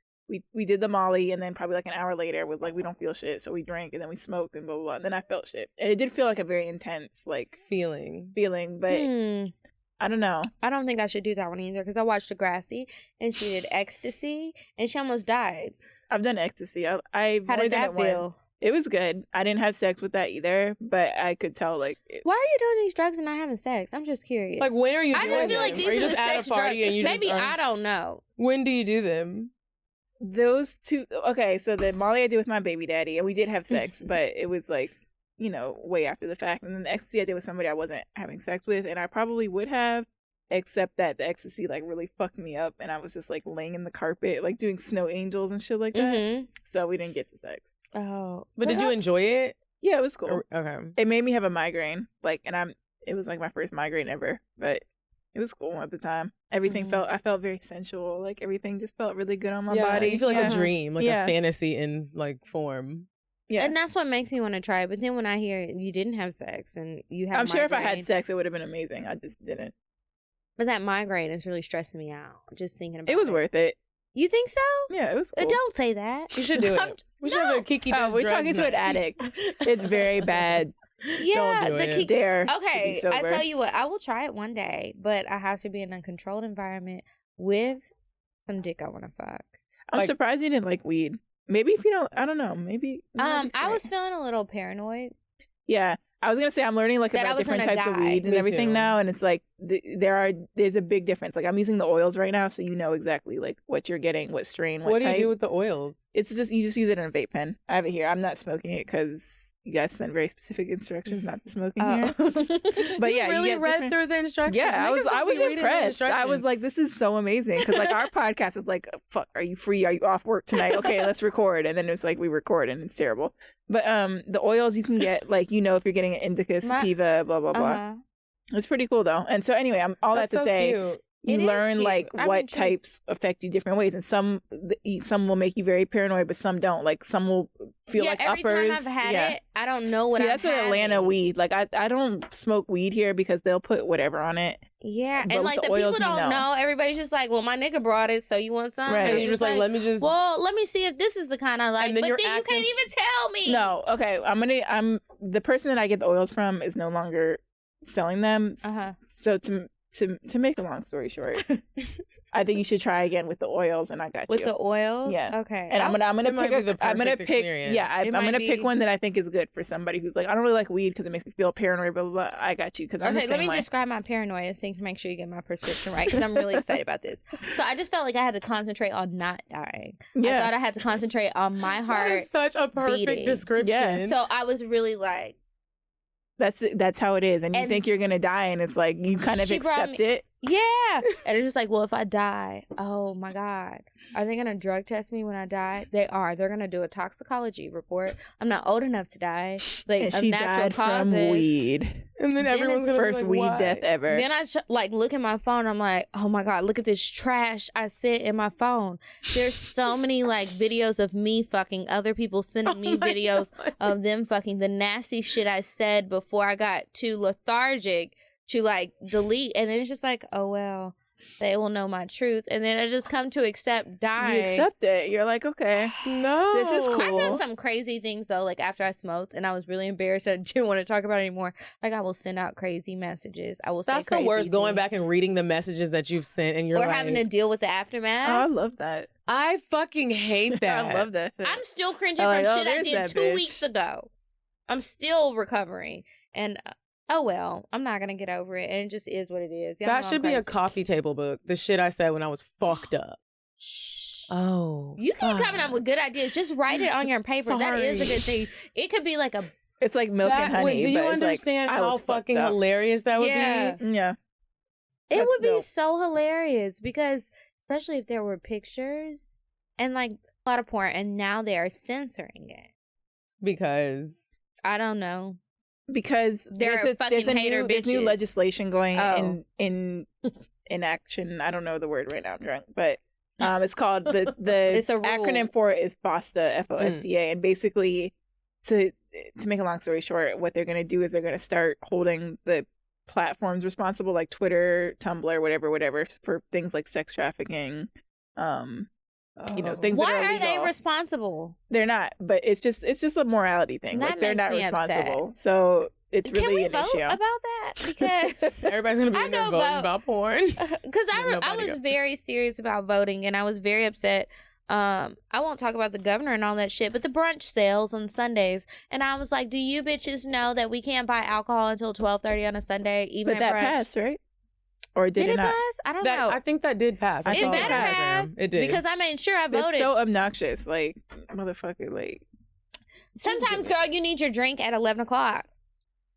Speaker 4: we did the Molly, and then probably like an hour later was like we don't feel shit, so we drank and then we smoked and blah blah blah. And then I felt shit, and it did feel like a very intense like
Speaker 5: feeling.
Speaker 4: but I don't know.
Speaker 3: I don't think I should do that one either because I watched Degrassi and she did ecstasy and she almost died.
Speaker 4: I've done ecstasy. I've
Speaker 3: How
Speaker 4: only
Speaker 3: did
Speaker 4: done
Speaker 3: that
Speaker 4: it once.
Speaker 3: feel?
Speaker 4: It was good. I didn't have sex with that either, but I could tell like
Speaker 3: Why are you doing these drugs and not having sex? I'm just curious.
Speaker 5: Like, when are you
Speaker 3: I
Speaker 5: doing
Speaker 3: just feel like
Speaker 5: them?
Speaker 3: these
Speaker 5: Are you
Speaker 3: are the
Speaker 5: just at
Speaker 3: sex
Speaker 5: a party
Speaker 3: drugs.
Speaker 5: and you
Speaker 3: Maybe
Speaker 5: just
Speaker 3: I don't know.
Speaker 5: When do you do them?
Speaker 4: those two. Okay, so the Molly I did with my baby daddy, and we did have sex, but it was like, you know, way after the fact. And then the ecstasy I did with somebody I wasn't having sex with, and I probably would have, except that the ecstasy like really fucked me up, and I was just like laying in the carpet, like doing snow angels and shit like that.
Speaker 3: Mm-hmm.
Speaker 4: So we didn't get to sex.
Speaker 3: Oh,
Speaker 5: But did you enjoy it?
Speaker 4: Yeah, it was cool.
Speaker 5: Okay.
Speaker 4: It made me have a migraine. It was like my first migraine ever, but it was cool at the time. Everything I felt very sensual. Like everything just felt really good on my body.
Speaker 5: You feel like a dream, like a fantasy in like form.
Speaker 3: Yeah. And that's what makes me want to try it. But then when I hear you didn't have sex and you have
Speaker 4: I'm sure if I had sex, it would have been amazing. I just didn't.
Speaker 3: But that migraine is really stressing me out. Just thinking about it.
Speaker 4: It was worth it.
Speaker 3: You think so?
Speaker 4: Yeah, it was cool.
Speaker 3: Don't say that.
Speaker 5: You should do it. We should have a Kiki.
Speaker 4: We're talking to an addict. It's very bad.
Speaker 3: Yeah,
Speaker 5: don't do it.
Speaker 4: Dare.
Speaker 3: Okay, I tell you what, I will try it one day, but I have to be in a controlled environment with some dick I want to fuck.
Speaker 4: I'm surprised you didn't like weed. Maybe if you don't, I don't know. Maybe.
Speaker 3: I was feeling a little paranoid.
Speaker 4: Yeah. I was gonna say I'm learning like about different types of weed and everything now, and it's like there's a big difference. Like I'm using the oils right now, so you know exactly like what you're getting, what strain, what type.
Speaker 5: What do you do with the oils?
Speaker 4: It's just you just use it in a vape pen. I have it here. I'm not smoking it because you guys sent very specific instructions not to smoke in here. But yeah,
Speaker 5: you really read through the instructions.
Speaker 4: Yeah, I was impressed. I was like, this is so amazing because like our podcast is like, fuck, are you free? Are you off work tonight? Okay, let's record, and then it's like we record and it's terrible. But the oils you can get, like, you know, if you're getting an indica, sativa, blah, blah, blah. It's pretty cool, though. And so anyway, all that to say,
Speaker 5: cute.
Speaker 4: You learn, like, what types affect you different ways. And some will make you very paranoid, but some don't. Like, some will feel like
Speaker 3: every
Speaker 4: uppers.
Speaker 3: Time I've had it, I don't know what I'm
Speaker 4: that's what Atlanta weed. Like, I don't smoke weed here because they'll put whatever on it.
Speaker 3: Yeah, and like the people don't know. Everybody's just like, well, my nigga brought it, so you want some?
Speaker 4: Right.
Speaker 5: And you're just like, let me see if
Speaker 3: this is the kind I like.
Speaker 5: And then
Speaker 3: but then you can't even tell me.
Speaker 4: No, okay. I'm the person that I get the oils from is no longer selling them. So to make a long story short, I think you should try again with the oils, and I got
Speaker 3: with
Speaker 4: you.
Speaker 3: the oils.
Speaker 4: Yeah.
Speaker 3: Okay.
Speaker 4: And I'm gonna pick. Yeah, I'm gonna
Speaker 3: be...
Speaker 4: pick one that I think is good for somebody who's like, I don't really like weed because it makes me feel paranoid. Blah blah blah. I got you because I'm the same
Speaker 3: let me
Speaker 4: way.
Speaker 3: describe my paranoia so you can make sure you get my prescription right because I'm really excited about this. So I just felt like I had to concentrate on not dying. Yeah. I thought I had to concentrate on my heart.
Speaker 5: That is such a perfect description.
Speaker 4: Yeah.
Speaker 3: So I was really like.
Speaker 4: That's how it is, and you think you're gonna die, and it's like you kind of accept it.
Speaker 3: Yeah, and it's just like, well, if I die, oh my God, are they gonna drug test me when I die? They are. They're gonna do a toxicology report. I'm not old enough to die. Like,
Speaker 4: and she died from weed,
Speaker 5: and then everyone's gonna
Speaker 4: first
Speaker 5: be like,
Speaker 4: weed death ever.
Speaker 3: Then I look at my phone. I'm like, oh my God, look at this trash I sent in my phone. There's so many like videos of me fucking, other people sending me videos of them fucking, the nasty shit I said before I got too lethargic to like delete, and then it's just like, oh well, they will know my truth, and then I just come to accept dying.
Speaker 4: You accept it. You're like, okay,
Speaker 5: no,
Speaker 4: this is cool.
Speaker 3: I've done some crazy things though, like after I smoked, and I was really embarrassed. I didn't want to talk about it anymore. Like I will send out crazy messages. I will.
Speaker 5: That's
Speaker 3: say crazy
Speaker 5: the worst.
Speaker 3: things.
Speaker 5: Going back and reading the messages that you've sent, and you're
Speaker 3: or
Speaker 5: like,
Speaker 3: having to deal with the aftermath.
Speaker 4: Oh, I love that.
Speaker 5: I fucking hate that.
Speaker 4: I love that.
Speaker 3: I'm still cringing from shit I did 2 weeks ago. I'm still recovering, and. Oh well, I'm not gonna get over it, and it just is what it is.
Speaker 5: That should be a coffee table book. The shit I said when I was fucked up. Oh,
Speaker 3: you keep coming up with good ideas. Just write it on your paper. That is a good thing. It could be like a.
Speaker 4: It's like milk and honey.
Speaker 5: Do you
Speaker 4: but
Speaker 5: understand
Speaker 4: like,
Speaker 5: how fucking hilarious that would be?
Speaker 4: Yeah,
Speaker 3: it would be so hilarious because, especially if there were pictures and like a lot of porn, and now they are censoring it
Speaker 5: because
Speaker 3: I don't know.
Speaker 4: Because there's new legislation going in action. I don't know the word right now, I'm drunk, but it's called the acronym for it is FOSTA, FOSTA, and basically to make a long story short, what they're going to do is they're going to start holding the platforms responsible, like Twitter, Tumblr, whatever, for things like sex trafficking. You know, things that are illegal.
Speaker 3: Why are they responsible?
Speaker 4: They're not, but it's just a morality thing.
Speaker 3: That
Speaker 4: like they're not responsible.
Speaker 3: Upset.
Speaker 4: So it's really an issue.
Speaker 3: Can we vote about that? Because
Speaker 5: everybody's gonna be in there voting about porn.
Speaker 3: Because I was very serious about voting, and I was very upset. I won't talk about the governor and all that shit, but the brunch sales on Sundays, and I was like, do you bitches know that we can't buy alcohol until 12:30 on a Sunday? Even
Speaker 4: but that passed, right? Or did it not?
Speaker 3: Pass? I don't know.
Speaker 5: I think that did pass.
Speaker 3: It better have.
Speaker 5: It did.
Speaker 3: Because I made sure I voted.
Speaker 4: It's so obnoxious. Like, motherfucker, like.
Speaker 3: Sometimes, girl, you need your drink at 11 o'clock.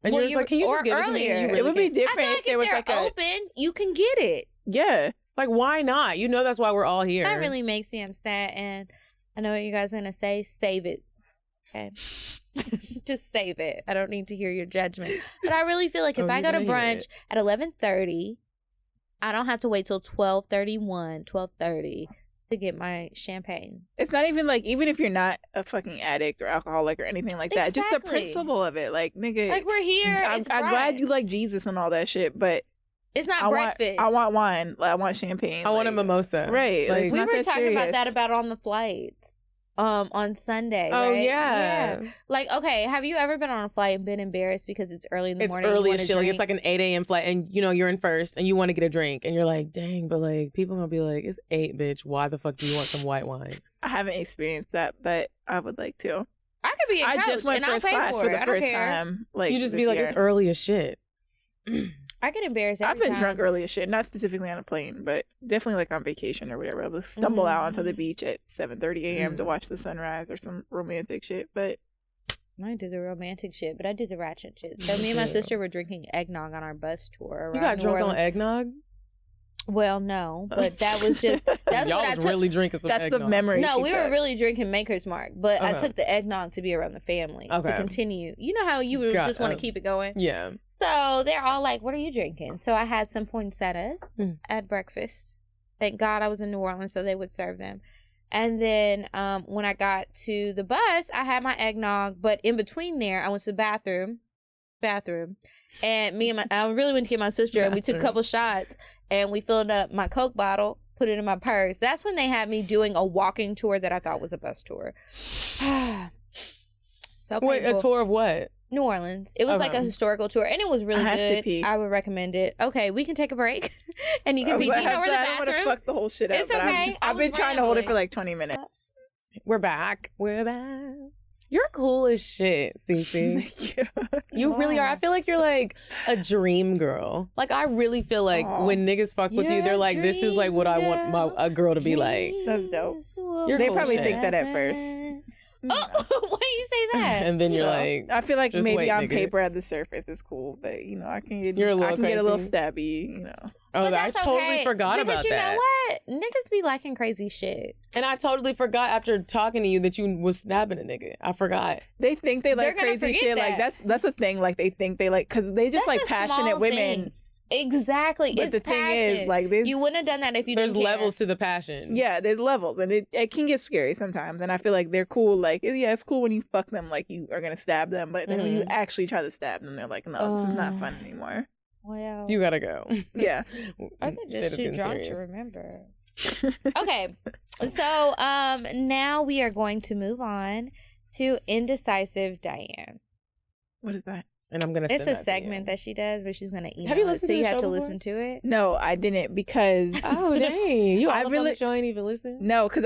Speaker 5: And you're just like, can you just give
Speaker 3: earlier.
Speaker 5: It to me?
Speaker 4: It would be different
Speaker 3: if there was like open, you can get it.
Speaker 4: Yeah.
Speaker 5: Like, why not? You know that's why we're all here.
Speaker 3: That really makes me upset. And I know what you guys are going to say. Save it. Okay. Just save it. I don't need to hear your judgment. But I really feel like if I go to brunch at 11:30, I don't have to wait till 12:30 to get my champagne.
Speaker 4: It's not even like, even if you're not a fucking addict or alcoholic or anything like that, just the principle of it. Like, nigga.
Speaker 3: Like, we're here.
Speaker 4: I'm glad you like Jesus and all that shit, but
Speaker 3: it's not breakfast.
Speaker 4: I want wine. Like, I want champagne.
Speaker 5: I want a mimosa.
Speaker 4: Right.
Speaker 3: Like, we were talking about that on the flights. On Sunday.
Speaker 5: Oh,
Speaker 3: right?
Speaker 5: yeah.
Speaker 3: Like, okay, have you ever been on a flight and been embarrassed because it's early in the morning?
Speaker 5: It's early as shit. Like, it's like an 8 a.m. flight, and you know you're in first, and you want to get a drink, and you're like, dang, but like people gonna be like, it's 8, bitch. Why the fuck do you want some white wine?
Speaker 4: I haven't experienced that, but I would like to.
Speaker 3: I could be a coach,
Speaker 4: I just went first class for the first time. Like,
Speaker 5: you just be like, it's early as shit.
Speaker 3: I get embarrassed every
Speaker 4: I've been
Speaker 3: time.
Speaker 4: drunk early as shit, not specifically on a plane, but definitely like on vacation or whatever. I would stumble out onto the beach at 7:30 a.m. to watch the sunrise or some romantic shit. But
Speaker 3: I do the romantic shit, but I do the ratchet shit. So me and my sister were drinking eggnog on our bus tour.
Speaker 5: You got drunk on eggnog?
Speaker 3: Well, no, but that was just that's
Speaker 5: Y'all
Speaker 3: what I
Speaker 5: was
Speaker 3: took.
Speaker 5: really drinking some
Speaker 4: that's
Speaker 5: eggnog.
Speaker 4: the memory.
Speaker 3: No, we were really drinking Maker's Mark, but I
Speaker 5: Okay.
Speaker 3: took the eggnog to be around the family to continue. You know how you would just want to keep it going?
Speaker 5: Yeah.
Speaker 3: So they're all like, what are you drinking? So I had some poinsettias at breakfast. Thank God I was in New Orleans so they would serve them. And then when I got to the bus, I had my eggnog, but in between there, I went to the bathroom. And I really went to get my sister, and we took a couple shots, and we filled up my Coke bottle, put it in my purse. That's when they had me doing a walking tour that I thought was a bus tour. So painful.
Speaker 5: Wait, a tour of what?
Speaker 3: New Orleans. It was like a historical tour, and it was really good. I would recommend it. Okay, we can take a break, and you can be. Do you know where the bathroom?
Speaker 4: I don't want to fuck the whole shit up.
Speaker 3: It's okay.
Speaker 4: I've been trying to hold it for like 20 minutes.
Speaker 5: We're back. You're cool as shit, Cece. You really are. I feel like you're like a dream girl. Like, I really feel like when niggas fuck with you, they're like, this is like what I want a girl to be like.
Speaker 4: That's dope.
Speaker 5: They
Speaker 4: probably think that at first.
Speaker 3: Oh, why do you say that?
Speaker 5: And then you're like,
Speaker 4: I feel like maybe
Speaker 5: wait,
Speaker 4: on
Speaker 5: nigga.
Speaker 4: paper at the surface it's cool, but you know, I can get
Speaker 5: You're a little
Speaker 4: get a little
Speaker 5: crazy.
Speaker 4: stabby, you know.
Speaker 5: Oh,
Speaker 3: But
Speaker 5: I
Speaker 3: that's
Speaker 5: totally
Speaker 3: okay,
Speaker 5: forgot
Speaker 3: because
Speaker 5: about
Speaker 3: you
Speaker 5: that.
Speaker 3: know what? Niggas be liking crazy shit.
Speaker 5: And I totally forgot after talking to you that you was stabbing a nigga. I forgot.
Speaker 4: They think they
Speaker 3: They're
Speaker 4: like
Speaker 3: gonna
Speaker 4: crazy
Speaker 3: forget
Speaker 4: shit.
Speaker 3: that.
Speaker 4: Like that's a thing. Like they think they like, because they just
Speaker 3: That's
Speaker 4: like
Speaker 3: a
Speaker 4: passionate
Speaker 3: small
Speaker 4: women.
Speaker 3: thing. Exactly.
Speaker 4: But
Speaker 3: it's
Speaker 4: the thing
Speaker 3: passion.
Speaker 4: is, like, this,
Speaker 3: you wouldn't have done that if you
Speaker 5: There's
Speaker 3: didn't care.
Speaker 5: levels to the passion.
Speaker 4: Yeah, there's levels, and it can get scary sometimes. And I feel like they're cool. Like, yeah, it's cool when you fuck them, like you are gonna stab them, but then when you actually try to stab them, they're like, no, this is not fun anymore.
Speaker 3: Well,
Speaker 5: You gotta go.
Speaker 4: Yeah.
Speaker 3: I could
Speaker 5: Shit
Speaker 3: just
Speaker 5: is
Speaker 3: too
Speaker 5: getting
Speaker 3: drunk
Speaker 5: serious.
Speaker 3: to remember. Okay, so now we are going to move on to Indecisive Diane.
Speaker 4: What is that?
Speaker 5: And I'm gonna.
Speaker 3: It's
Speaker 5: send
Speaker 3: a
Speaker 5: that to
Speaker 3: segment
Speaker 5: you.
Speaker 3: that she does, where she's gonna email
Speaker 5: Have you
Speaker 3: it,
Speaker 5: listened
Speaker 3: so
Speaker 5: to
Speaker 3: you
Speaker 5: the
Speaker 3: have
Speaker 5: show
Speaker 3: to
Speaker 5: before?
Speaker 3: listen to it.
Speaker 4: No, I didn't, because
Speaker 5: Oh dang! You all
Speaker 4: I
Speaker 5: up on
Speaker 4: really-
Speaker 5: the show ain't even listen.
Speaker 4: no, because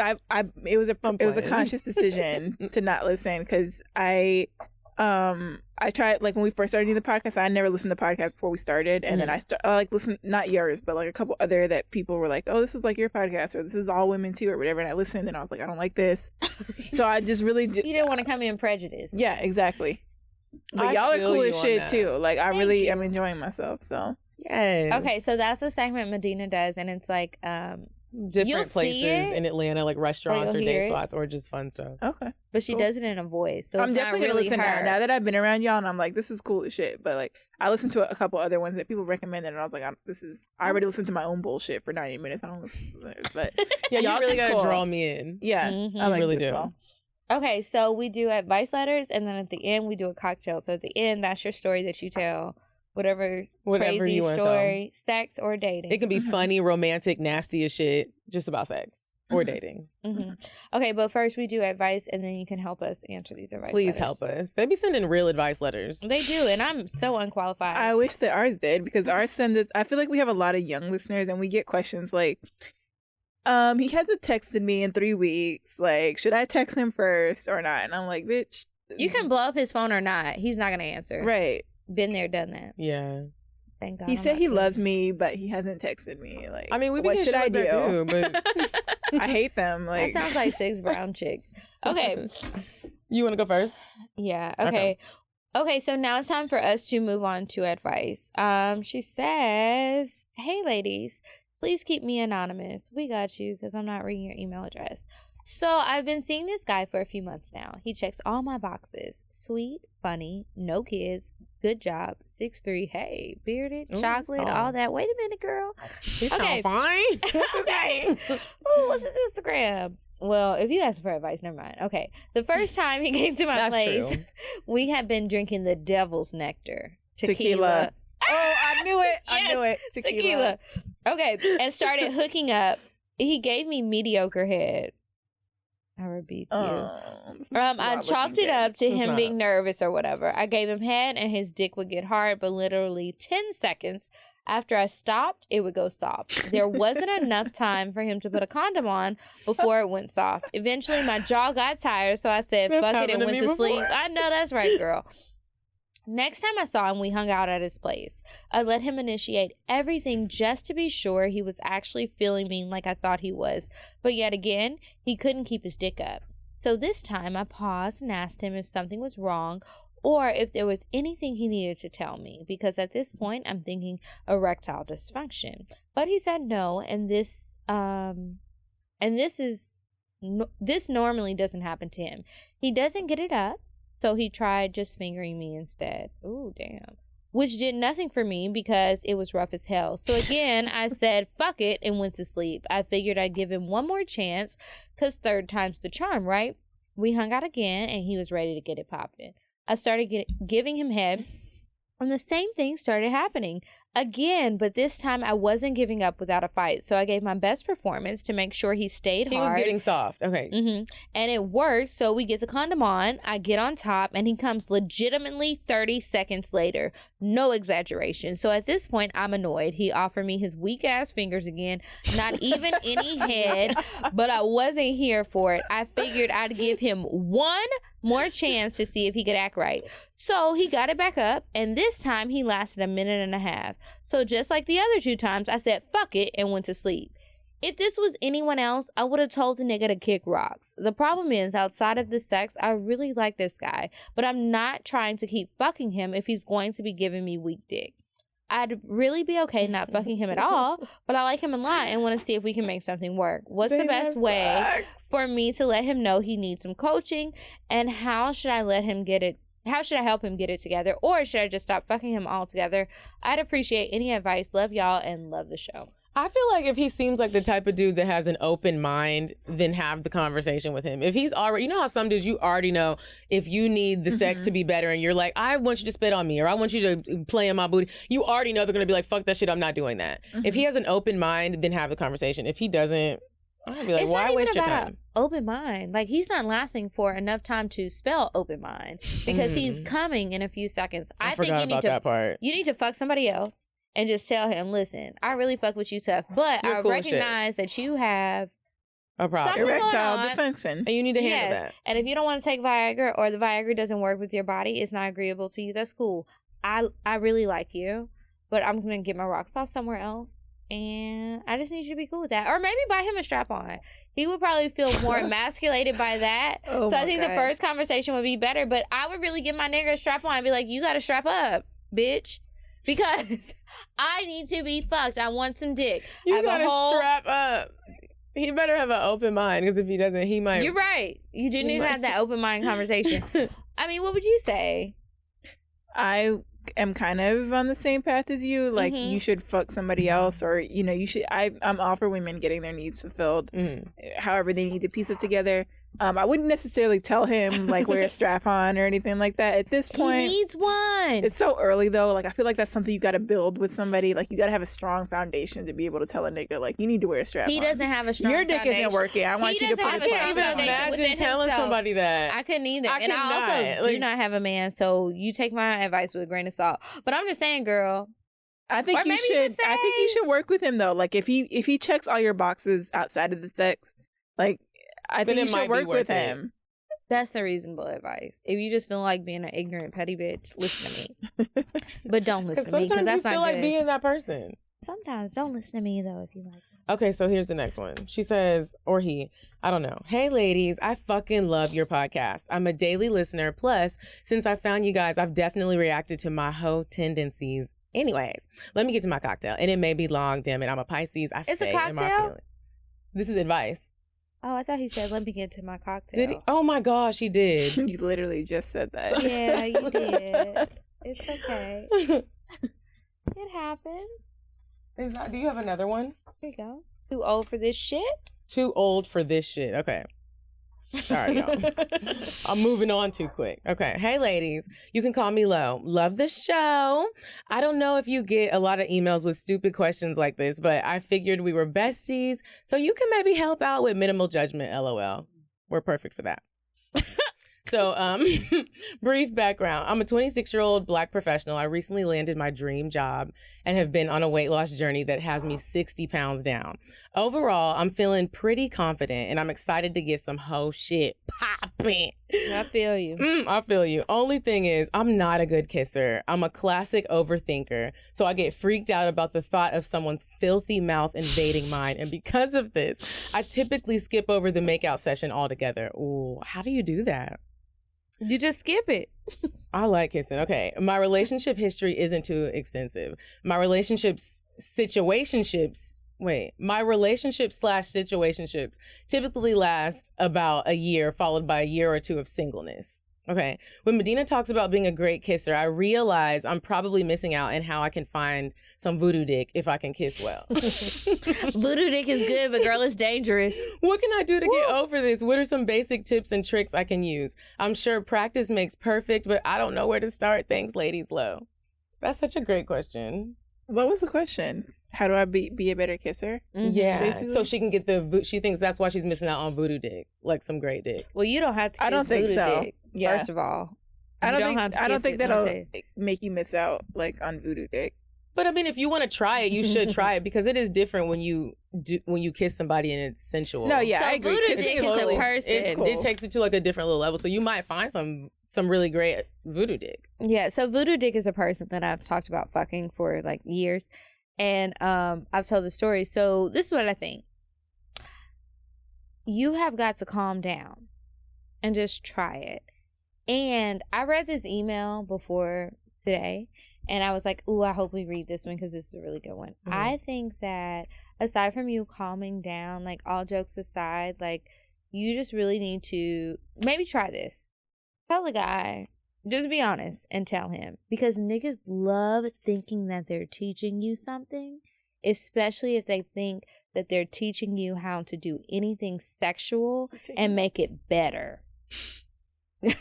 Speaker 4: it was a
Speaker 5: playing.
Speaker 4: conscious decision to not listen, because I tried, like when we first started doing the podcast, I never listened to podcasts before we started, and then I like listened, not yours, but like a couple other that people were like, oh, this is like your podcast, or this is all women too, or whatever, and I listened, and I was like, I don't like this, so I just really
Speaker 3: You didn't want to come in prejudiced.
Speaker 4: yeah, exactly. But
Speaker 5: I
Speaker 4: y'all are
Speaker 5: feel
Speaker 4: cool
Speaker 5: you
Speaker 4: as
Speaker 5: on
Speaker 4: shit
Speaker 5: that.
Speaker 4: too. Like I
Speaker 3: Thank
Speaker 4: really
Speaker 3: you.
Speaker 4: am enjoying myself. So
Speaker 5: Yes.
Speaker 3: Okay, so that's a segment Medina does, and it's like You'll
Speaker 5: Different
Speaker 3: see
Speaker 5: places
Speaker 3: it,
Speaker 5: in Atlanta, like restaurants or
Speaker 3: you'll hear
Speaker 5: date
Speaker 3: it.
Speaker 5: spots, or just fun stuff.
Speaker 4: okay,
Speaker 3: but she
Speaker 4: Cool.
Speaker 3: does it in a voice, so
Speaker 4: I'm
Speaker 3: it's
Speaker 4: definitely
Speaker 3: not
Speaker 4: gonna
Speaker 3: really
Speaker 4: listen
Speaker 3: her.
Speaker 4: now. Now that I've been around y'all, and I'm like, this is cool as shit. But like, I listened to a couple other ones that people recommended, and I was like, I already listened to my own bullshit for 90 minutes. I don't listen to theirs, but
Speaker 5: Yeah, you
Speaker 4: y'all's
Speaker 5: really
Speaker 4: is
Speaker 5: gotta
Speaker 4: cool.
Speaker 5: draw me in.
Speaker 4: Yeah,
Speaker 3: Mhm.
Speaker 4: I like
Speaker 5: really
Speaker 4: this
Speaker 5: do.
Speaker 4: song.
Speaker 3: Okay, so we do advice letters, and then at the end we do a cocktail. So at the end, that's your story that you tell, whatever crazy
Speaker 5: you want to
Speaker 3: story, sex or dating.
Speaker 5: It can be
Speaker 4: Mhm.
Speaker 5: funny, romantic, nasty as shit, just about sex or
Speaker 4: Mhm.
Speaker 5: dating.
Speaker 3: hmm Okay, but first we do advice, and then you can help us answer these advice.
Speaker 5: Please
Speaker 3: letters.
Speaker 5: help us. They be sending real advice letters.
Speaker 3: They do, and I'm so unqualified.
Speaker 4: I wish that ours did, because ours send us. I feel like we have a lot of young listeners, and we get questions like, he hasn't texted me in 3 weeks. Like, should I text him first or not? And I'm like, bitch,
Speaker 3: You can blow up his phone or not. He's not gonna answer.
Speaker 4: right.
Speaker 3: Been there, done that.
Speaker 5: Yeah.
Speaker 3: Thank God.
Speaker 4: He
Speaker 3: I'm
Speaker 4: said
Speaker 3: not
Speaker 4: he
Speaker 3: Twitter.
Speaker 4: loves me, but he hasn't texted me. Like,
Speaker 5: I mean, we be
Speaker 4: what
Speaker 5: getting
Speaker 4: should
Speaker 5: shit
Speaker 4: I
Speaker 5: like
Speaker 4: do?
Speaker 5: that too, but
Speaker 4: I hate them. Like,
Speaker 3: That sounds like 6 brown chicks. Okay.
Speaker 5: you want to go first?
Speaker 3: Yeah. Okay. Okay, so now it's time for us to move on to advice. She says, "Hey ladies, please keep me anonymous. We got you, because I'm not reading your email address. So I've been seeing this guy for a few months now. He checks all my boxes. Sweet, funny, no kids, good job, 6'3", hey, bearded, chocolate, all that. Wait a minute, girl.
Speaker 5: He's okay. Fine. What's his name?
Speaker 3: What's his Instagram? Well, if you ask for advice, never mind. Okay. The first time he came to my place, we had been drinking the devil's nectar. Tequila.
Speaker 4: Oh, I knew it. I knew it. Tequila.
Speaker 3: Okay. And started hooking up. He gave me mediocre head. I rebuke you. I chalked it up to him being nervous or whatever. I gave him head and his dick would get hard, but literally 10 seconds after I stopped, it would go soft. There wasn't enough time for him to put a condom on before it went soft. Eventually, my jaw got tired, so I said, fuck it, and went to sleep. I know that's right, girl. Next time I saw him, we hung out at his place. I let him initiate everything just to be sure he was actually feeling me like I thought he was. But yet again, he couldn't keep his dick up. So this time I paused and asked him if something was wrong or if there was anything he needed to tell me, because at this point I'm thinking erectile dysfunction. But he said no, and this normally doesn't happen to him. He doesn't get it up. So he tried just fingering me instead. Ooh, damn. Which did nothing for me because it was rough as hell. So again, I said, fuck it, and went to sleep. I figured I'd give him one more chance because third time's the charm, right? We hung out again, and he was ready to get it popping. I started giving him head, and the same thing started happening again, but this time I wasn't giving up without a fight. So I gave my best performance to make sure he stayed hard.
Speaker 5: He was getting soft. Okay.
Speaker 3: Mm-hmm. And it worked. So we get the condom on. I get on top and he comes legitimately 30 seconds later. No exaggeration. So at this point, I'm annoyed. He offered me his weak ass fingers again. Not even any head, but I wasn't here for it. I figured I'd give him one more chance to see if he could act right. So he got it back up, and this time he lasted a minute and a half. So just like the other 2 times, I said, fuck it, and went to sleep. If this was anyone else, I would have told the nigga to kick rocks. The problem is, outside of the sex, I really like this guy, but I'm not trying to keep fucking him if he's going to be giving me weak dick. I'd really be okay not fucking him at all, but I like him a lot and want to see if we can make something work. What's the best way for me to let him know he needs some coaching, and how should I let him get it? How should I help him get it together? Or should I just stop fucking him altogether? I'd appreciate any advice. Love y'all and love the show.
Speaker 5: I feel like if he seems like the type of dude that has an open mind, then have the conversation with him. If he's already, you know how some dudes, you already know if you need the sex to be better and you're like, I want you to spit on me or I want you to play in my booty. You already know they're going to be like, fuck that shit, I'm not doing that. If he has an open mind, then have the conversation. If he doesn't, I'd be like,
Speaker 3: it's
Speaker 5: why waste your time?
Speaker 3: Open mind. Like, he's not lasting for enough time to spell open mind because he's coming in a few seconds. I think you need to,
Speaker 5: that part.
Speaker 3: You need to fuck somebody else and just tell him, listen, I really fuck with you tough, but I recognize that you have
Speaker 5: a problem.
Speaker 4: Erectile dysfunction.
Speaker 5: And you need to handle that.
Speaker 3: And if you don't want to take Viagra or the Viagra doesn't work with your body, it's not agreeable to you, that's cool. I really like you, but I'm going to get my rocks off somewhere else. And I just need you to be cool with that. Or maybe buy him a strap-on. He would probably feel more emasculated by that. So I think the first conversation would be better. But I would really give my nigga a strap-on and be like, you got to strap up, bitch. Because I need to be fucked. I want some dick.
Speaker 5: You got to strap up. He better have an open mind, because if he doesn't, he might.
Speaker 3: You're right. You do need to have that open mind conversation. I mean, what would you say?
Speaker 4: I am kind of on the same path as you. Like, you should fuck somebody else, or, you know, you should. I'm all for women getting their needs fulfilled, however they need to piece it together. I wouldn't necessarily tell him, like, wear a strap on or anything like that at this point.
Speaker 3: He needs one.
Speaker 4: It's so early, though. Like, I feel like that's something you got to build with somebody. Like, you got to have a strong foundation to be able to tell a nigga, like, you need to wear a strap on.
Speaker 3: He doesn't have a strong foundation.
Speaker 4: Your dick isn't working. I want you to put it
Speaker 3: doesn't
Speaker 5: I can't even imagine telling somebody that.
Speaker 3: I couldn't either. And I also do not have a man, so you take my advice with a grain of salt. But I'm just saying, girl.
Speaker 4: I think you should. I think you should work with him, though. Like, if he checks all your boxes outside of the sex, like, I think you should work with him.
Speaker 3: That's the reasonable advice. If you just feel like being an ignorant petty bitch, listen to me. But don't listen to me, because that's not good.
Speaker 5: Sometimes you feel like being that person.
Speaker 3: Sometimes. Don't listen to me, though, if you like.
Speaker 5: Okay, so here's the next one. She says, or he, I don't know. Hey, ladies, I fucking love your podcast. I'm a daily listener. Plus, since I found you guys, I've definitely reacted to my hoe tendencies. Anyways, let me get to my cocktail. And it may be long, damn it. I'm a Pisces. I
Speaker 3: It's
Speaker 5: stay
Speaker 3: a cocktail?
Speaker 5: This is advice.
Speaker 3: Oh, I thought he said, let me get to my cocktail.
Speaker 5: Did he? Oh my gosh, he did.
Speaker 4: You literally just said that.
Speaker 3: Yeah, you did. It's okay. It happens.
Speaker 5: Do you have another one?
Speaker 3: Here you go. Too old for this shit?
Speaker 5: Too old for this shit. Okay. Sorry, y'all. I'm moving on too quick. Okay. Hey, ladies. You can call me Lo. Love the show. I don't know if you get a lot of emails with stupid questions like this, but I figured we were besties, so you can maybe help out with minimal judgment, LOL. We're perfect for that. So, brief background. I'm a 26-year-old Black professional. I recently landed my dream job and have been on a weight loss journey that has me 60 pounds down. Overall, I'm feeling pretty confident and I'm excited to get some hoe shit popping.
Speaker 3: I feel you.
Speaker 5: I feel you. Only thing is, I'm not a good kisser. I'm a classic overthinker. So I get freaked out about the thought of someone's filthy mouth invading mine. And because of this, I typically skip over the makeout session altogether. Ooh, how do you do that?
Speaker 3: You just skip it.
Speaker 5: I like kissing. Okay. My relationship history isn't too extensive. My relationship/situationships typically last about a year, followed by a year or two of singleness. Okay. When Medina talks about being a great kisser, I realize I'm probably missing out in how I can find some voodoo dick if I can kiss well.
Speaker 3: Voodoo dick is good, but girl, it's dangerous.
Speaker 5: What can I do to get over this? What are some basic tips and tricks I can use? I'm sure practice makes perfect, but I don't know where to start. Thanks, ladies. Low. That's such a great question.
Speaker 4: What was the question? How do I be a better kisser?
Speaker 3: Mm-hmm.
Speaker 5: Yeah,
Speaker 4: Basically?
Speaker 5: so she can get she thinks that's why she's missing out on voodoo dick, like some great dick.
Speaker 3: Well, you don't have to kiss
Speaker 4: I don't think
Speaker 3: voodoo
Speaker 4: so.
Speaker 3: dick,
Speaker 4: Yeah.
Speaker 3: first of all.
Speaker 4: I don't
Speaker 3: have
Speaker 4: think
Speaker 3: to
Speaker 4: that'll
Speaker 3: kiss it.
Speaker 4: make you miss out like on voodoo dick.
Speaker 5: But I mean, if you want to try it, you should try it because it is different when you kiss somebody and it's sensual.
Speaker 4: No, yeah,
Speaker 3: So
Speaker 4: I agree.
Speaker 3: voodoo
Speaker 4: Kissing
Speaker 3: dick is
Speaker 4: totally-
Speaker 3: a person.
Speaker 5: It's
Speaker 4: cool.
Speaker 5: It takes it to like a different little level. So you might find some really great voodoo dick.
Speaker 3: Yeah, so voodoo dick is a person that I've talked about fucking for like years. And I've told the story. So this is what I think. You have got to calm down and just try it. And I read this email before today, and I was like, ooh, I hope we read this one because this is a really good one.
Speaker 5: Mhm.
Speaker 3: I think that aside from you calming down, like all jokes aside, like you just really need to maybe try this. Tell the guy, just be honest and tell him. Because niggas love thinking that they're teaching you something, especially if they think that they're teaching you how to do anything sexual and make it better.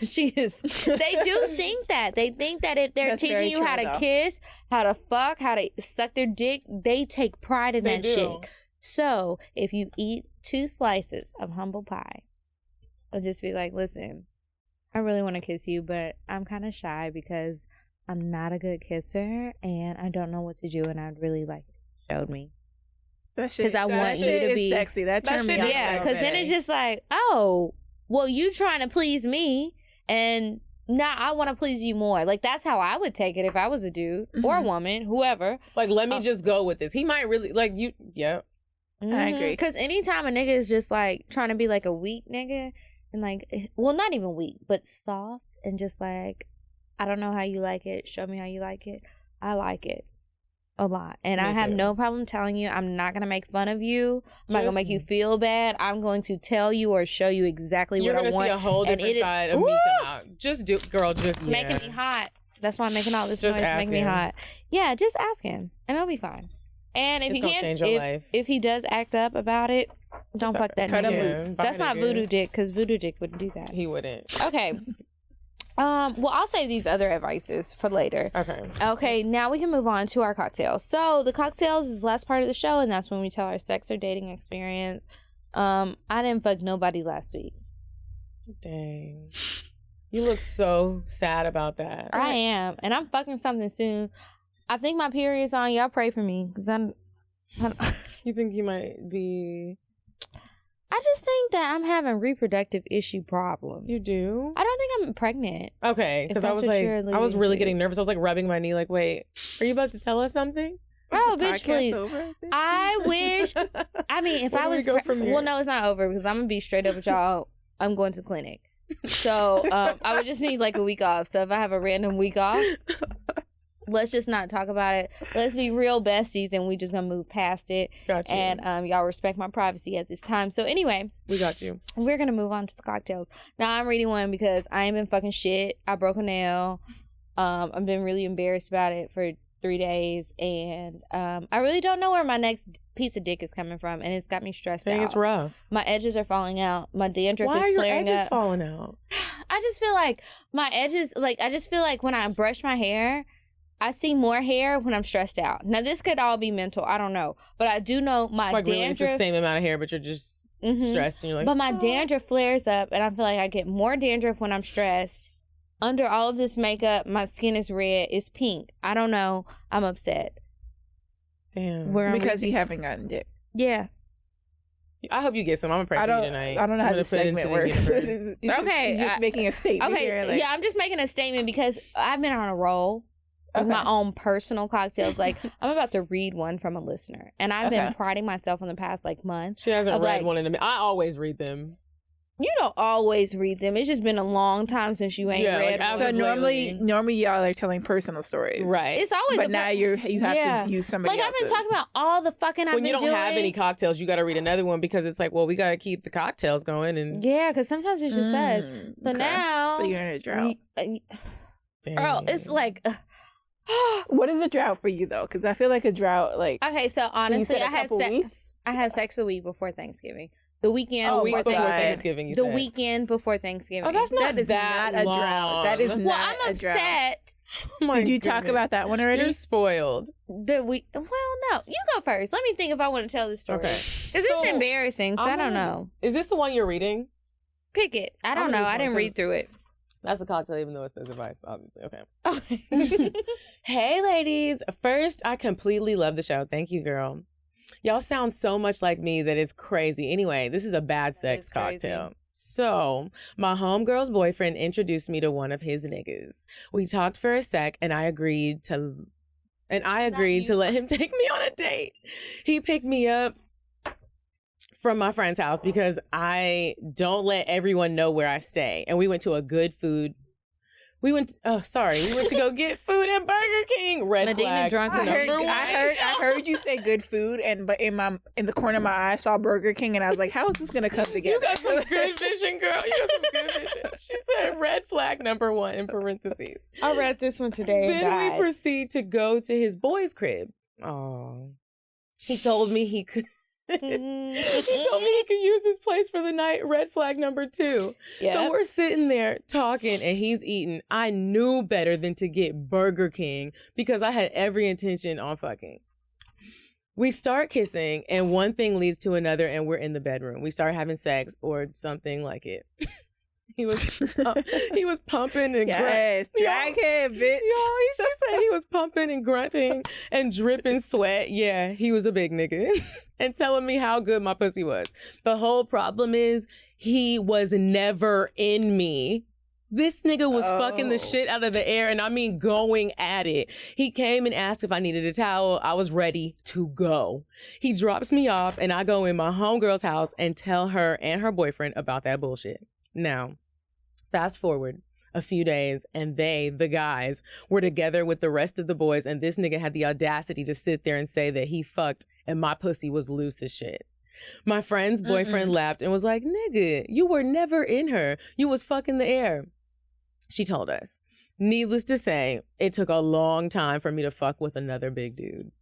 Speaker 3: She is. They do think that. They think that if they're
Speaker 4: That's
Speaker 3: teaching
Speaker 4: very
Speaker 3: you
Speaker 4: true,
Speaker 3: how to
Speaker 4: though.
Speaker 3: kiss, how to fuck, how to suck their dick, they take pride in that shit. So if you eat 2 slices of humble pie, I'll just be like, listen, I really want to kiss you, but I'm kind of shy because I'm not a good kisser and I don't know what to do, and I'd really like it if you showed me.
Speaker 4: That shit,
Speaker 3: 'Cause I
Speaker 4: that
Speaker 3: want you
Speaker 4: shit
Speaker 3: to
Speaker 4: is
Speaker 3: be-
Speaker 4: sexy. That
Speaker 5: That
Speaker 4: turned me
Speaker 5: shit
Speaker 4: on.
Speaker 5: is
Speaker 3: Yeah,
Speaker 5: so
Speaker 3: because then it's just like, oh, well, you trying to please me, and now I want to please you more. Like, that's how I would take it if I was a dude or a woman, whoever.
Speaker 5: Like, let me just go with this. He might really like you. Yeah.
Speaker 4: I agree.
Speaker 3: Because anytime a nigga is just like trying to be like a weak nigga and like, well, not even weak, but soft and just like, I don't know how you like it. Show me how you like it. I like it a lot. And
Speaker 5: Me
Speaker 3: I have
Speaker 5: too.
Speaker 3: no problem telling you, I'm not going to make fun of you. I'm not going
Speaker 5: Just-
Speaker 3: to make you feel bad. I'm going to tell you or show you exactly
Speaker 5: You're
Speaker 3: what I
Speaker 5: gonna
Speaker 3: want.
Speaker 5: see a whole
Speaker 3: and
Speaker 5: different
Speaker 3: it is-
Speaker 5: side of me come out. Just do, girl. Just
Speaker 3: It's making
Speaker 5: yeah.
Speaker 3: me hot. That's why I'm making all this
Speaker 5: Just
Speaker 3: noise to
Speaker 5: ask
Speaker 3: make me
Speaker 5: him.
Speaker 3: hot. Yeah, just ask him and it'll be fine. And if
Speaker 5: It's
Speaker 3: he
Speaker 5: gonna
Speaker 3: can't,
Speaker 5: change your life.
Speaker 3: if he does act up about it, don't fuck that
Speaker 4: cut him
Speaker 3: nigga.
Speaker 4: loose.
Speaker 5: Buy
Speaker 3: That's
Speaker 5: a
Speaker 3: not
Speaker 5: nigga.
Speaker 3: voodoo dick, because voodoo dick wouldn't do that.
Speaker 5: He wouldn't.
Speaker 3: Okay. Well, I'll save these other advices for later.
Speaker 5: Okay.
Speaker 3: Okay, now we can move on to our cocktails. So the cocktails is the last part of the show, and that's when we tell our sex or dating experience. I didn't fuck nobody last week.
Speaker 5: Dang. You look so sad about that.
Speaker 3: I am, and I'm fucking something soon. I think my period's on. Y'all pray for me, because
Speaker 5: You think you might be?
Speaker 3: I just think that I'm having reproductive issue problems.
Speaker 5: You do?
Speaker 3: I don't think I'm pregnant.
Speaker 5: Okay,
Speaker 3: If
Speaker 5: because I
Speaker 3: that's
Speaker 5: was
Speaker 3: what
Speaker 5: like,
Speaker 3: you're
Speaker 5: I was
Speaker 3: alluding
Speaker 5: really
Speaker 3: to.
Speaker 5: getting nervous. I was like rubbing my knee, like, wait, are you about to tell us something?
Speaker 3: Oh,
Speaker 4: The
Speaker 3: bitch,
Speaker 4: podcast
Speaker 3: please.
Speaker 4: over, I think?
Speaker 3: I wish. I mean, if
Speaker 5: Where
Speaker 3: I
Speaker 5: do we
Speaker 3: was,
Speaker 5: go from here?
Speaker 3: well, no, it's not over because I'm gonna be straight up with y'all. I'm going to the clinic, so I would just need like a week off. So if I have a random week off, let's just not talk about it. Let's be real besties, and we just gonna move past it.
Speaker 5: Got you.
Speaker 3: And y'all respect my privacy at this time. So anyway,
Speaker 5: We got you.
Speaker 3: we're gonna move on to the cocktails. Now I'm reading one because I ain't been fucking shit. I broke a nail. I've been really embarrassed about it for 3 days, and I really don't know where my next piece of dick is coming from, and it's got me stressed
Speaker 5: Dang,
Speaker 3: out.
Speaker 5: it's rough.
Speaker 3: My edges are falling out. My dandruff
Speaker 5: Why
Speaker 3: is
Speaker 5: are your
Speaker 3: flaring
Speaker 5: edges
Speaker 3: up.
Speaker 5: falling out?
Speaker 3: I just feel like my edges, like, I just feel like when I brush my hair, I see more hair when I'm stressed out. Now, this could all be mental. I don't know. But I do know my
Speaker 5: Like really, it's the
Speaker 3: dandruff.
Speaker 5: same amount of hair, but you're just stressed and you're like,
Speaker 3: But my
Speaker 5: "Oh."
Speaker 3: dandruff flares up, and I feel like I get more dandruff when I'm stressed. Under all of this makeup, my skin is red. It's pink. I don't know. I'm upset.
Speaker 5: Damn.
Speaker 4: Because you haven't gotten dick.
Speaker 3: Yeah.
Speaker 5: I hope you get some. I'm gonna pray for you tonight.
Speaker 4: I don't know how
Speaker 5: I'm gonna
Speaker 4: this
Speaker 5: put it into
Speaker 4: segment
Speaker 5: the
Speaker 4: works.
Speaker 5: universe.
Speaker 3: Okay,
Speaker 4: You're just making a statement
Speaker 3: Okay,
Speaker 4: here. Like,
Speaker 3: yeah, I'm just making a statement because I've been on a roll with my own personal cocktails. Like, I'm about to read one from a listener, and I've been priding myself in the past, like, month.
Speaker 5: She hasn't
Speaker 3: of,
Speaker 5: read
Speaker 3: like,
Speaker 5: one in a minute. I always read them.
Speaker 3: You don't always read them. It's just been a long time since you ain't
Speaker 5: Yeah,
Speaker 3: read
Speaker 5: like,
Speaker 3: one.
Speaker 5: as
Speaker 4: so
Speaker 5: of lately.
Speaker 4: normally y'all are telling personal stories,
Speaker 5: Right.
Speaker 3: It's always
Speaker 4: But
Speaker 3: a
Speaker 4: now you have to use somebody
Speaker 3: like, I've been
Speaker 4: else's.
Speaker 3: talking about all the fucking I've
Speaker 5: When
Speaker 3: been
Speaker 5: you don't
Speaker 3: doing.
Speaker 5: have any cocktails, you got to read another one because it's like, well, we got to keep the cocktails going. And
Speaker 3: Yeah, because sometimes it just says. So
Speaker 4: okay.
Speaker 3: now.
Speaker 4: So you're in a drought.
Speaker 3: Girl, it's like.
Speaker 4: What is a drought for you though? Because I feel like a drought, like
Speaker 3: Okay, so
Speaker 4: so you
Speaker 3: honestly,
Speaker 4: said a
Speaker 3: I had
Speaker 4: couple
Speaker 3: sex.
Speaker 4: weeks?
Speaker 3: I had sex a week before Thanksgiving. The weekend
Speaker 4: Oh,
Speaker 3: before
Speaker 4: before
Speaker 3: Thanksgiving.
Speaker 5: Thanksgiving, you
Speaker 3: The
Speaker 5: said.
Speaker 3: weekend before Thanksgiving.
Speaker 5: Oh, that's not
Speaker 4: That is
Speaker 5: that
Speaker 4: not a
Speaker 5: long.
Speaker 4: drought. That is
Speaker 3: well,
Speaker 4: not
Speaker 3: I'm
Speaker 4: a drought.
Speaker 3: upset.
Speaker 5: Oh my
Speaker 4: Did you talk
Speaker 5: goodness.
Speaker 4: about that one already?
Speaker 5: You're spoiled.
Speaker 3: Well, no, you go first. Let me think if I want to tell this story.
Speaker 5: Okay.
Speaker 3: Because
Speaker 5: So,
Speaker 3: it's embarrassing, so I
Speaker 5: I'm
Speaker 3: don't
Speaker 5: gonna-
Speaker 3: know.
Speaker 5: Is this the one you're reading?
Speaker 3: Pick it. I don't
Speaker 5: I'm
Speaker 3: know.
Speaker 5: gonna do
Speaker 3: I
Speaker 5: this
Speaker 3: didn't
Speaker 5: one
Speaker 3: read
Speaker 5: 'cause-
Speaker 3: through it.
Speaker 5: That's a cocktail, even though it says advice, obviously. Okay.
Speaker 3: Okay.
Speaker 5: Hey, ladies. First, I completely love the show. Thank you, girl. Y'all sound so much like me that it's crazy. Anyway, this is a bad sex
Speaker 3: is crazy.
Speaker 5: cocktail. So, my homegirl's boyfriend introduced me to one of his niggas. We talked for a sec, and I agreed to let him take me on a date. He picked me up from my friend's house because I don't let everyone know where I stay. And we went to a good food. We went to go get food at Burger King. Red
Speaker 3: Medina
Speaker 5: flag.
Speaker 3: drunken.
Speaker 4: I heard you say good food, but in the corner of my eye I saw Burger King, and I was like, how is this gonna come together?
Speaker 5: You got some good vision, girl. You got some good vision. She said red flag number 1 in parentheses.
Speaker 3: I read this one today.
Speaker 5: Then we proceed to go to his boy's crib. Oh. He told me he could. He told me he could use this place for the night. Red flag number 2.
Speaker 3: Yeah.
Speaker 5: So we're sitting there talking and he's eating. I knew better than to get Burger King because I had every intention on fucking. We start kissing and one thing leads to another and we're in the bedroom. We start having sex or something like it. He was pumping and
Speaker 4: Yes, drag him, bitch.
Speaker 5: She said he was pumping and grunting and dripping sweat. Yeah, he was a big nigga. And telling me how good my pussy was. The whole problem is he was never in me. This nigga was fucking the shit out of the air, and I mean going at it. He came and asked if I needed a towel. I was ready to go. He drops me off, and I go in my homegirl's house and tell her and her boyfriend about that bullshit. Now, fast forward a few days, and the guys, were together with the rest of the boys, and this nigga had the audacity to sit there and say that he fucked and my pussy was loose as shit. My friend's boyfriend laughed and was like, nigga, you were never in her. You was fucking the air. She told us. Needless to say, it took a long time for me to fuck with another big dude.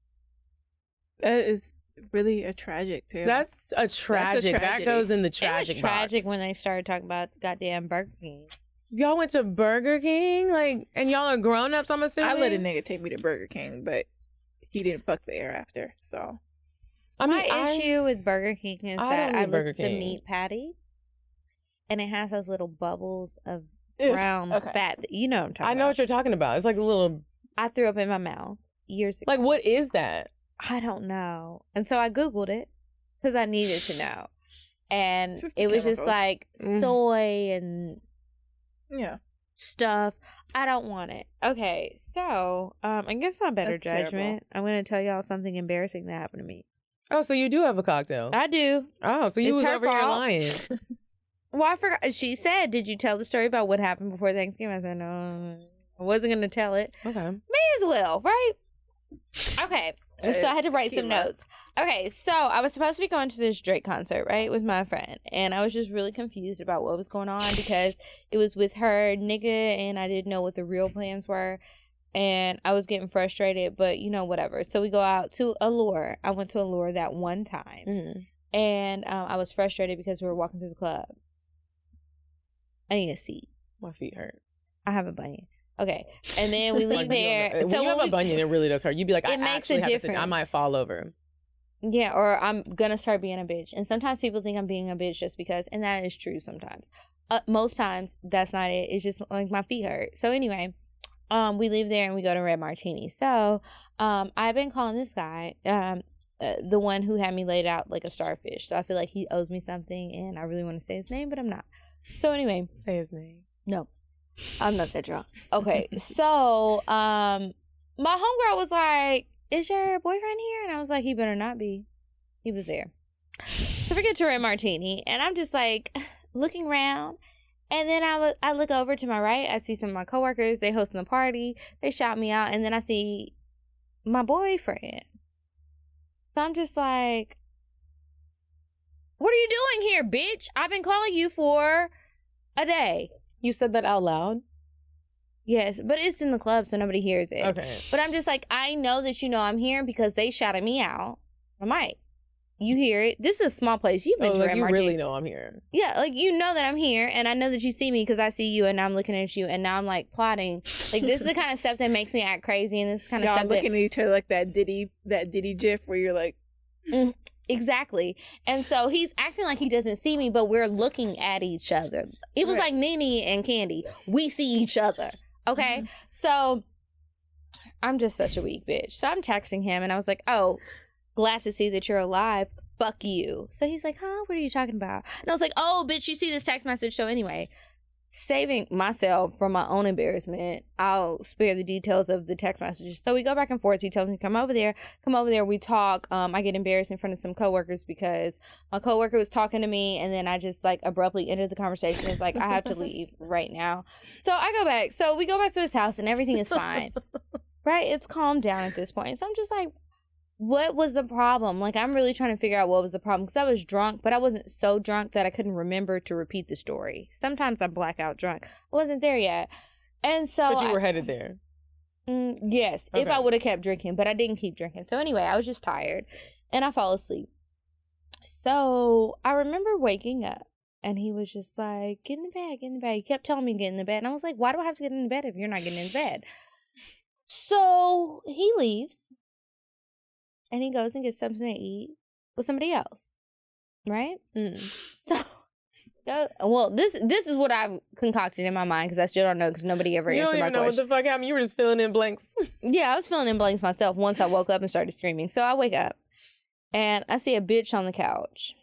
Speaker 4: That is really a tragic tale.
Speaker 5: That's a tragic. That
Speaker 4: tragedy.
Speaker 5: goes in the
Speaker 3: It
Speaker 5: tragic
Speaker 3: was tragic
Speaker 5: box.
Speaker 3: when they started talking about goddamn Burger King.
Speaker 5: Y'all went to Burger King? And y'all are grown-ups, I'm assuming?
Speaker 4: I let a nigga take me to Burger King, but he didn't fuck the air after, so.
Speaker 3: My issue with Burger King is that I
Speaker 5: eat Burger
Speaker 3: looked at the
Speaker 5: King.
Speaker 3: meat patty, and it has those little bubbles of
Speaker 4: Ew,
Speaker 3: brown
Speaker 4: okay.
Speaker 3: fat. You know what I'm talking
Speaker 5: I know
Speaker 3: about.
Speaker 5: what you're talking about. It's like a little,
Speaker 3: I threw up in my mouth years ago.
Speaker 5: like, what is that?
Speaker 3: I don't know. And so I Googled it because I needed to know. And
Speaker 4: Just the
Speaker 3: it was just
Speaker 4: chemicals.
Speaker 3: like soy and
Speaker 4: Yeah.
Speaker 3: stuff. I don't want it. Okay, so I guess my better
Speaker 4: That's terrible.
Speaker 3: judgment. I'm going to tell y'all something embarrassing that happened to me.
Speaker 5: Oh, so you do have a cocktail.
Speaker 3: I do.
Speaker 5: Oh, so you
Speaker 3: It's
Speaker 5: was
Speaker 3: her
Speaker 5: over here
Speaker 3: fault.
Speaker 5: lying.
Speaker 3: Well, I forgot. She said, "Did you tell the story about what happened before Thanksgiving?" I said, "No." I wasn't going to tell it.
Speaker 5: Okay.
Speaker 3: May as well, right? Okay. So I had to write some notes. Okay, so I was supposed to be going to this Drake concert, right, with my friend. And I was just really confused about what was going on because it was with her nigga and I didn't know what the real plans were. And I was getting frustrated, but, whatever. So we go out to Allure. I went to Allure that one time. Mm-hmm. And I was frustrated because we were walking through the club. I need a seat.
Speaker 5: My feet hurt.
Speaker 3: I have a bunion. Okay. And then we leave there.
Speaker 5: When you have a bunion, it really does hurt. You'd be like, I
Speaker 3: makes
Speaker 5: actually
Speaker 3: a
Speaker 5: have
Speaker 3: difference.
Speaker 5: to sit. I might fall over.
Speaker 3: Yeah, or I'm going to start being a bitch. And sometimes people think I'm being a bitch just because, and that is true sometimes. Most times, that's not it. It's just like my feet hurt. So anyway, we leave there and we go to Red Martini. So I've been calling this guy, the one who had me laid out like a starfish. So I feel like he owes me something and I really want to say his name, but I'm not. So anyway.
Speaker 5: Say his name.
Speaker 3: No. I'm not that drunk. Okay, so my homegirl was like, is your boyfriend here? And I was like, he better not be. He was there. So we get to Red Martini, and I'm just like looking around. And then I look over to my right. I see some of my coworkers. They hosting the party. They shout me out. And then I see my boyfriend. So I'm just like, what are you doing here, bitch? I've been calling you for a day.
Speaker 5: You said that out loud?
Speaker 3: Yes, but it's in the club, so nobody hears it.
Speaker 5: Okay.
Speaker 3: But I'm just like, I know that you know I'm here because they shouted me out. I might. You hear it. This is a small place. You've been to Red
Speaker 5: you
Speaker 3: Martini.
Speaker 5: really know I'm here.
Speaker 3: Yeah, like you know that I'm here, and I know that you see me because I see you, and I'm looking at you, and now I'm like plotting. Like this is the kind of stuff that makes me act crazy, and this is kind of
Speaker 4: Y'all
Speaker 3: stuff
Speaker 4: looking at each other like that Diddy gif where you're like,
Speaker 3: exactly. And so he's acting like he doesn't see me, but we're looking at each other. It was like Nene and Candy. We see each other. Okay? Mm-hmm. So I'm just such a weak bitch. So I'm texting him and I was like, oh, glad to see that you're alive. Fuck you. So he's like, huh? What are you talking about? And I was like, oh, bitch, you see this text message. So anyway, saving myself from my own embarrassment, I'll spare the details of the text messages. So we go back and forth. He tells me to come over there. We talk. I get embarrassed in front of some coworkers because my coworker was talking to me and then I just like abruptly ended the conversation. It's like, I have to leave right now. So I go back. So we go back to his house and everything is fine. Right? It's calmed down at this point. So I'm just like, what was the problem? Like, I'm really trying to figure out what was the problem because I was drunk, but I wasn't so drunk that I couldn't remember to repeat the story. Sometimes I'm blackout drunk. I wasn't there yet. And so
Speaker 5: But you were headed there.
Speaker 3: Yes, okay. If I would have kept drinking, but I didn't keep drinking. So anyway, I was just tired and I fall asleep. So I remember waking up and he was just like, get in the bed, get in the bed. He kept telling me to get in the bed. And I was like, why do I have to get in the bed if you're not getting in the bed? So he leaves. And he goes and gets something to eat with somebody else, right? So, well, this is what I've concocted in my mind because I still don't know because nobody ever answered my question. You don't even know
Speaker 5: what the fuck happened. You were just filling in blanks.
Speaker 3: Yeah, I was filling in blanks myself once I woke up and started screaming. So I wake up and I see a bitch on the couch.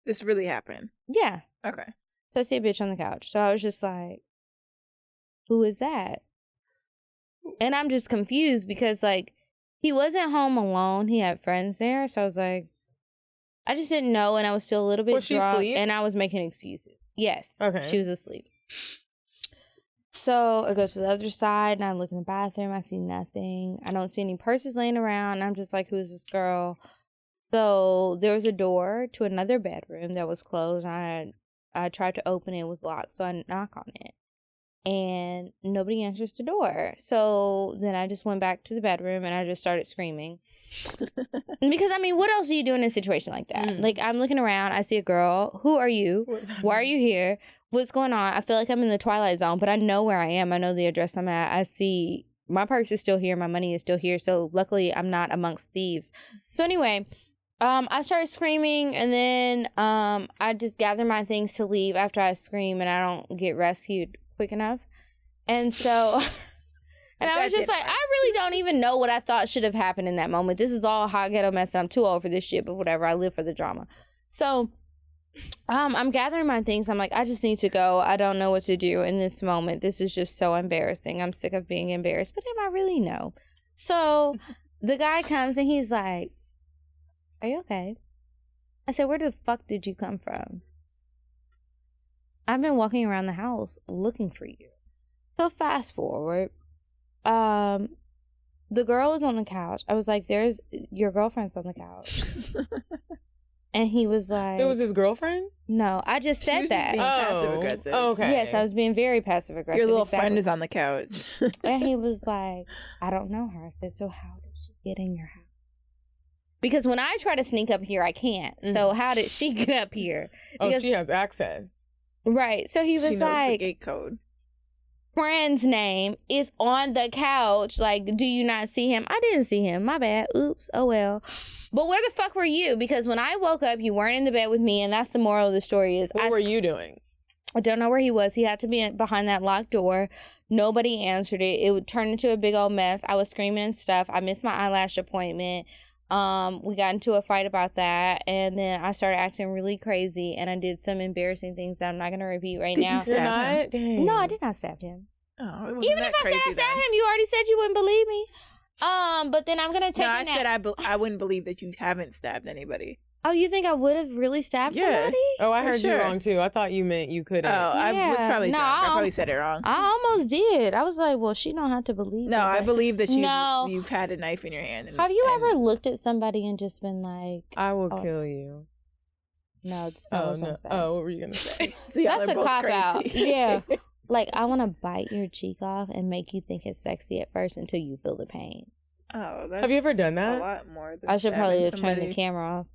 Speaker 4: This really happened?
Speaker 3: Yeah.
Speaker 4: Okay.
Speaker 3: So I see a bitch on the couch. So I was just like, who is that? And I'm just confused because like, he wasn't home alone. He had friends there. So I was like, I just didn't know. And I was still a little bit drunk. Was she asleep? And I was making excuses. Yes. Okay. She was asleep. So I go to the other side and I look in the bathroom. I see nothing. I don't see any purses laying around. I'm just like, who is this girl? So there was a door to another bedroom that was closed. I tried to open it. It was locked. So I knock on it. And nobody answers the door. So then I just went back to the bedroom and I just started screaming. Because, I mean, what else do you do in a situation like that? Like, I'm looking around. I see a girl. Who are you? Why are you here? What's going on? I feel like I'm in the Twilight Zone, but I know where I am. I know the address I'm at. I see my purse is still here. My money is still here. So luckily, I'm not amongst thieves. So anyway, I started screaming and then I just gather my things to leave after I scream and I don't get rescued quick enough. And so and I was just like, I really don't even know what I thought should have happened in that moment. This is all hot ghetto mess and I'm too old for this shit, but whatever, I live for the drama. So I'm gathering my things. I'm like, I just need to go. I don't know what to do in this moment. This is just so embarrassing. I'm sick of being embarrassed, but am I really? No. So the guy comes and he's like, are you okay? I said, where the fuck did you come from? I've been walking around the house looking for you. So fast forward. The girl was on the couch. I was like, "There's your girlfriend's on the couch," and he was like,
Speaker 5: "It was his girlfriend."
Speaker 3: No, I just
Speaker 4: She
Speaker 3: said
Speaker 4: was
Speaker 3: that.
Speaker 4: just being passive aggressive.
Speaker 5: Okay.
Speaker 3: Yes, I was being very passive aggressive.
Speaker 4: Your little friend is on the couch.
Speaker 3: And he was like, "I don't know her." I said, "So how did she get in your house?" Because when I try to sneak up here, I can't. So how did she get up here? Because,
Speaker 5: she has access.
Speaker 3: Right. So he was
Speaker 4: she knows
Speaker 3: like,
Speaker 4: the gate code.
Speaker 3: Friend's name is on the couch. Like, do you not see him? I didn't see him. My bad. Oops. Oh, well. But where the fuck were you? Because when I woke up, you weren't in the bed with me. And that's the moral of the story is
Speaker 5: What were you doing?
Speaker 3: I don't know where he was. He had to be behind that locked door. Nobody answered it. It would turn into a big old mess. I was screaming and stuff. I missed my eyelash appointment. We got into a fight about that, and then I started acting really crazy, and I did some embarrassing things that I'm not gonna repeat right now.
Speaker 4: You stab him?
Speaker 3: No, I did not stab him.
Speaker 4: Oh, it wasn't
Speaker 3: Even
Speaker 4: that
Speaker 3: if I
Speaker 4: crazy
Speaker 3: said I stabbed
Speaker 4: then.
Speaker 3: him, you already said you wouldn't believe me. But then I'm gonna take.
Speaker 4: No, I said I wouldn't believe that you haven't stabbed anybody.
Speaker 3: Oh, you think I would have really stabbed somebody?
Speaker 5: Oh, I
Speaker 4: For
Speaker 5: heard you
Speaker 4: sure.
Speaker 5: wrong too. I thought you meant you couldn't.
Speaker 4: Oh, I was
Speaker 3: Yeah.
Speaker 4: probably
Speaker 3: No,
Speaker 4: drunk. I probably said it wrong.
Speaker 3: I almost did. I was like, well, she don't have to believe.
Speaker 4: No,
Speaker 3: it,
Speaker 4: I
Speaker 3: but-
Speaker 4: believe that
Speaker 3: No.
Speaker 4: you've had a knife in your hand.
Speaker 3: Have you ever looked at somebody and just been like,
Speaker 5: I will
Speaker 3: Oh.
Speaker 5: kill you.
Speaker 3: no, that's not
Speaker 5: Oh
Speaker 3: what
Speaker 5: no.
Speaker 3: I'm saying.
Speaker 5: Oh, what were you gonna say?
Speaker 3: That's a cop out. Yeah. Like, I want to bite your cheek off and make you think it's sexy at first until you feel the pain.
Speaker 4: Oh, that's
Speaker 5: Have you ever done that?
Speaker 4: A lot more than
Speaker 3: I should probably have
Speaker 4: stabbing
Speaker 3: turned the
Speaker 4: somebody.
Speaker 3: camera off.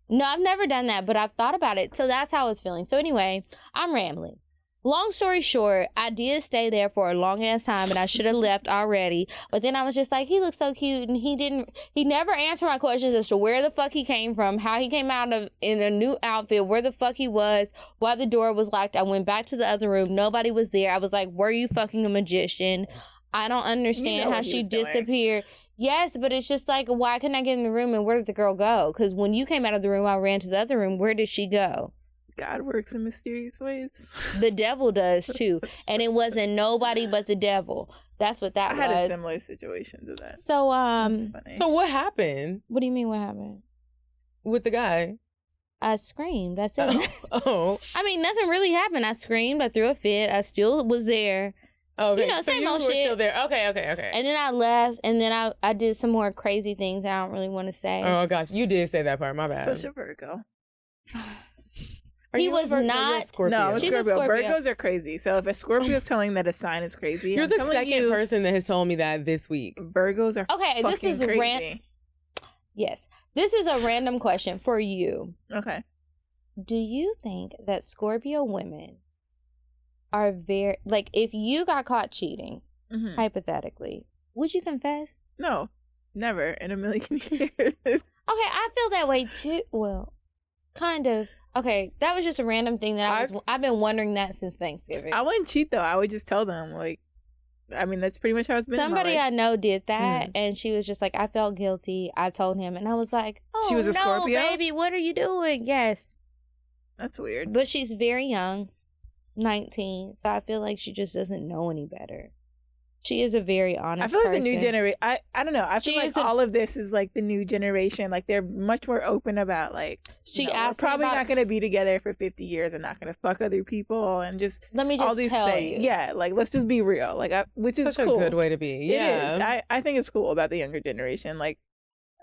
Speaker 3: No, I've never done that, but I've thought about it. So that's how I was feeling. So anyway, I'm rambling. Long story short, I did stay there for a long ass time and I should have left already. But then I was just like, he looks so cute, and he never answered my questions as to where the fuck he came from, how he came out of in a new outfit, where the fuck he was, why the door was locked. I went back to the other room. Nobody was there. I was like, were you fucking a magician? I don't understand how
Speaker 4: what he
Speaker 3: she
Speaker 4: was doing.
Speaker 3: disappeared. Yes, but it's just like, why couldn't I get in the room, and where did the girl go? Because when you came out of the room, I ran to the other room. Where did she go?
Speaker 4: God works in mysterious ways.
Speaker 3: The devil does too. And it wasn't nobody but the devil. That's what that
Speaker 4: I
Speaker 3: was.
Speaker 4: had a similar situation to that.
Speaker 3: So,
Speaker 4: That's funny.
Speaker 5: So what happened
Speaker 3: what do you mean what happened?
Speaker 5: with the guy?
Speaker 3: I screamed. That's it.
Speaker 5: Oh.
Speaker 3: I mean, nothing really happened. I screamed. I threw a fit. I still was there.
Speaker 5: Okay.
Speaker 3: You know,
Speaker 5: so
Speaker 3: same
Speaker 5: you
Speaker 3: old
Speaker 5: were
Speaker 3: shit.
Speaker 5: still there. Okay.
Speaker 3: And then I left, and then I did some more crazy things I don't really want to say.
Speaker 5: Oh gosh, you did say that part. My bad.
Speaker 4: Such a Virgo.
Speaker 5: Are
Speaker 3: He
Speaker 5: you a
Speaker 3: was
Speaker 5: Virgo? You're a
Speaker 3: not-
Speaker 5: Scorpio.
Speaker 4: No, I'm a
Speaker 3: She's a
Speaker 4: Scorpio.
Speaker 3: Scorpio.
Speaker 4: Virgos are crazy. So if a Scorpio's telling that a sign is crazy,
Speaker 5: You're
Speaker 4: I'm
Speaker 5: the
Speaker 4: telling
Speaker 5: second
Speaker 4: you,
Speaker 5: person that has told me that this week.
Speaker 4: Virgos are
Speaker 3: Okay, this
Speaker 4: fucking
Speaker 3: is
Speaker 4: crazy.
Speaker 3: Yes. This is a random question for you.
Speaker 4: Okay.
Speaker 3: Do you think that Scorpio women are very, like, if you got caught cheating,
Speaker 4: Mhm.
Speaker 3: hypothetically, would you confess?
Speaker 4: No, never in a million years.
Speaker 3: Okay, I feel that way too. Well, kind of. Okay, that was just a random thing that I've been wondering that since Thanksgiving.
Speaker 4: I wouldn't cheat though. I would just tell them like, I mean, that's pretty much how it's been.
Speaker 3: Somebody
Speaker 4: in my
Speaker 3: I
Speaker 4: life.
Speaker 3: know did that, and she was just like, I felt guilty. I told him, and I was like, oh,
Speaker 4: She was a
Speaker 3: no,
Speaker 4: Scorpio?
Speaker 3: baby, what are you doing? Yes.
Speaker 4: That's weird.
Speaker 3: But she's very young, 19, so I feel like she just doesn't know any better. She is a very honest
Speaker 4: I feel like the new
Speaker 3: person.
Speaker 4: generation. I don't know. I feel
Speaker 3: She
Speaker 4: like
Speaker 3: is a-
Speaker 4: all of this is like the new generation. Like they're much more open about like.
Speaker 3: She
Speaker 4: we're
Speaker 3: asked me
Speaker 4: probably
Speaker 3: about-
Speaker 4: not going to be together for 50 years and not going to fuck other people and just
Speaker 3: Let me
Speaker 4: all
Speaker 3: just
Speaker 4: these
Speaker 3: tell
Speaker 4: things.
Speaker 3: you.
Speaker 4: Yeah, like let's just be real. Like, which is
Speaker 5: Such
Speaker 4: cool.
Speaker 5: a good way to be. Yeah.
Speaker 4: It is. I think it's cool about the younger generation. Like,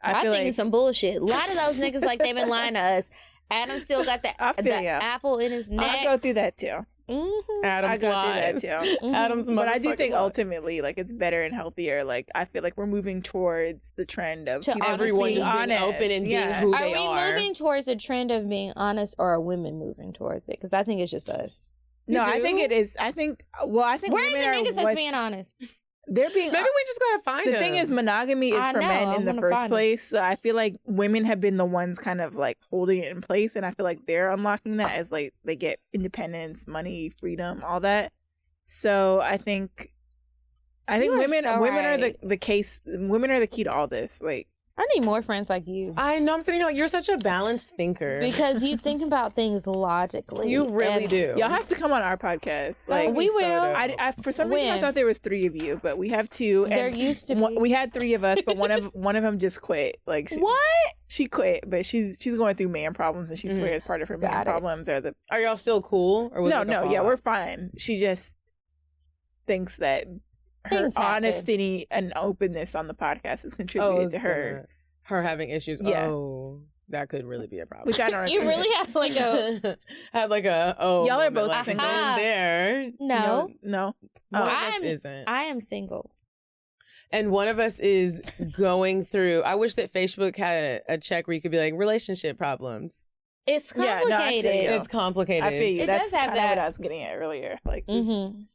Speaker 4: I feel
Speaker 3: think
Speaker 4: like
Speaker 3: it's some bullshit. A lot of those niggas, like, they've been lying to us. Adam still got
Speaker 4: I
Speaker 3: the
Speaker 4: feel ya.
Speaker 3: apple in his
Speaker 4: I
Speaker 3: neck.
Speaker 4: go through that too.
Speaker 3: Mm-hmm.
Speaker 5: Adam's
Speaker 4: I go
Speaker 5: lies.
Speaker 4: through that too.
Speaker 3: Mhm.
Speaker 5: Adam's
Speaker 4: But I do
Speaker 5: motherfucking
Speaker 4: think
Speaker 5: lies.
Speaker 4: ultimately, like, it's better and healthier. Like, I feel like we're moving towards the trend of
Speaker 3: To
Speaker 4: people
Speaker 5: everyone
Speaker 4: being
Speaker 5: just being
Speaker 4: honest.
Speaker 5: open and being
Speaker 4: Yeah.
Speaker 5: who
Speaker 3: Are
Speaker 5: they
Speaker 3: we
Speaker 5: are.
Speaker 3: moving towards the trend of being honest, or are women moving towards it? Because I think it's just us.
Speaker 4: No,
Speaker 5: You
Speaker 4: I think
Speaker 5: do?
Speaker 4: it is. I think
Speaker 3: Where
Speaker 4: women
Speaker 3: are the
Speaker 4: are
Speaker 3: niggas that's
Speaker 4: what's-
Speaker 3: being honest?
Speaker 4: They're being.
Speaker 5: Maybe we just gotta find
Speaker 4: the thing is, monogamy is
Speaker 3: I
Speaker 4: for
Speaker 3: know,
Speaker 4: men
Speaker 3: I
Speaker 4: in the
Speaker 3: wanna
Speaker 4: first
Speaker 3: find 'em.
Speaker 4: place. So I feel like women have been the ones kind of like holding it in place, and I feel like they're unlocking that as like they get independence, money, freedom, all that. So I think
Speaker 3: You are
Speaker 4: women
Speaker 3: so
Speaker 4: women are
Speaker 3: right.
Speaker 4: the case. Women are the key to all this. Like,
Speaker 3: I need more friends like you.
Speaker 5: I know. I'm sitting here like you're such a balanced thinker.
Speaker 3: Because you think about things logically.
Speaker 5: you really
Speaker 3: and
Speaker 5: do.
Speaker 4: y'all have to come on our podcast.
Speaker 5: That would
Speaker 4: Like,
Speaker 5: be
Speaker 3: We
Speaker 5: so
Speaker 3: will.
Speaker 5: dope.
Speaker 4: I for some reason I
Speaker 3: When?
Speaker 4: thought there was 3 of you, but we have 2.
Speaker 3: There
Speaker 4: And
Speaker 3: used to be.
Speaker 4: we had 3 of us, but one of them just quit. Like,
Speaker 3: What?
Speaker 4: she quit, but she's going through man problems, and she
Speaker 5: Mhm.
Speaker 4: swears part of her man
Speaker 3: Got it.
Speaker 4: problems are the
Speaker 5: Are y'all still cool? Or was
Speaker 4: no,
Speaker 5: it like a
Speaker 4: yeah,
Speaker 5: fallout?
Speaker 4: we're fine. She just thinks that her
Speaker 3: Things happen.
Speaker 4: honesty and openness on the podcast has contributed to her
Speaker 5: having issues.
Speaker 4: Yeah.
Speaker 5: Oh, that could really be a problem.
Speaker 4: which I don't
Speaker 3: You
Speaker 4: agree.
Speaker 3: really have like a
Speaker 5: have like a oh.
Speaker 4: Y'all are
Speaker 5: moment,
Speaker 4: both
Speaker 5: like,
Speaker 4: single.
Speaker 5: been there.
Speaker 3: no.
Speaker 4: No.
Speaker 5: One of us
Speaker 3: I'm-
Speaker 5: isn't.
Speaker 3: I am single.
Speaker 5: And one of us is going through. I wish that Facebook had a check where you could be like relationship problems.
Speaker 3: It's
Speaker 4: Yeah, no, I feel
Speaker 3: complicated.
Speaker 4: you.
Speaker 5: It's complicated.
Speaker 4: I feel you.
Speaker 3: It
Speaker 4: That's
Speaker 3: does have
Speaker 4: kind of
Speaker 3: that.
Speaker 4: what I was getting at earlier. Like this
Speaker 3: Mhm.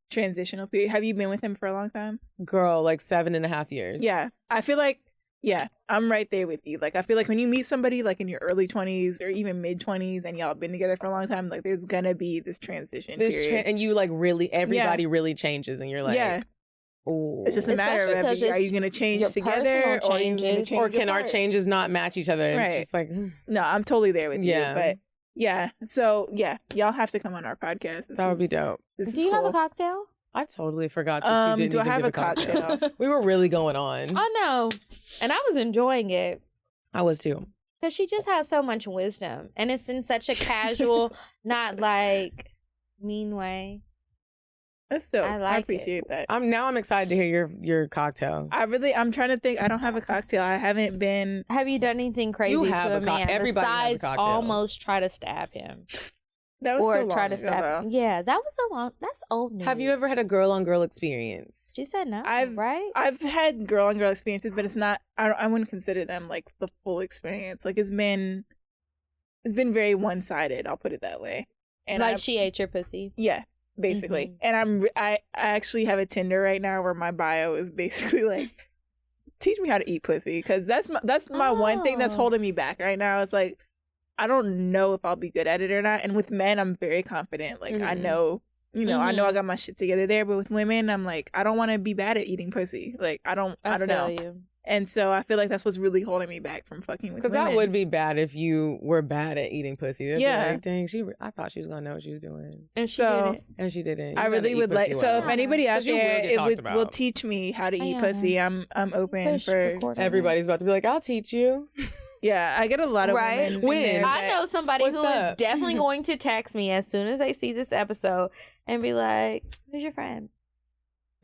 Speaker 4: transitional period. Have you been with him for a long time?
Speaker 5: Girl, like 7.5 years.
Speaker 4: Yeah. I feel like, yeah, I'm right there with you. Like, I feel like when you meet somebody like in your early 20s or even mid 20s and y'all been together for a long time, like there's gonna be this transition period.
Speaker 5: And you like really, everybody really changes, and you're like,
Speaker 4: yeah.
Speaker 5: ooh.
Speaker 4: It's just a matter
Speaker 3: Especially
Speaker 4: of
Speaker 3: 'cause
Speaker 4: are
Speaker 3: it's
Speaker 4: you gonna change
Speaker 3: your
Speaker 4: together
Speaker 3: personal
Speaker 4: or are you gonna
Speaker 3: changes.
Speaker 4: change
Speaker 5: or can our
Speaker 4: apart?
Speaker 5: changes not match each other? And
Speaker 4: Right.
Speaker 5: It's just like,
Speaker 4: No, I'm totally there with
Speaker 5: Yeah.
Speaker 4: you. But yeah, so yeah, y'all have to come on our podcast. This
Speaker 5: that would be
Speaker 4: is-
Speaker 5: dope.
Speaker 4: This
Speaker 3: Do
Speaker 4: is
Speaker 3: you have a
Speaker 4: cool.
Speaker 3: cocktail?
Speaker 5: I totally forgot that you didn't
Speaker 4: do I
Speaker 5: even
Speaker 4: have
Speaker 5: give
Speaker 4: a cocktail?
Speaker 5: We were really going on.
Speaker 3: I know. And I was enjoying it.
Speaker 5: I was too.
Speaker 3: Because she just has so much wisdom. And it's in such a casual, not like mean way.
Speaker 4: That's dope.
Speaker 3: I
Speaker 4: I
Speaker 3: like it.
Speaker 4: appreciate that.
Speaker 5: I'm excited to hear your cocktail.
Speaker 4: I'm trying to think. I don't have a cocktail. I haven't been.
Speaker 3: Have you done anything crazy
Speaker 5: You
Speaker 3: to
Speaker 5: have
Speaker 3: a
Speaker 5: a cock-
Speaker 3: man
Speaker 5: everybody has a
Speaker 3: besides
Speaker 5: cocktail.
Speaker 3: almost try to stab him?
Speaker 4: That was
Speaker 3: Or
Speaker 4: so long
Speaker 3: try to
Speaker 4: ago,
Speaker 3: stab
Speaker 4: though.
Speaker 3: him. Yeah, that was that's old news.
Speaker 5: Have you ever had a girl on girl experience?
Speaker 3: She said no,
Speaker 4: I've-
Speaker 3: right?
Speaker 4: I've had girl on girl experiences, but it's not. I wouldn't consider them like the full experience. Like it's been very one sided. I'll put it that way. And
Speaker 3: like
Speaker 4: I've-
Speaker 3: she ate your pussy.
Speaker 4: yeah, basically.
Speaker 3: Mhm.
Speaker 4: And I actually have a Tinder right now where my bio is basically like, teach me how to eat pussy, because that's my one thing that's
Speaker 3: Oh.
Speaker 4: holding me back right now. It's like I don't know if I'll be good at it or not. And with men, I'm very confident. Like I
Speaker 5: Mhm.
Speaker 4: know. I know I got my shit together there, but with women, I'm like, I don't want to be bad at eating pussy. Like, I don't know.
Speaker 3: feel you.
Speaker 4: And so I feel like that's what's really holding me back from fucking with
Speaker 5: Because
Speaker 4: women.
Speaker 5: that would be bad if you were bad at eating pussy. They'd be
Speaker 4: Yeah.
Speaker 5: like, dang, I thought she was gonna know what she was doing,
Speaker 3: And she
Speaker 4: So-
Speaker 3: did it.
Speaker 5: and she didn't. You
Speaker 4: I
Speaker 5: gotta
Speaker 4: really
Speaker 5: eat
Speaker 4: would like.
Speaker 5: pussy
Speaker 4: So
Speaker 5: well.
Speaker 4: if anybody out
Speaker 5: 'Cause you will
Speaker 4: there
Speaker 5: get talked
Speaker 4: will
Speaker 5: about.
Speaker 4: teach me how to eat
Speaker 3: Yeah.
Speaker 4: pussy, I'm open
Speaker 3: Push
Speaker 4: for.
Speaker 3: record on
Speaker 5: Everybody's about to be like, I'll teach you.
Speaker 4: Yeah, I get a lot of
Speaker 3: Right?
Speaker 4: women. in
Speaker 5: When?
Speaker 4: there
Speaker 3: I
Speaker 4: that-
Speaker 3: know somebody
Speaker 5: What's
Speaker 3: who is
Speaker 5: up?
Speaker 3: definitely going to text me as soon as they see this episode and be like, "Who's your friend?"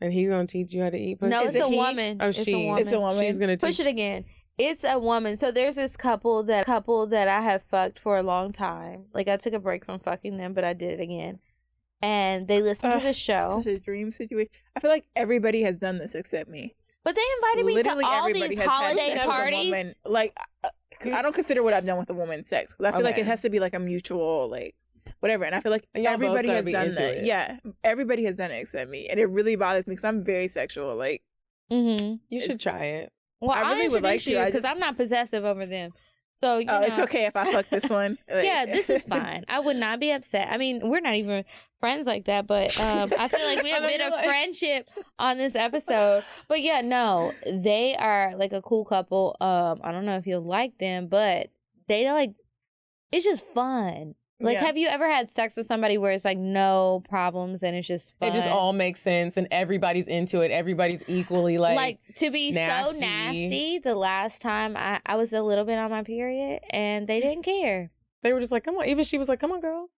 Speaker 5: And he's gonna teach you how to eat pussy.
Speaker 3: No,
Speaker 4: Is
Speaker 3: it's
Speaker 4: it
Speaker 3: a
Speaker 4: he?
Speaker 3: woman.
Speaker 5: Oh,
Speaker 3: It's
Speaker 5: she.
Speaker 3: a woman.
Speaker 4: It's a woman.
Speaker 5: She's gonna teach.
Speaker 3: Push it again. It's a woman. So there's this couple that I have fucked for a long time. Like I took a break from fucking them, but I did it again. And they listened to the show.
Speaker 4: Such a dream situation. I feel like everybody has done this except me.
Speaker 3: But they invited me
Speaker 4: Literally
Speaker 3: to all
Speaker 4: everybody
Speaker 3: these
Speaker 4: has had
Speaker 3: holiday
Speaker 4: sex with a
Speaker 3: parties.
Speaker 4: woman. Like, 'cause I don't consider what I've done with a woman sex. 'Cause I feel like
Speaker 5: Okay.
Speaker 4: it has to be like a mutual, like, whatever. And I feel like
Speaker 5: And y'all both
Speaker 4: everybody
Speaker 5: gotta
Speaker 4: has
Speaker 5: be
Speaker 4: done
Speaker 5: into
Speaker 4: that.
Speaker 5: it.
Speaker 4: Yeah, everybody has done it except me, and it really bothers me because I'm very sexual. Like,
Speaker 3: Mm-hmm.
Speaker 5: You should
Speaker 4: It's-
Speaker 5: try it.
Speaker 3: Well,
Speaker 4: I
Speaker 3: I
Speaker 4: really would like
Speaker 3: introduced
Speaker 4: to.
Speaker 3: you
Speaker 4: I
Speaker 3: because I'm
Speaker 4: just-
Speaker 3: not possessive over them. So you know,
Speaker 4: it's okay if I fuck this one. Like,
Speaker 3: yeah, this is fine. I would not be upset. I mean, we're not even friends like that, but I feel like we have a bit of friendship on this episode. But yeah, no, they are like a cool couple. I don't know if you'll like them, but they like it's just fun. Like,
Speaker 4: Yeah.
Speaker 3: have you ever had sex with somebody where it's like no problems and it's just fun?
Speaker 5: It just all makes sense, and everybody's into it. Everybody's equally like
Speaker 3: to be
Speaker 5: nasty.
Speaker 3: so nasty. The last time I was a little bit on my period and they didn't care.
Speaker 5: they were just like, come on. Even she was like, come on, girl.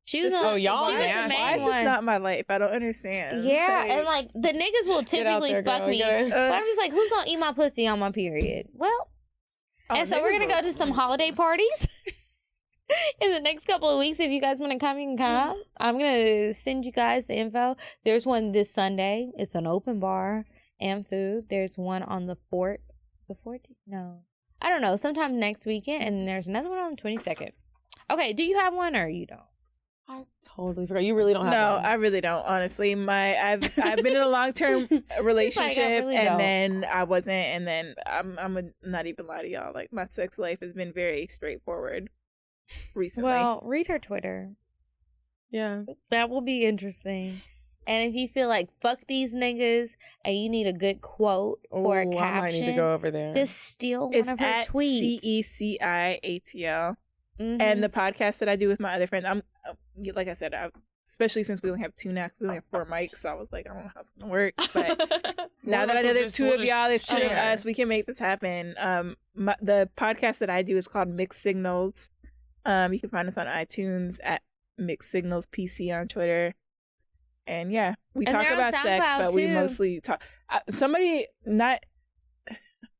Speaker 3: She was,
Speaker 5: Oh, y'all
Speaker 3: she was the
Speaker 5: nasty.
Speaker 4: Why
Speaker 3: main
Speaker 4: is this
Speaker 3: one.
Speaker 4: not my life? I don't understand.
Speaker 3: Yeah,
Speaker 4: Like,
Speaker 3: and like the niggas will
Speaker 5: Get out
Speaker 3: typically
Speaker 5: there,
Speaker 3: fuck
Speaker 5: girl.
Speaker 3: me,
Speaker 5: Get
Speaker 3: but I'm just like, who's gonna eat my pussy on my period? Well, and so we're gonna go to some holiday parties in the next couple of weeks. If you guys want to come, you can come. I'm gonna send you guys the info. There's one this Sunday. It's an open bar and food. There's one on the 14th. No, I don't know. Sometime next weekend, and then there's another one on the 22nd. Okay, do you have one or you don't?
Speaker 5: I totally forgot. You really don't have
Speaker 4: No,
Speaker 5: one.
Speaker 4: I really don't. Honestly, I've been in a long term relationship,
Speaker 3: really
Speaker 4: and
Speaker 3: don't.
Speaker 4: then I wasn't, and then I'm not even lie to y'all. Like my sex life has been very straightforward recently.
Speaker 3: Well, read her Twitter.
Speaker 5: Yeah.
Speaker 3: That will be interesting. And if you feel like fuck these niggas and you need a good quote or a
Speaker 5: Ooh,
Speaker 3: caption,
Speaker 5: I might need to go over there.
Speaker 3: just steal
Speaker 4: it's
Speaker 3: one of her
Speaker 4: at
Speaker 3: tweets.
Speaker 4: CECIATL.
Speaker 3: Mhm.
Speaker 4: And the podcast that I do with my other friends, I'm like I said, especially since we only have 2 now, 'cause we only have 4 mics, so I was like, I don't know how it's gonna work. But now that I know there's 2 of y'all, there's 2 of us, we can make this happen. The podcast that I do is called Mixed Signals. You can find us on iTunes at Mixed Signals PC on Twitter. And yeah, we
Speaker 3: And
Speaker 4: talk
Speaker 3: they're on
Speaker 4: about sex,
Speaker 3: SoundCloud,
Speaker 4: but we
Speaker 3: too.
Speaker 4: mostly talk.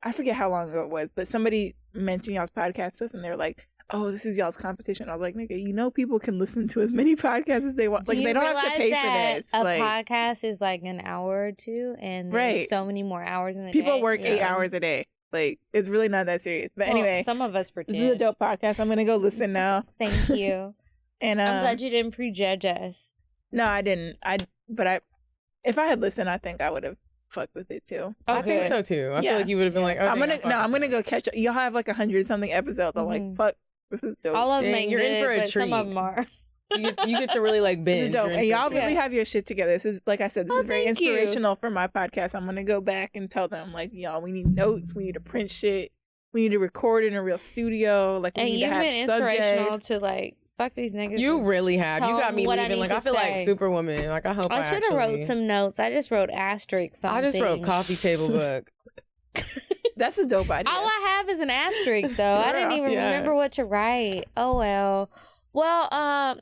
Speaker 4: I forget how long ago it was, but somebody mentioned y'all's podcast to us, and they're like, "Oh, this is y'all's competition." I was like, "Nigga, people can listen to as many podcasts as they want. Like, they don't have to pay for that." It's
Speaker 3: a
Speaker 4: like,
Speaker 3: podcast is like an hour or two, and there's so many more hours in the day.
Speaker 4: people work 8 hours a day. Like, it's really not that serious. But anyway,
Speaker 3: some of us pretend.
Speaker 4: this is a dope podcast. I'm gonna go listen now.
Speaker 3: Thank you.
Speaker 4: And
Speaker 3: I'm glad you didn't prejudge us.
Speaker 4: No, I didn't. If I had listened, I think I would have fucked with it too.
Speaker 5: I think so too. I feel like you would have been like, okay,
Speaker 4: I'm gonna go catch up. Y'all have like 100-something episodes. I'm like, fuck, this is dope.
Speaker 3: All of them ain't
Speaker 5: you're
Speaker 3: good,
Speaker 5: in for a
Speaker 3: but some of
Speaker 5: treat.
Speaker 3: them are.
Speaker 5: You get to really like
Speaker 4: This is
Speaker 5: binge.
Speaker 4: dope.
Speaker 5: You're in
Speaker 4: And
Speaker 5: for a
Speaker 4: y'all
Speaker 5: treat.
Speaker 4: really have your shit together. This is, like I said, this is very
Speaker 3: thank you.
Speaker 4: inspirational for my podcast. I'm gonna go back and tell them, like, y'all, we need notes, we need to print shit, we need to record in a real studio, like, we
Speaker 3: And
Speaker 4: need to
Speaker 3: you've
Speaker 4: have
Speaker 3: been inspirational
Speaker 4: subjects.
Speaker 3: to like fuck these niggas.
Speaker 5: You
Speaker 3: and
Speaker 5: really have.
Speaker 3: tell
Speaker 5: You got
Speaker 3: them
Speaker 5: me
Speaker 3: what I
Speaker 5: leaving.
Speaker 3: need
Speaker 5: Like,
Speaker 3: to
Speaker 5: I feel like
Speaker 3: say.
Speaker 5: Superwoman. Like, I hope
Speaker 3: I should have wrote some notes. I just wrote asterisks on
Speaker 5: I just wrote
Speaker 3: things.
Speaker 5: coffee table book.
Speaker 4: That's a dope idea.
Speaker 3: All I have is an asterisk, though. I didn't even remember what to write. Oh well. Well,
Speaker 5: I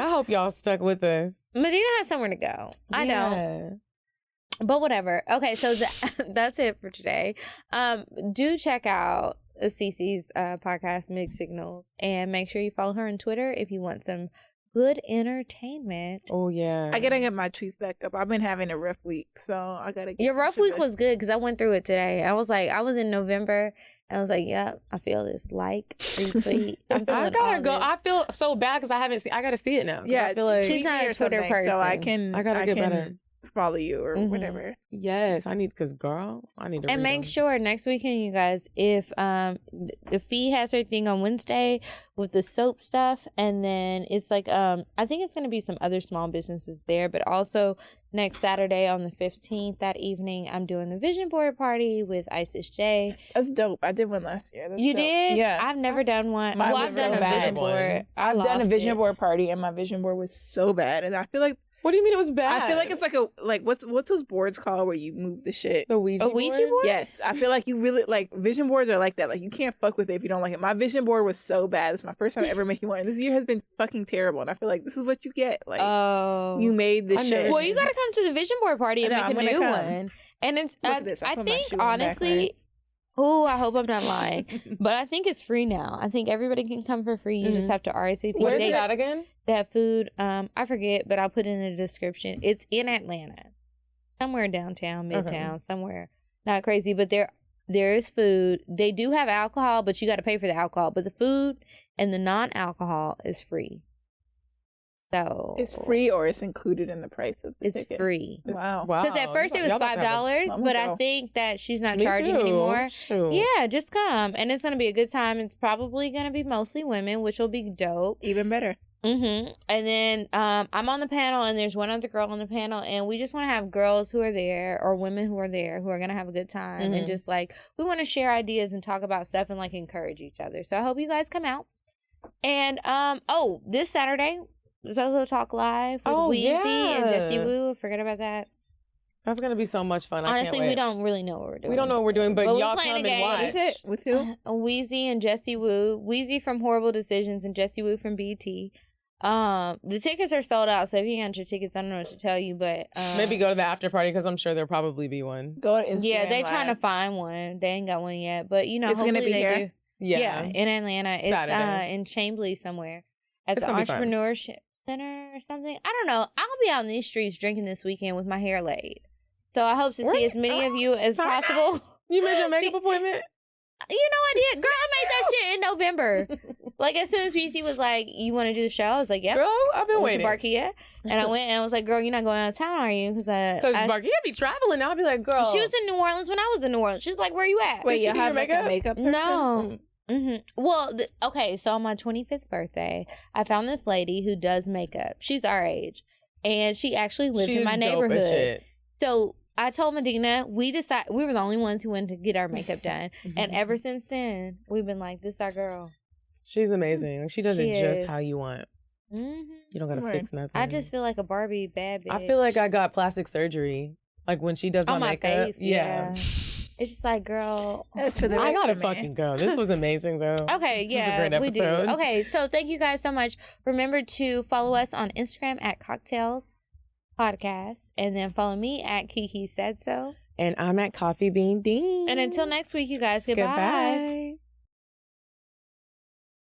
Speaker 5: hope y'all stuck with us.
Speaker 3: Medina has somewhere to go. I know. But whatever. Okay, so that's it for today. Do check out Cece's podcast, Mixed Signals, and make sure you follow her on Twitter if you want some good entertainment.
Speaker 5: Oh yeah.
Speaker 4: I gotta get my tweets back up. I've been having a rough week, so I gotta get
Speaker 3: Your
Speaker 4: my
Speaker 3: rough
Speaker 4: shit
Speaker 3: week
Speaker 4: back.
Speaker 3: was good because I went through it today. I was in November, and I was like, yep, I feel this. Like, retweet. I'm
Speaker 5: I
Speaker 3: feeling
Speaker 5: gotta
Speaker 3: all
Speaker 5: go.
Speaker 3: this.
Speaker 5: I feel so bad because I haven't seen. I gotta see it now. 'Cause
Speaker 4: Yeah,
Speaker 5: I feel like
Speaker 3: She's not a
Speaker 4: or
Speaker 3: Twitter
Speaker 4: something,
Speaker 3: person.
Speaker 4: so I can.
Speaker 5: I gotta get better.
Speaker 4: Follow you or
Speaker 3: Mhm.
Speaker 4: whatever.
Speaker 5: yes, I need because girl, I need to.
Speaker 3: And
Speaker 5: read
Speaker 3: make
Speaker 5: them.
Speaker 3: sure next weekend, you guys, if the Fee has her thing on Wednesday with the soap stuff, and then it's like I think it's gonna be some other small businesses there, but also next Saturday on the 15th that evening, I'm doing the vision board party with Isis J.
Speaker 4: That's dope. I did one last year. That's
Speaker 3: You
Speaker 4: dope.
Speaker 3: did?
Speaker 4: Yeah.
Speaker 3: I've never done one.
Speaker 4: Mine
Speaker 3: Well,
Speaker 4: was
Speaker 3: I've done
Speaker 4: so
Speaker 3: a
Speaker 4: bad.
Speaker 3: vision board.
Speaker 4: I've done a
Speaker 3: lost
Speaker 4: vision
Speaker 3: it.
Speaker 4: board party, and my vision board was so bad. And I feel like
Speaker 5: What do you mean it was bad?
Speaker 4: I feel like it's like what's those boards called where you move the shit?
Speaker 5: the Ouija
Speaker 3: A Ouija board?
Speaker 4: Yes, I feel like you really like vision boards are like that. Like you can't fuck with it if you don't like it. My vision board was so bad. It's my first time ever making one. And this year has been fucking terrible. And I feel like this is what you get. Like
Speaker 3: Oh.
Speaker 4: you made this
Speaker 5: I
Speaker 4: shit.
Speaker 5: know.
Speaker 3: Well, you gotta come to the vision board party and
Speaker 4: I know,
Speaker 3: make
Speaker 4: I'm
Speaker 3: a
Speaker 4: gonna
Speaker 3: new
Speaker 4: come.
Speaker 3: one. And it's
Speaker 4: Look at this. I
Speaker 3: I
Speaker 4: put my
Speaker 3: think
Speaker 4: shoe on
Speaker 3: honestly, oh, I hope I'm not lying, but I think it's free now. I think everybody can come for free. You just have to RSVP.
Speaker 5: Where is
Speaker 3: They-
Speaker 5: that again?
Speaker 3: That food, I forget, but I'll put it in the description. It's in Atlanta, somewhere downtown, Midtown, somewhere. Not crazy, but there is food. They do have alcohol, but you got to pay for the alcohol. But the food and the non-alcohol is free. So
Speaker 4: It's free or it's included in the price of the
Speaker 3: It's
Speaker 4: ticket.
Speaker 3: free.
Speaker 4: Wow.
Speaker 5: Wow.
Speaker 3: Because at first it was
Speaker 5: Y'all about to have a-
Speaker 3: $5,
Speaker 4: I'm
Speaker 3: but
Speaker 4: gonna
Speaker 3: I
Speaker 4: go.
Speaker 3: think that she's not
Speaker 5: Me
Speaker 3: charging
Speaker 5: too.
Speaker 3: anymore.
Speaker 5: Shoot.
Speaker 3: Yeah, just come, and it's gonna be a good time. It's probably gonna be mostly women, which will be dope.
Speaker 4: Even better.
Speaker 3: And then I'm on the panel, and there's one other girl on the panel, and we just want to have girls who are there or women who are there who are gonna have a good time, and just like we want to share ideas and talk about stuff and like encourage each other. So I hope you guys come out. And this Saturday, Zozo Talk Live with Weezy and Jessie Woo. Forget about that.
Speaker 5: That's gonna be so much fun. I
Speaker 3: Honestly,
Speaker 5: can't wait.
Speaker 3: we don't really know what we're doing.
Speaker 5: We don't know what we're doing, but
Speaker 3: But we're
Speaker 5: y'all
Speaker 3: playing
Speaker 5: come
Speaker 3: a
Speaker 5: and
Speaker 3: game.
Speaker 5: watch.
Speaker 4: What is it? With who?
Speaker 3: Weezy and Jessie Woo. Weezy from Horrible Decisions and Jessie Woo from BT. The tickets are sold out, so if you ain't got your tickets, I don't know what to tell you, but
Speaker 5: Maybe go to the after party because I'm sure there'll probably be one.
Speaker 4: Go on Instagram.
Speaker 3: yeah, they trying to
Speaker 4: Live.
Speaker 3: find one. They ain't got one yet, but you know,
Speaker 4: It's gonna
Speaker 3: hopefully
Speaker 4: be
Speaker 3: they
Speaker 4: here?
Speaker 3: do.
Speaker 5: Yeah.
Speaker 3: Yeah, in Atlanta. It's
Speaker 5: Saturday.
Speaker 3: in Chamblee somewhere at
Speaker 5: It's
Speaker 3: the
Speaker 5: gonna be fun.
Speaker 3: Entrepreneurship Center or something. I don't know. I'll be out in these streets drinking this weekend with my hair laid. So I hope to see as many of you as
Speaker 4: Sorry.
Speaker 3: possible.
Speaker 5: You made your makeup appointment?
Speaker 3: You know I did. Girl, I made that shit in November. Like, as soon as Reese was like, you want to do the show? I was like, yep.
Speaker 5: Girl, I've been
Speaker 3: I went
Speaker 5: waiting.
Speaker 3: to Barkia. And I went and I was like, girl, you're not going out of town, are you?
Speaker 5: Because
Speaker 3: Because
Speaker 5: Barkia be traveling. I'll be like, girl.
Speaker 3: she was in New Orleans when I was in New Orleans. She was like, where you at?
Speaker 4: Wait,
Speaker 5: Did she
Speaker 4: you
Speaker 5: do
Speaker 4: have
Speaker 5: your
Speaker 4: like a makeup person?
Speaker 3: No. Well, okay, so on my 25th birthday, I found this lady who does makeup. She's our age. And she actually lived in
Speaker 5: She's
Speaker 3: my
Speaker 5: dope as
Speaker 3: neighborhood.
Speaker 5: shit.
Speaker 3: So I told Medina, we were the only ones who went to get our makeup done. And ever since then, we've been like, this is our girl.
Speaker 5: She's amazing. She does
Speaker 3: She
Speaker 5: it just
Speaker 3: is.
Speaker 5: how you want. You don't gotta
Speaker 4: Right.
Speaker 5: fix nothing.
Speaker 3: I just feel like a Barbie bad bitch.
Speaker 5: I feel like I got plastic surgery. Like when she does my
Speaker 3: on my
Speaker 5: makeup.
Speaker 3: face. Yeah. It's just like, girl.
Speaker 4: That's for the
Speaker 5: I
Speaker 4: rest
Speaker 5: gotta
Speaker 4: of me.
Speaker 5: fucking go. This was amazing though.
Speaker 3: Okay,
Speaker 5: This
Speaker 3: yeah,
Speaker 5: is a great
Speaker 3: we do.
Speaker 5: episode.
Speaker 3: Okay, so thank you guys so much. Remember to follow us on Instagram at cocktales. podcast. And then follow me at Kiki Said So.
Speaker 2: And I'm at Coffee Bean Dean.
Speaker 3: And until next week, you guys, goodbye.
Speaker 2: Goodbye.